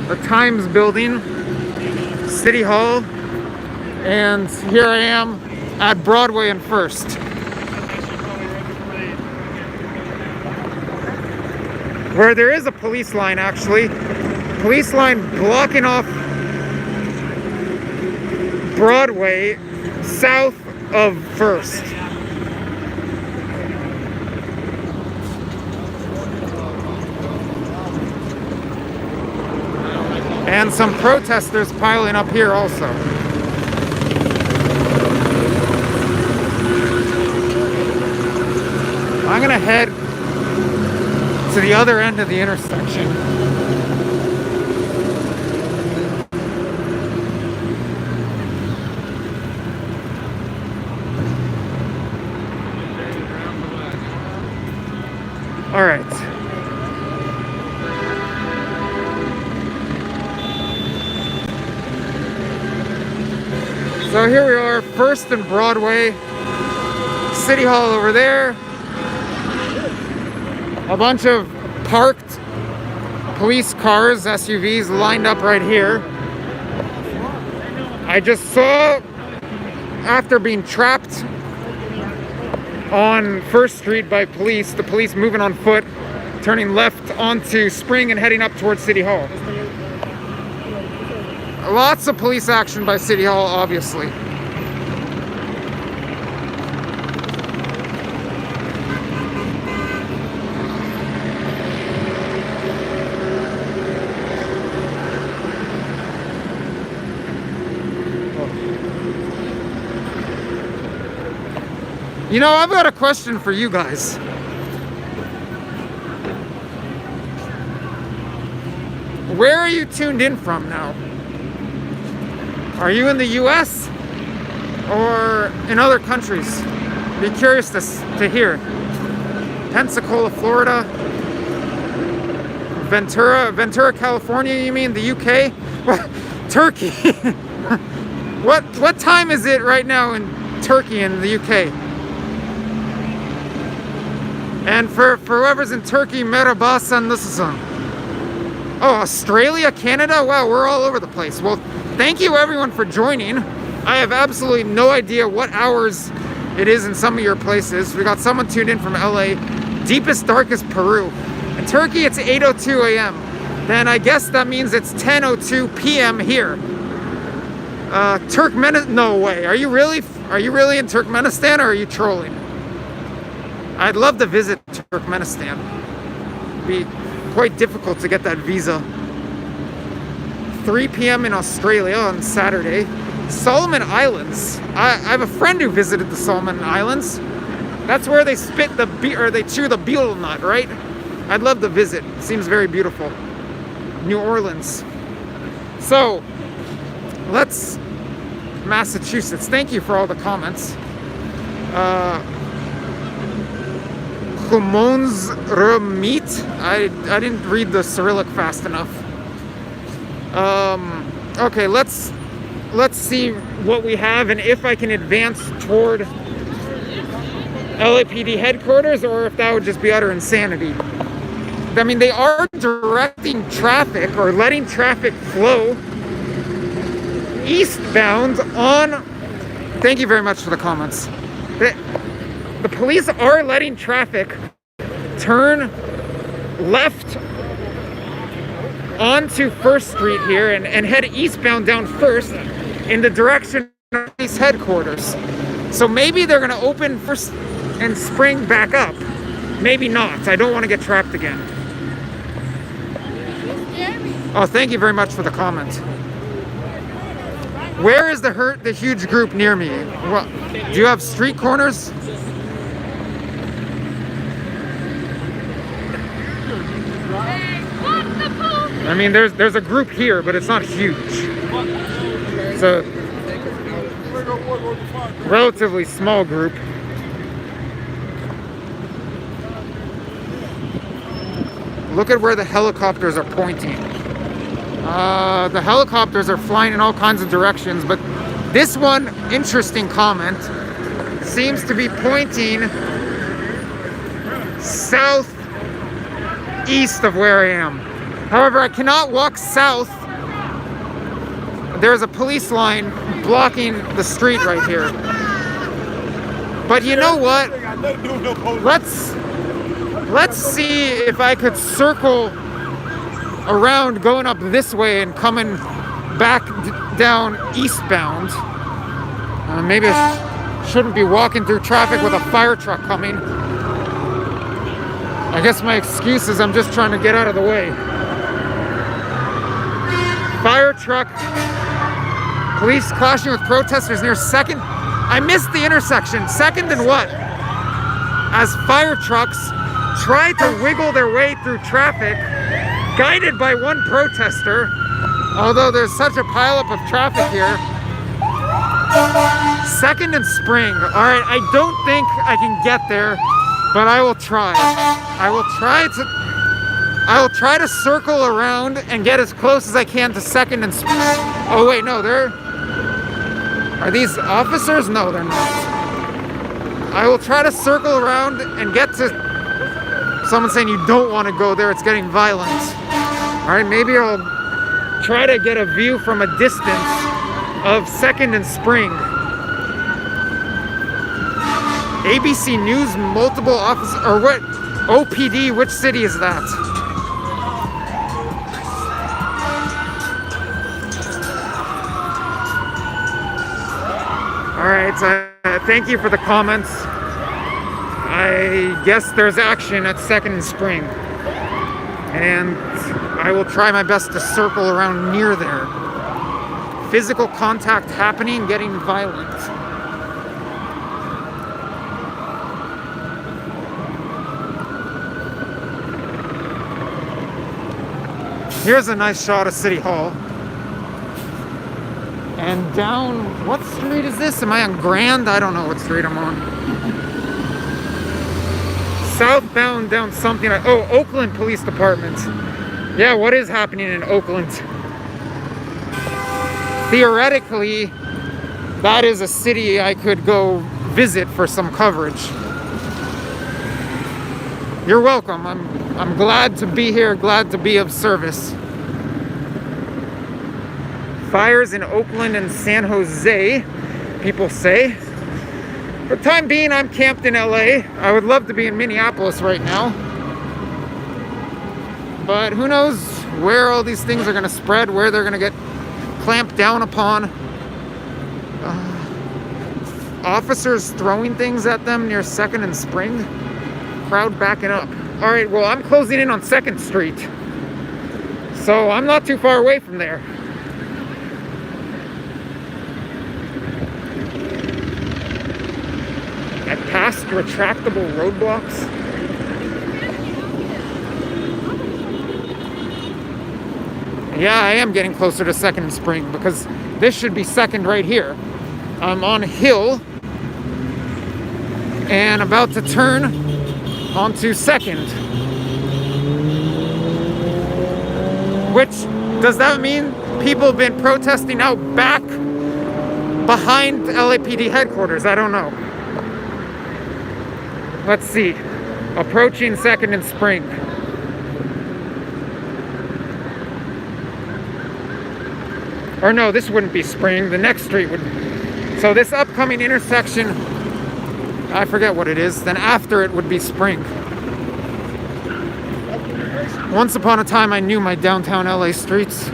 Speaker 1: The Times building, City Hall, and here I am at Broadway and First. Where there is a police line, actually. Police line blocking off Broadway south of First. And some protesters piling up here also. I'm gonna head to the other end of the intersection. All right. So here we are, First and Broadway, City Hall over there. A bunch of parked police cars, SUVs lined up right here. I just saw, after being trapped on First Street by police, the police moving on foot, turning left onto Spring and heading up towards City Hall. Lots of police action by City Hall, obviously. You know, I've got a question for you guys. where are you tuned in from now? Are you in the US or in other countries? Be curious to hear. Pensacola, Florida. Ventura, California, you mean? The UK? Well, Turkey. What time is it right now in Turkey in the UK? And for whoever's in Turkey, merhaba sen nasılsın? Oh, Australia, Canada? Wow, we're all over the place. Well, thank you everyone for joining. I have absolutely no idea what hours it is in some of your places. We got someone tuned in from LA, deepest, darkest Peru. In Turkey, it's 8:02 a.m. Then I guess that means it's 10:02 p.m. here. Turkmenistan? No way. Are you really in Turkmenistan, or are you trolling? I'd love to visit Turkmenistan. It'd be quite difficult to get that visa. 3 p.m. in Australia on Saturday. Solomon Islands. I have a friend who visited the Solomon Islands. That's where they they chew the betel nut, right? I'd love to visit. Seems very beautiful. New Orleans. So, Massachusetts. Thank you for all the comments. Humons Remit. I didn't read the Cyrillic fast enough. Okay, let's see what we have and if I can advance toward LAPD headquarters, or if that would just be utter insanity. I mean, they are directing traffic or letting traffic flow eastbound on... Thank you very much for the comments. The police are letting traffic turn left onto 1st Street here and head eastbound down 1st in the direction of police headquarters. So maybe they're going to open 1st and Spring back up. Maybe not. I don't want to get trapped again. Oh, thank you very much for the comment. Where is the huge group near me? Well, do you have street corners? I mean, there's a group here, but it's not huge. It's a relatively small group. Look at where the helicopters are pointing. The helicopters are flying in all kinds of directions, but this one interesting comment seems to be pointing southeast of where I am. However, I cannot walk south. There's a police line blocking the street right here. But you know what? Let's see if I could circle around going up this way and coming back down eastbound. Maybe I shouldn't be walking through traffic with a fire truck coming. I guess my excuse is I'm just trying to get out of the way. Fire truck. Police clashing with protesters near 2nd. I missed the intersection. 2nd and what? As fire trucks try to wiggle their way through traffic, guided by one protester, although there's such a pileup of traffic here. 2nd and Spring. All right, I don't think I can get there, but I will try. I will try to circle around and get as close as I can to 2nd and Spring. Oh wait, no, are these officers? No, they're not. I will try to circle around and get to someone saying you don't want to go there, it's getting violent. All right, maybe I'll try to get a view from a distance of 2nd and Spring. ABC News, multiple officers, or what? OPD, which city is that? All right, thank you for the comments. I guess there's action at 2nd and Spring. And I will try my best to circle around near there. Physical contact happening, getting violent. Here's a nice shot of City Hall. And down, what street is this? Am I on Grand? I don't know what street I'm on. Southbound down something. Oh, Oakland Police Department. Yeah, what is happening in Oakland? Theoretically, that is a city I could go visit for some coverage. You're welcome. I'm glad to be here, glad to be of service. Fires in Oakland and San Jose, people say. For the time being, I'm camped in LA. I would love to be in Minneapolis right now. But who knows where all these things are going to spread, where they're going to get clamped down upon. Officers throwing things at them near 2nd and Spring. Crowd backing up. All right, well, I'm closing in on 2nd Street. So I'm not too far away from there. I passed retractable roadblocks. Yeah, I am getting closer to 2nd and Spring because this should be 2nd right here. I'm on a hill and about to turn onto 2nd. Which, does that mean people have been protesting out back behind LAPD headquarters? I don't know. Let's see. Approaching 2nd and Spring. Or no, this wouldn't be Spring. The next street would. So this upcoming intersection, I forget what it is. Then after it would be Spring. Once upon a time, I knew my downtown LA streets.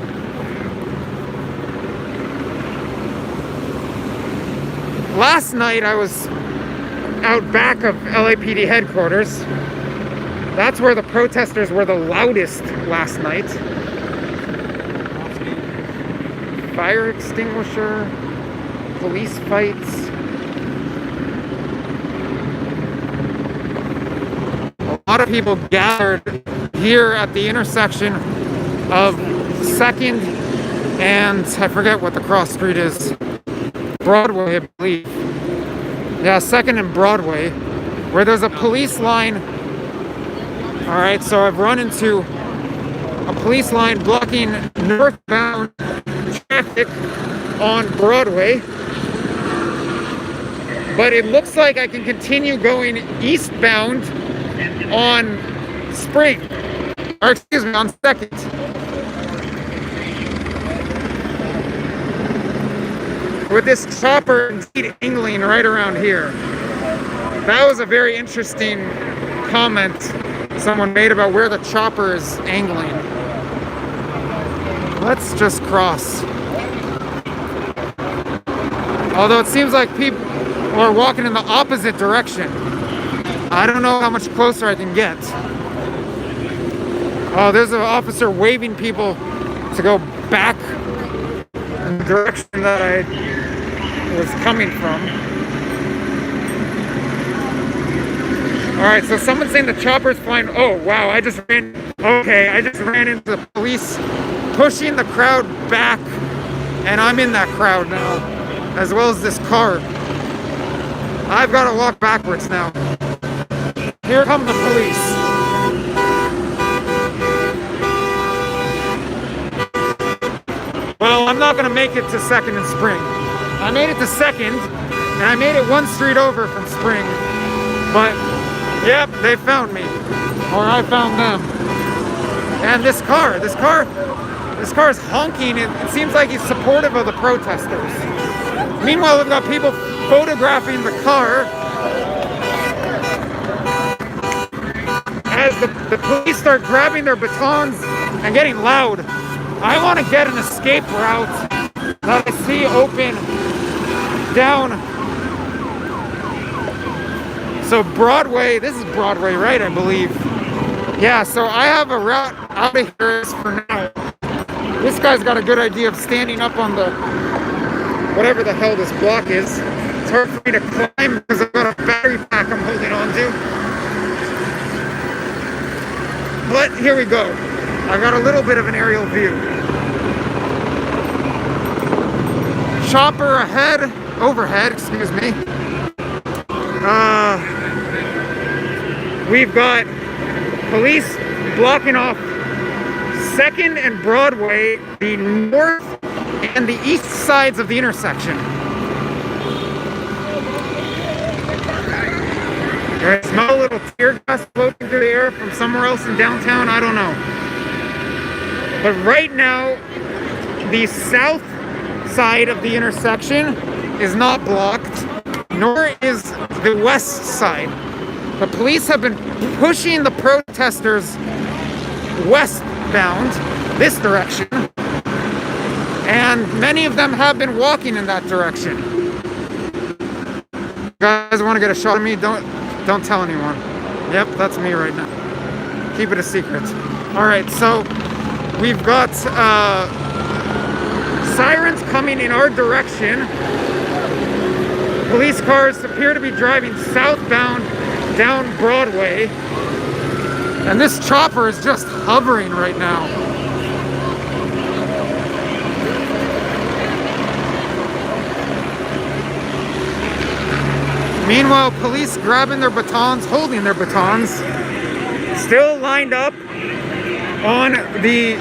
Speaker 1: Last night, I was out back of LAPD headquarters. That's where the protesters were the loudest last night. Fire extinguisher, police fights. A lot of people gathered here at the intersection of 2nd and I forget what the cross street is. Broadway, I believe. Yeah, 2nd and Broadway, where there's a police line. All right, so I've run into a police line blocking northbound traffic on Broadway. But it looks like I can continue going eastbound on Spring. Or excuse me, on 2nd. With this chopper indeed angling right around here. That was a very interesting comment someone made about where the chopper is angling. Let's just cross. Although it seems like people are walking in the opposite direction. I don't know how much closer I can get. Oh, there's an officer waving people to go back in the direction that I was coming from. Alright, so someone's saying the chopper's flying. Oh, wow, I just ran into the police pushing the crowd back, and I'm in that crowd now, as well as this car. I've got to walk backwards now. Here come the police. Well, I'm not going to make it to 2nd and Spring. I made it to 2nd, and I made it one street over from Spring. But, yep, they found me. Or I found them. And this car is honking. It seems like he's supportive of the protesters. Meanwhile, we've got people photographing the car as the police start grabbing their batons and getting loud. I want to get an escape route that I see open down. So Broadway, this is Broadway, right? I believe. Yeah, so I have a route out of here for now. This guy's got a good idea of standing up on the, whatever the hell this block is. It's hard for me to climb because I've got a battery pack I'm holding on to. But here we go. I got a little bit of an aerial view. Chopper ahead, overhead, excuse me. We've got police blocking off 2nd and Broadway, the north and the east sides of the intersection. I smell a little tear gas floating through the air from somewhere else in downtown, I don't know. But right now, the south side of the intersection is not blocked, nor is the west side. The police have been pushing the protesters westbound, this direction, and many of them have been walking in that direction. You guys want to get a shot of me? Don't tell anyone. Yep, that's me right now. Keep it a secret. All right, so we've got sirens coming in our direction. Police cars appear to be driving southbound down Broadway. And this chopper is just hovering right now. Meanwhile, police grabbing their batons, holding their batons, still lined up on the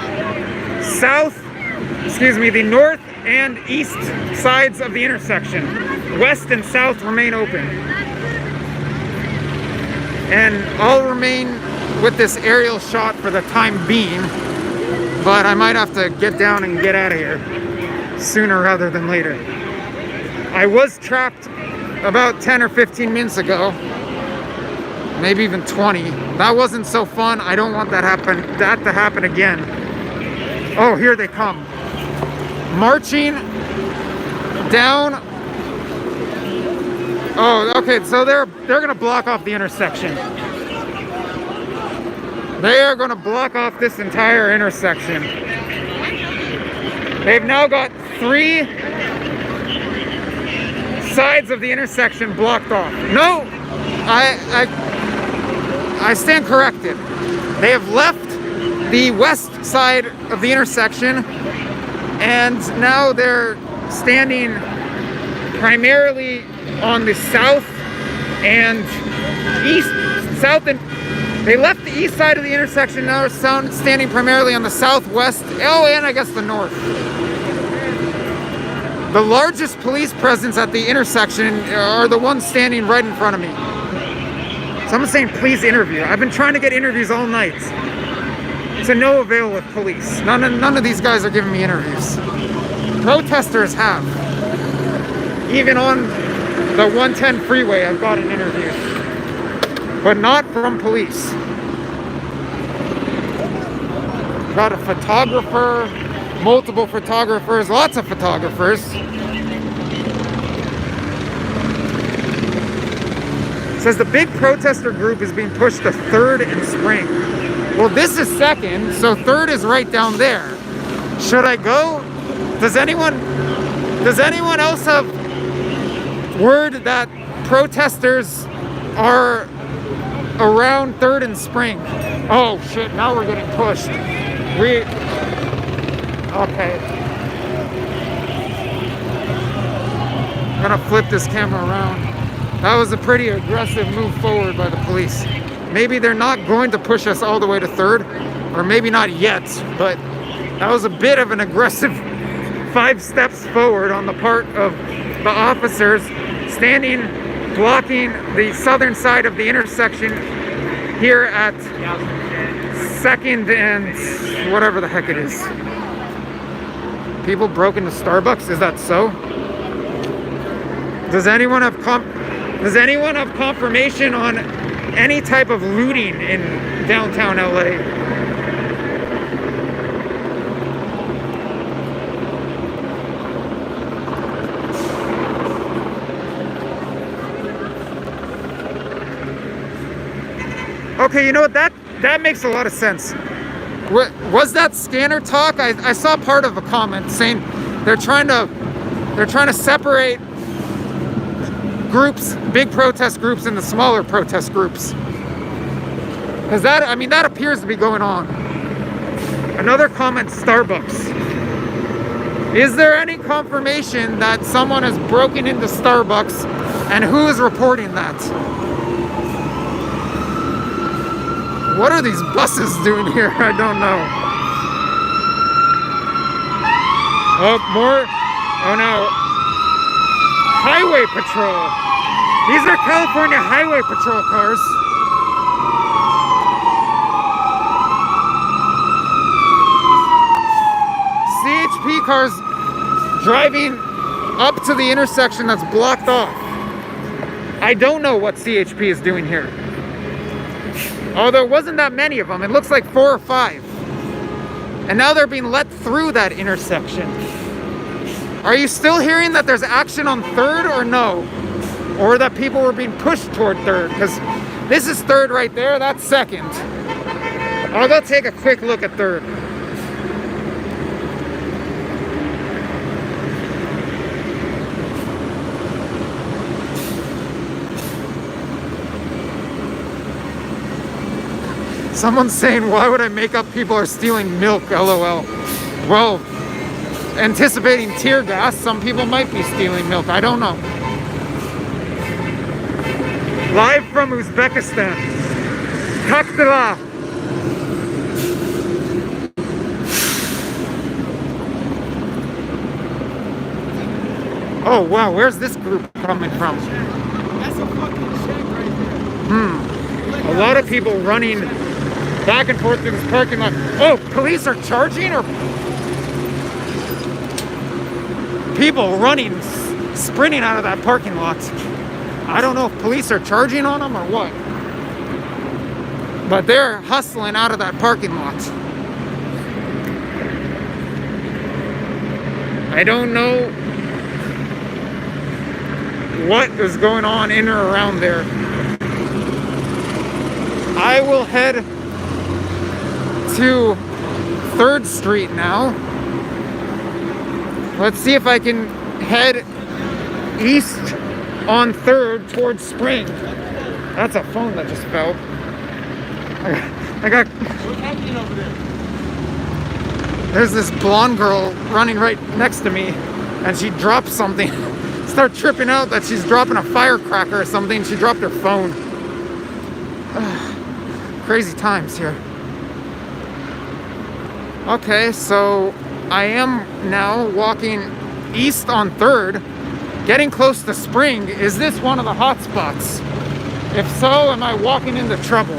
Speaker 1: the north and east sides of the intersection. West and south remain open. And I'll remain with this aerial shot for the time being, but I might have to get down and get out of here sooner rather than later. I was trapped about 10 or 15 minutes ago, maybe even 20. That wasn't so fun. I don't want that to happen again. Oh, here they come. Marching down. Oh, okay, so they're gonna block off the intersection. They are gonna block off this entire intersection. They've now got 3 sides of the intersection blocked off. No, I stand corrected. They have left the west side of the intersection, and now they're standing primarily on the south and they left the east side of the intersection, now they're standing primarily on the southwest, and I guess the north. The largest police presence at the intersection are the ones standing right in front of me. Someone's saying, please interview. I've been trying to get interviews all night. To no avail with police. None of these guys are giving me interviews. Protesters have. Even on the 110 freeway, I've got an interview. But not from police. Got a photographer, multiple photographers, lots of photographers. It says the big protester group is being pushed to 3rd and Spring. Well, this is 2nd, so 3rd is right down there. Should I go? Does anyone else have word that protesters are around 3rd and Spring? Oh shit, now we're getting pushed. Okay. I'm gonna flip this camera around. That was a pretty aggressive move forward by the police. Maybe they're not going to push us all the way to 3rd, or maybe not yet, but that was a bit of an aggressive 5 steps forward on the part of the officers standing, blocking the southern side of the intersection here at 2nd and whatever the heck it is. People broke into Starbucks, is that so? Does anyone have confirmation on any type of looting in downtown LA? Okay, you know what? That makes a lot of sense. Was that scanner talk? I saw part of a comment saying they're trying to separate groups, big protest groups, into smaller protest groups. Because that appears to be going on. Another comment, Starbucks. Is there any confirmation that someone has broken into Starbucks, and who is reporting that? What are these buses doing here? I don't know. Oh, more. Oh no. Highway Patrol. These are California Highway Patrol cars. CHP cars driving up to the intersection that's blocked off. I don't know what CHP is doing here. Although it wasn't that many of them. It looks like 4 or 5. And now they're being let through that intersection. Are you still hearing that there's action on 3rd or no? Or that people were being pushed toward 3rd? Because this is 3rd right there, that's 2nd. I'll go take a quick look at 3rd. Someone's saying, why would I make up people are stealing milk, LOL. Well, anticipating tear gas, some people might be stealing milk, I don't know. Live from Uzbekistan. Kakhtala. Oh wow, where's this group coming from?
Speaker 7: That's a fucking check right there.
Speaker 1: A lot of people running back and forth through this parking lot. Oh, police are charging, or people running, sprinting out of that parking lot. I don't know if police are charging on them or what, but they're hustling out of that parking lot. I don't know what is going on in or around there. I will head to 3rd Street now. Let's see if I can head east on 3rd towards Spring. That's a phone that just fell. I got.
Speaker 7: What's happening over there?
Speaker 1: There's this blonde girl running right next to me, and she dropped something. Start tripping out that she's dropping a firecracker or something. She dropped her phone. Crazy times here. Okay, so I am now walking east on 3rd, getting close to Spring. Is this one of the hot spots? If so, am I walking into trouble?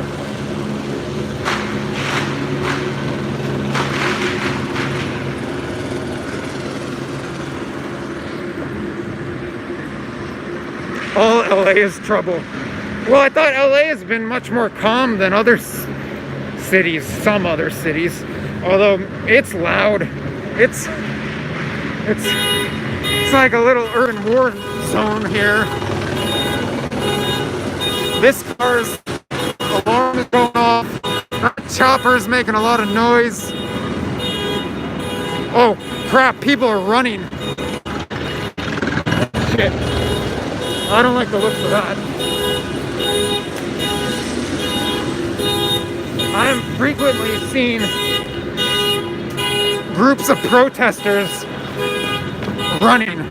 Speaker 1: All LA is trouble. Well, I thought LA has been much more calm than other cities, some other cities. Although it's loud. It's like a little urban war zone here. This car's alarm is going off. That chopper's making a lot of noise. Oh crap, people are running. Shit. I don't like the looks of that. I am frequently seeing groups of protesters running.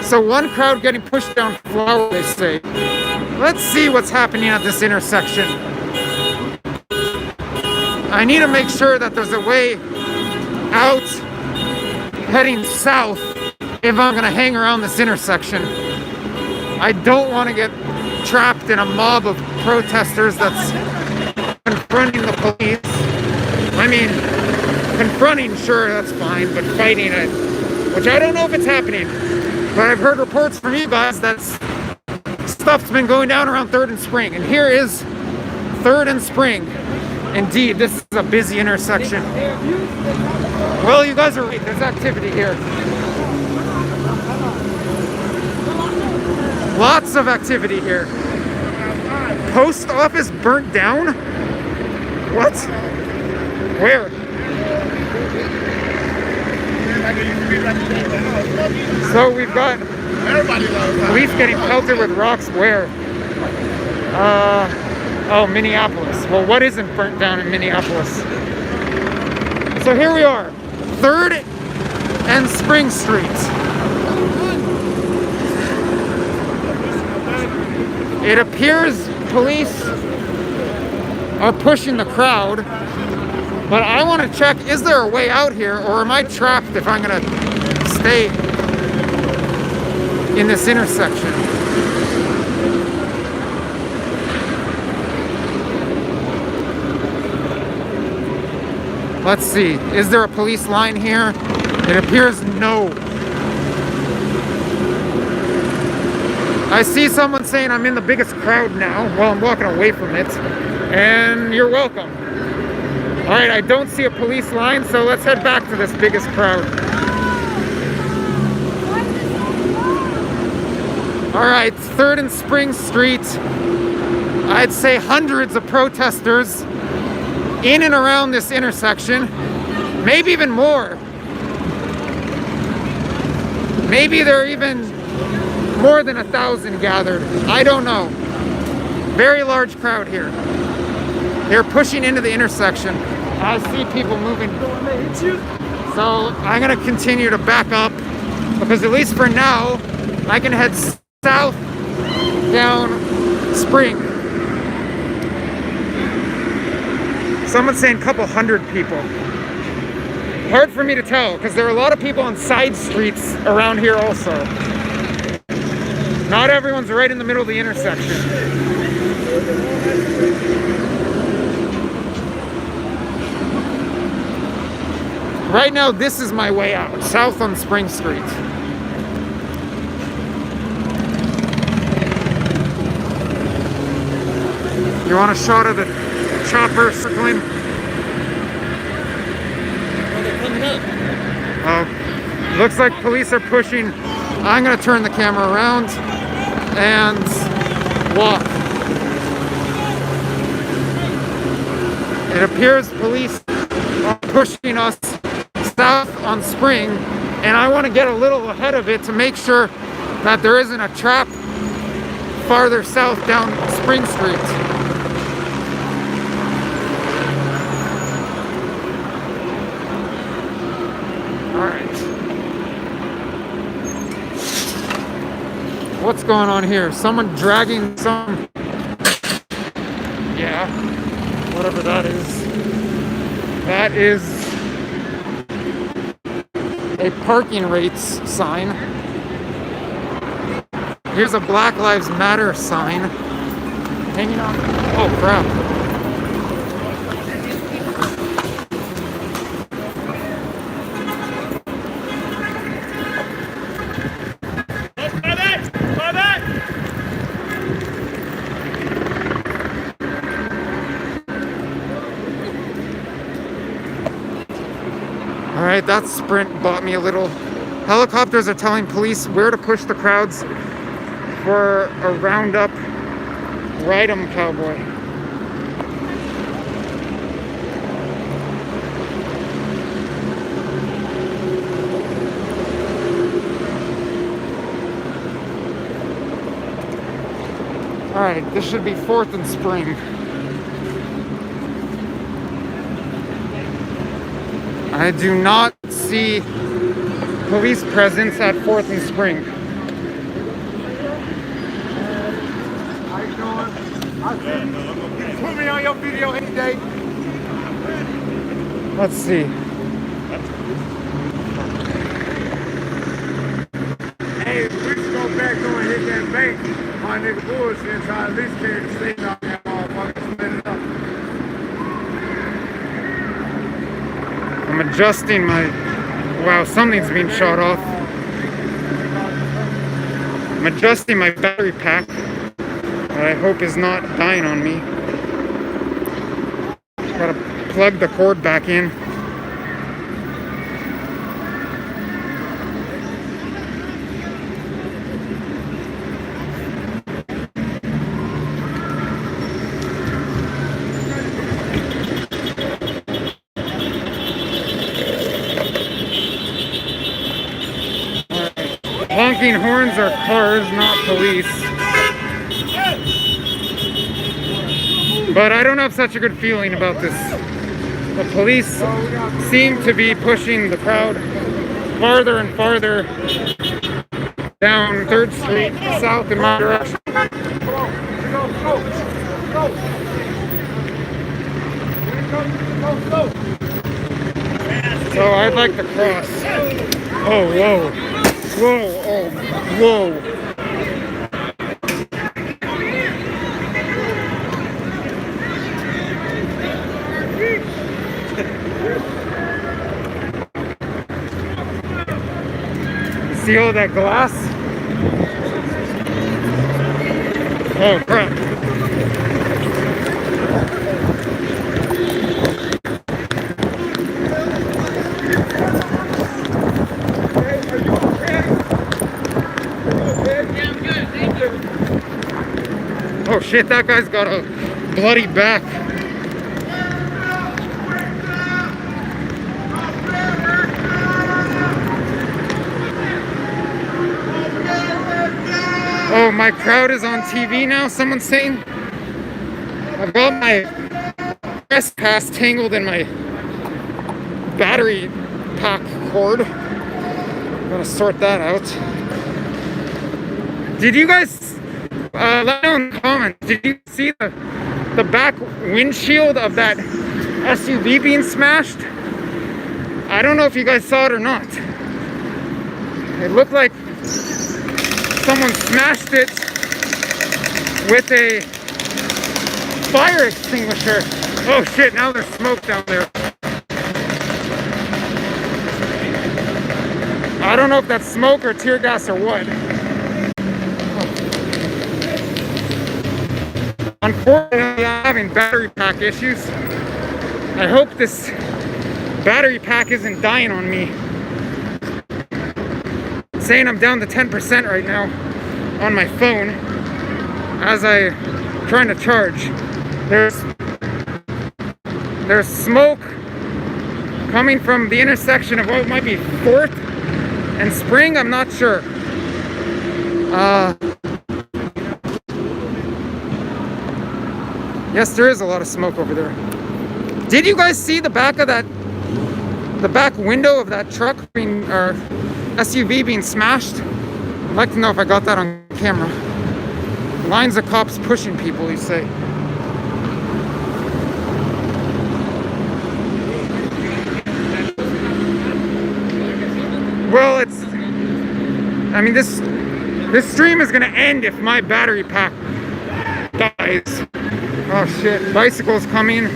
Speaker 1: So one crowd getting pushed down flower, they say. Let's see what's happening at this intersection. I need to make sure that there's a way out heading south if I'm gonna hang around this intersection. I don't want to get trapped in a mob of protesters that's confronting the police. I mean, confronting, sure, that's fine, but fighting it, which I don't know if it's happening. But I've heard reports from you guys that stuff's been going down around 3rd and Spring. And here is 3rd and Spring. Indeed, this is a busy intersection. Well, you guys are right, there's activity here. Lots of activity here. Post office burnt down? What? Where? So we've got police getting pelted with rocks where? Oh, Minneapolis. Well, what isn't burnt down in Minneapolis? So here we are, 3rd and Spring Street. It appears police are pushing the crowd, but I want to check, is there a way out here, or am I trapped if I'm gonna stay in this intersection? Let's see, is there a police line here? It appears no. I see someone saying I'm in the biggest crowd now. Well, I'm walking away from it, and you're welcome. All right, I don't see a police line, so let's head back to this biggest crowd. All right, 3rd and Spring Street. I'd say hundreds of protesters in and around this intersection, maybe even more. Maybe there are even more than 1,000 gathered. I don't know. Very large crowd here. They're pushing into the intersection. I see people moving. So I'm gonna continue to back up because at least for now, I can head south down Spring. Someone's saying a couple hundred people. Hard for me to tell because there are a lot of people on side streets around here also. Not everyone's right in the middle of the intersection. Right now, this is my way out, south on Spring Street. You want a shot of the chopper circling? Looks like police are pushing. I'm gonna turn the camera around and walk. It appears police are pushing us south on Spring, and I want to get a little ahead of it to make sure that there isn't a trap farther south down Spring Street. What's going on here? Someone dragging some... Yeah, whatever that is. That is a parking rates sign. Here's a Black Lives Matter sign hanging on. Oh crap. Alright, that sprint bought me a little. Helicopters are telling police where to push the crowds for a roundup. Ride 'em, cowboy. Alright, this should be 4th and Spring. I do not see police presence at 4th and Spring.
Speaker 4: How you doing? I'll see you. You put me on your video any day.
Speaker 1: Let's see.
Speaker 4: Hey, we should go back there and hit that bank. My nigga bullshit, so I at least carry the state out that motherfucker, split it up.
Speaker 1: I'm adjusting my... Wow, something's being shot off. I'm adjusting my battery pack that I hope is not dying on me. Gotta plug the cord back in. Honking horns are cars, not police. But I don't have such a good feeling about this The police seem to be pushing the crowd farther and farther down 3rd Street south in my direction. So I'd like to cross. Oh, whoa. Whoa, oh, whoa. See all that glass? Oh, crap. Oh shit, that guy's got a bloody back. Oh, my crowd is on TV now, someone's saying. I've got my press pass tangled in my battery pack cord. I'm gonna sort that out. Did you guys, let me know in the comments, did you see the back windshield of that SUV being smashed? I don't know if you guys saw it or not. It looked like someone smashed it with a fire extinguisher. Oh shit, now there's smoke down there. I don't know if that's smoke or tear gas or what. Unfortunately, I'm having battery pack issues. I hope this battery pack isn't dying on me. It's saying I'm down to 10% right now on my phone as I'm trying to charge. There's smoke coming from the intersection of what might be 4th and Spring, I'm not sure. Yes, there is a lot of smoke over there. Did you guys see the back of the back window of that truck or SUV being smashed? I'd like to know if I got that on camera. Lines of cops pushing people, you say. Well, I mean, this stream is gonna end if my battery pack dies. Oh shit, bicycles coming.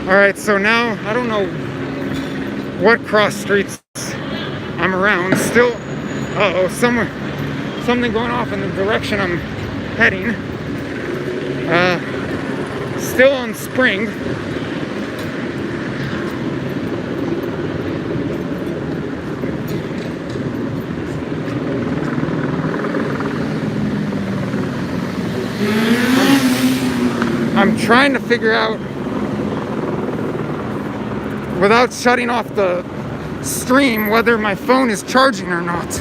Speaker 1: Alright, so now I don't know what cross streets I'm around. Still, uh-oh, something going off in the direction I'm heading. Still on Spring. I'm trying to figure out, without shutting off the stream, whether my phone is charging or not.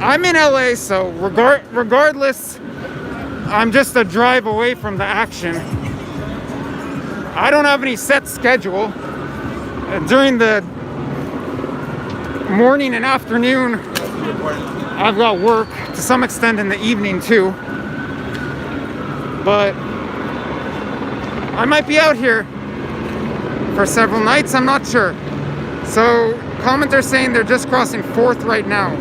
Speaker 1: I'm in LA, so regardless, I'm just a drive away from the action. I don't have any set schedule. During the morning and afternoon, I've got work, to some extent in the evening too. But I might be out here for several nights, I'm not sure. So commenters saying they're just crossing 4th right now.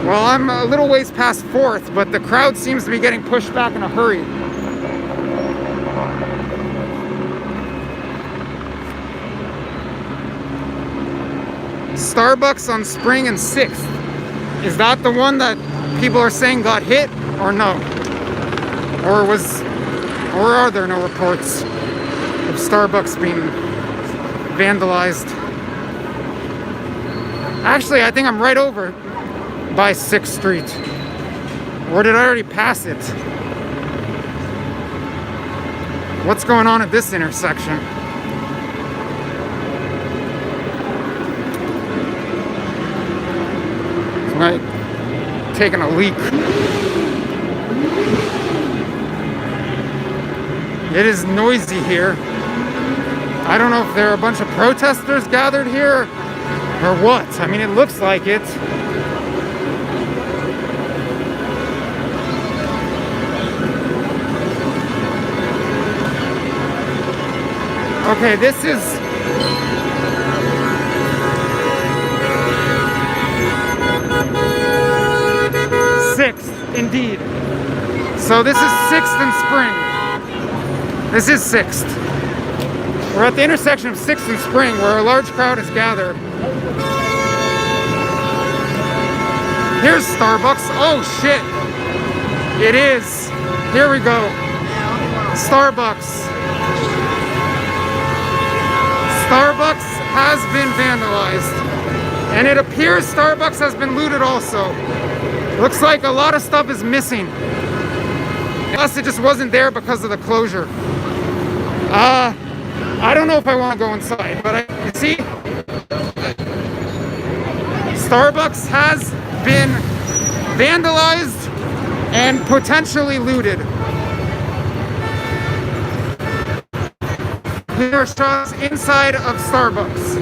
Speaker 1: Well, I'm a little ways past 4th, but the crowd seems to be getting pushed back in a hurry. Starbucks on Spring and 6th. Is that the one that people are saying got hit, or no? Or are there no reports of Starbucks being vandalized? Actually, I think I'm right over by 6th Street. Or did I already pass it? What's going on at this intersection? Right, taking a leak. It is noisy here. I don't know if there are a bunch of protesters gathered here or what. I mean, it looks like it. Okay, this is 6th, indeed. So this is 6th and Spring. This is 6th. We're at the intersection of 6th and Spring, where a large crowd is gathered. Here's Starbucks. Oh shit. It is. Here we go. Starbucks. Starbucks has been vandalized. And it appears Starbucks has been looted also. Looks like a lot of stuff is missing. Unless it just wasn't there because of the closure. I don't know if I want to go inside, but I see Starbucks has been vandalized and potentially looted. Here are shots inside of Starbucks.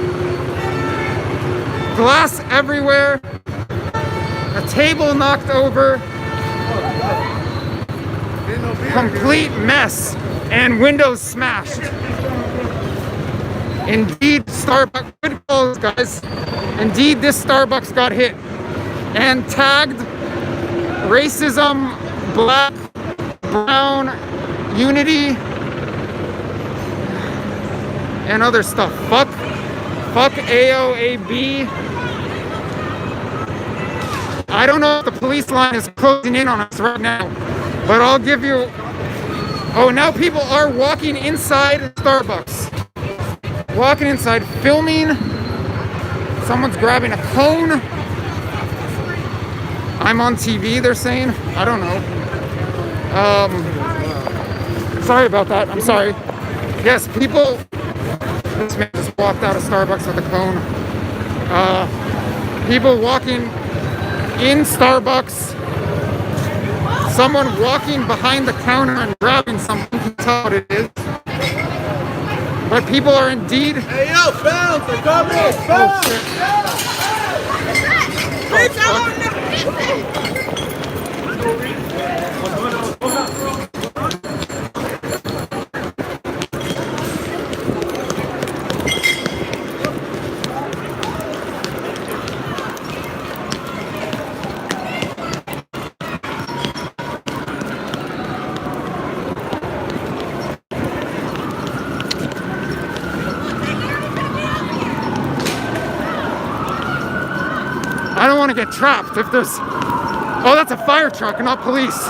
Speaker 1: Glass everywhere. A table knocked over. Complete mess. And windows smashed. Indeed, Starbucks, good calls, guys. Indeed, this Starbucks got hit. And tagged racism, black, brown, unity, and other stuff. Fuck AOAB. I don't know if the police line is closing in on us right now, but I'll give you... Oh, now people are walking inside Starbucks. Walking inside, filming. Someone's grabbing a cone. I'm on TV, they're saying. I don't know. Sorry about that. I'm sorry. Yes, people... This man just walked out of Starbucks with a cone. People walking in Starbucks. Someone walking behind the counter and grabbing something. You can tell what it is. But people are indeed...
Speaker 8: Hey, yo, bounce! They're coming! Bounce!
Speaker 1: I don't want to get trapped if there's... Oh, that's a fire truck, not police.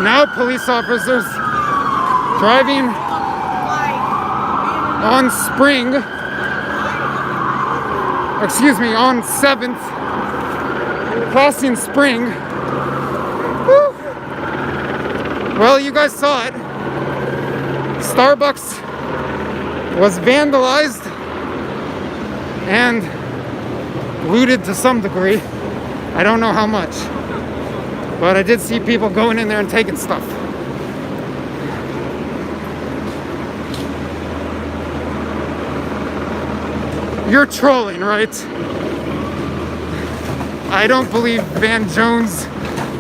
Speaker 1: Now police officers driving on Spring, excuse me, on 7th, crossing Spring. Woo. Well, you guys saw it. Starbucks was vandalized and looted to some degree. I don't know how much, but I did see people going in there and taking stuff. You're trolling, right? I don't believe Van Jones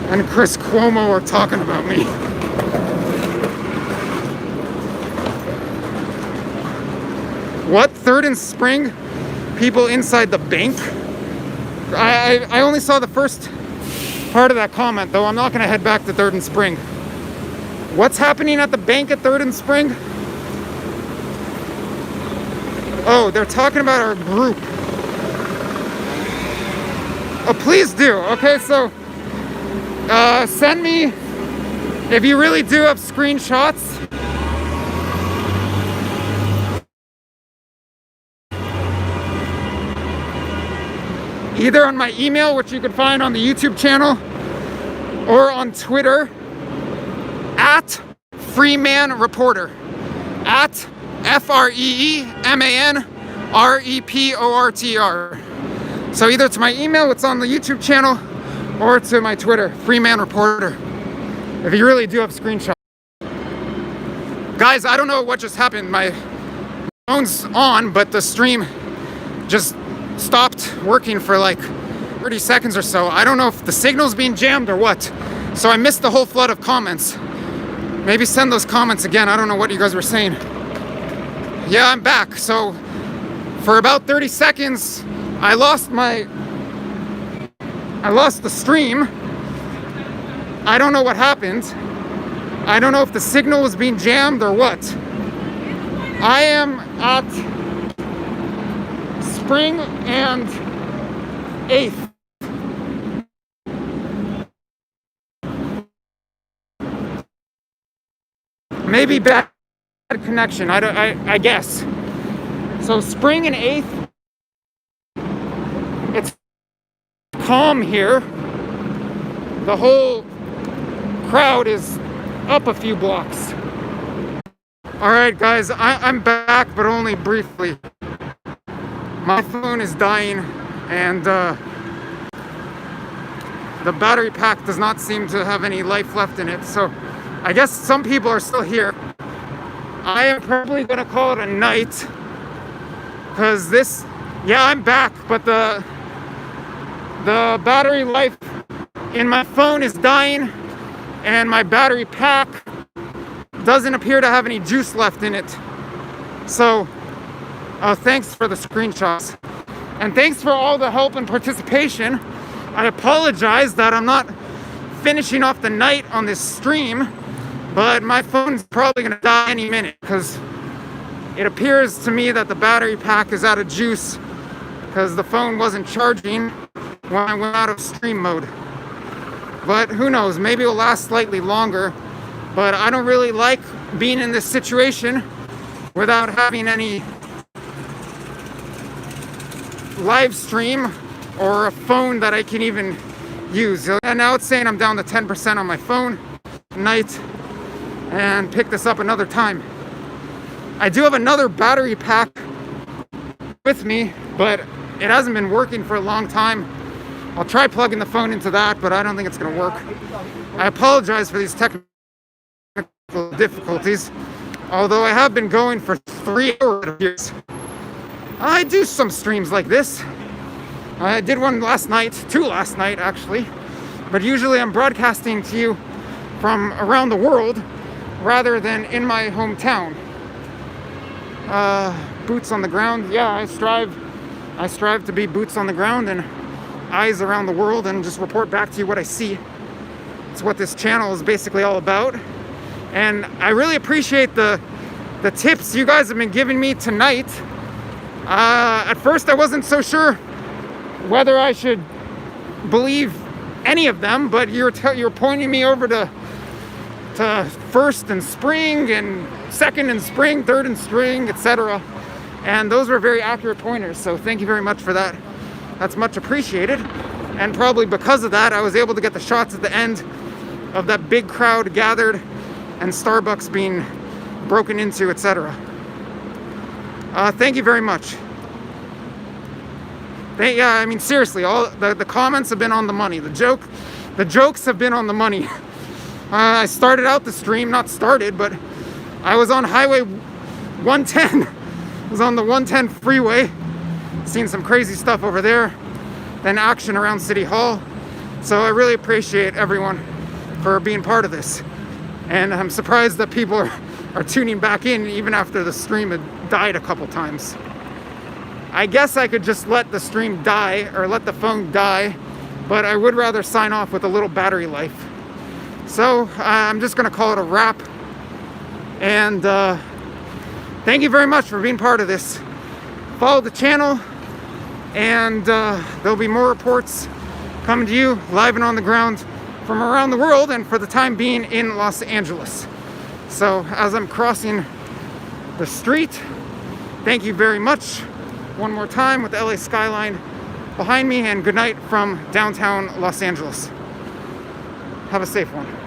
Speaker 1: and Chris Cuomo are talking about me. What? 3rd and Spring? people inside the bank. I only saw the first part of that comment, though. I'm not going to head back to 3rd and Spring. What's happening at the bank at 3rd and Spring? Oh, they're talking about our group. Oh, please do. Okay, so send me, if you really do have screenshots, either on my email, which you can find on the YouTube channel, or on Twitter, at Freeman Reporter, at FREEMANREPORTR. So either to my email, it's on the YouTube channel, or to my Twitter, Freeman Reporter, if you really do have screenshots. Guys, I don't know what just happened. My phone's on, but the stream just stopped working for like 30 seconds or so. I don't know if the signal's being jammed or what. So I missed the whole flood of comments. Maybe send those comments again. I don't know what you guys were saying. Yeah, I'm back. So for about 30 seconds, I lost the stream. I don't know what happened. I don't know if the signal was being jammed or what. I am at Spring and 8th. Maybe bad connection. I guess. So Spring and 8th. It's calm here. The whole crowd is up a few blocks. All right, guys, I'm back, but only briefly. My phone is dying, and the battery pack does not seem to have any life left in it. So I guess some people are still here. I am probably gonna call it a night, because yeah, I'm back, but the battery life in my phone is dying, and my battery pack doesn't appear to have any juice left in it. So thanks for the screenshots, and thanks for all the help and participation. I apologize that I'm not finishing off the night on this stream, but my phone's probably gonna die any minute, because it appears to me that the battery pack is out of juice, because the phone wasn't charging when I went out of stream mode. But who knows, maybe it'll last slightly longer. But I don't really like being in this situation without having any live stream or a phone that I can even use. And now it's saying I'm down to 10% on my phone tonight, and pick this up another time. I do have another battery pack with me, but it hasn't been working for a long time. I'll try plugging the phone into that, but I don't think it's gonna work. I apologize for these technical difficulties, although I have been going for 3 years. I do some streams like this. I did one last night, 2 last night actually, but usually I'm broadcasting to you from around the world rather than in my hometown. Boots on the ground. Yeah, I strive to be boots on the ground and eyes around the world, and just report back to you what I see. It's what this channel is basically all about. And I really appreciate the tips you guys have been giving me tonight. At first I wasn't so sure whether I should believe any of them, but you're pointing me over to 1st and Spring and 2nd and Spring, 3rd and Spring, etc. And those were very accurate pointers, so thank you very much for that. That's much appreciated. And probably because of that, I was able to get the shots at the end of that big crowd gathered and Starbucks being broken into, etc. Thank you very much. Yeah, I mean, seriously, all the comments have been on the money. The jokes have been on the money. I started out the stream, not started, but I was on Highway 110. I was on the 110 freeway, seen some crazy stuff over there, then action around City Hall. So I really appreciate everyone for being part of this. And I'm surprised that people are tuning back in even after the stream had died a couple times. I guess I could just let the stream die or let the phone die, but I would rather sign off with a little battery life. So I'm just gonna call it a wrap. And thank you very much for being part of this. Follow the channel, and there'll be more reports coming to you live and on the ground from around the world, and for the time being in Los Angeles. So as I'm crossing the street, thank you very much one more time with the LA skyline behind me, and good night from downtown Los Angeles. Have a safe one.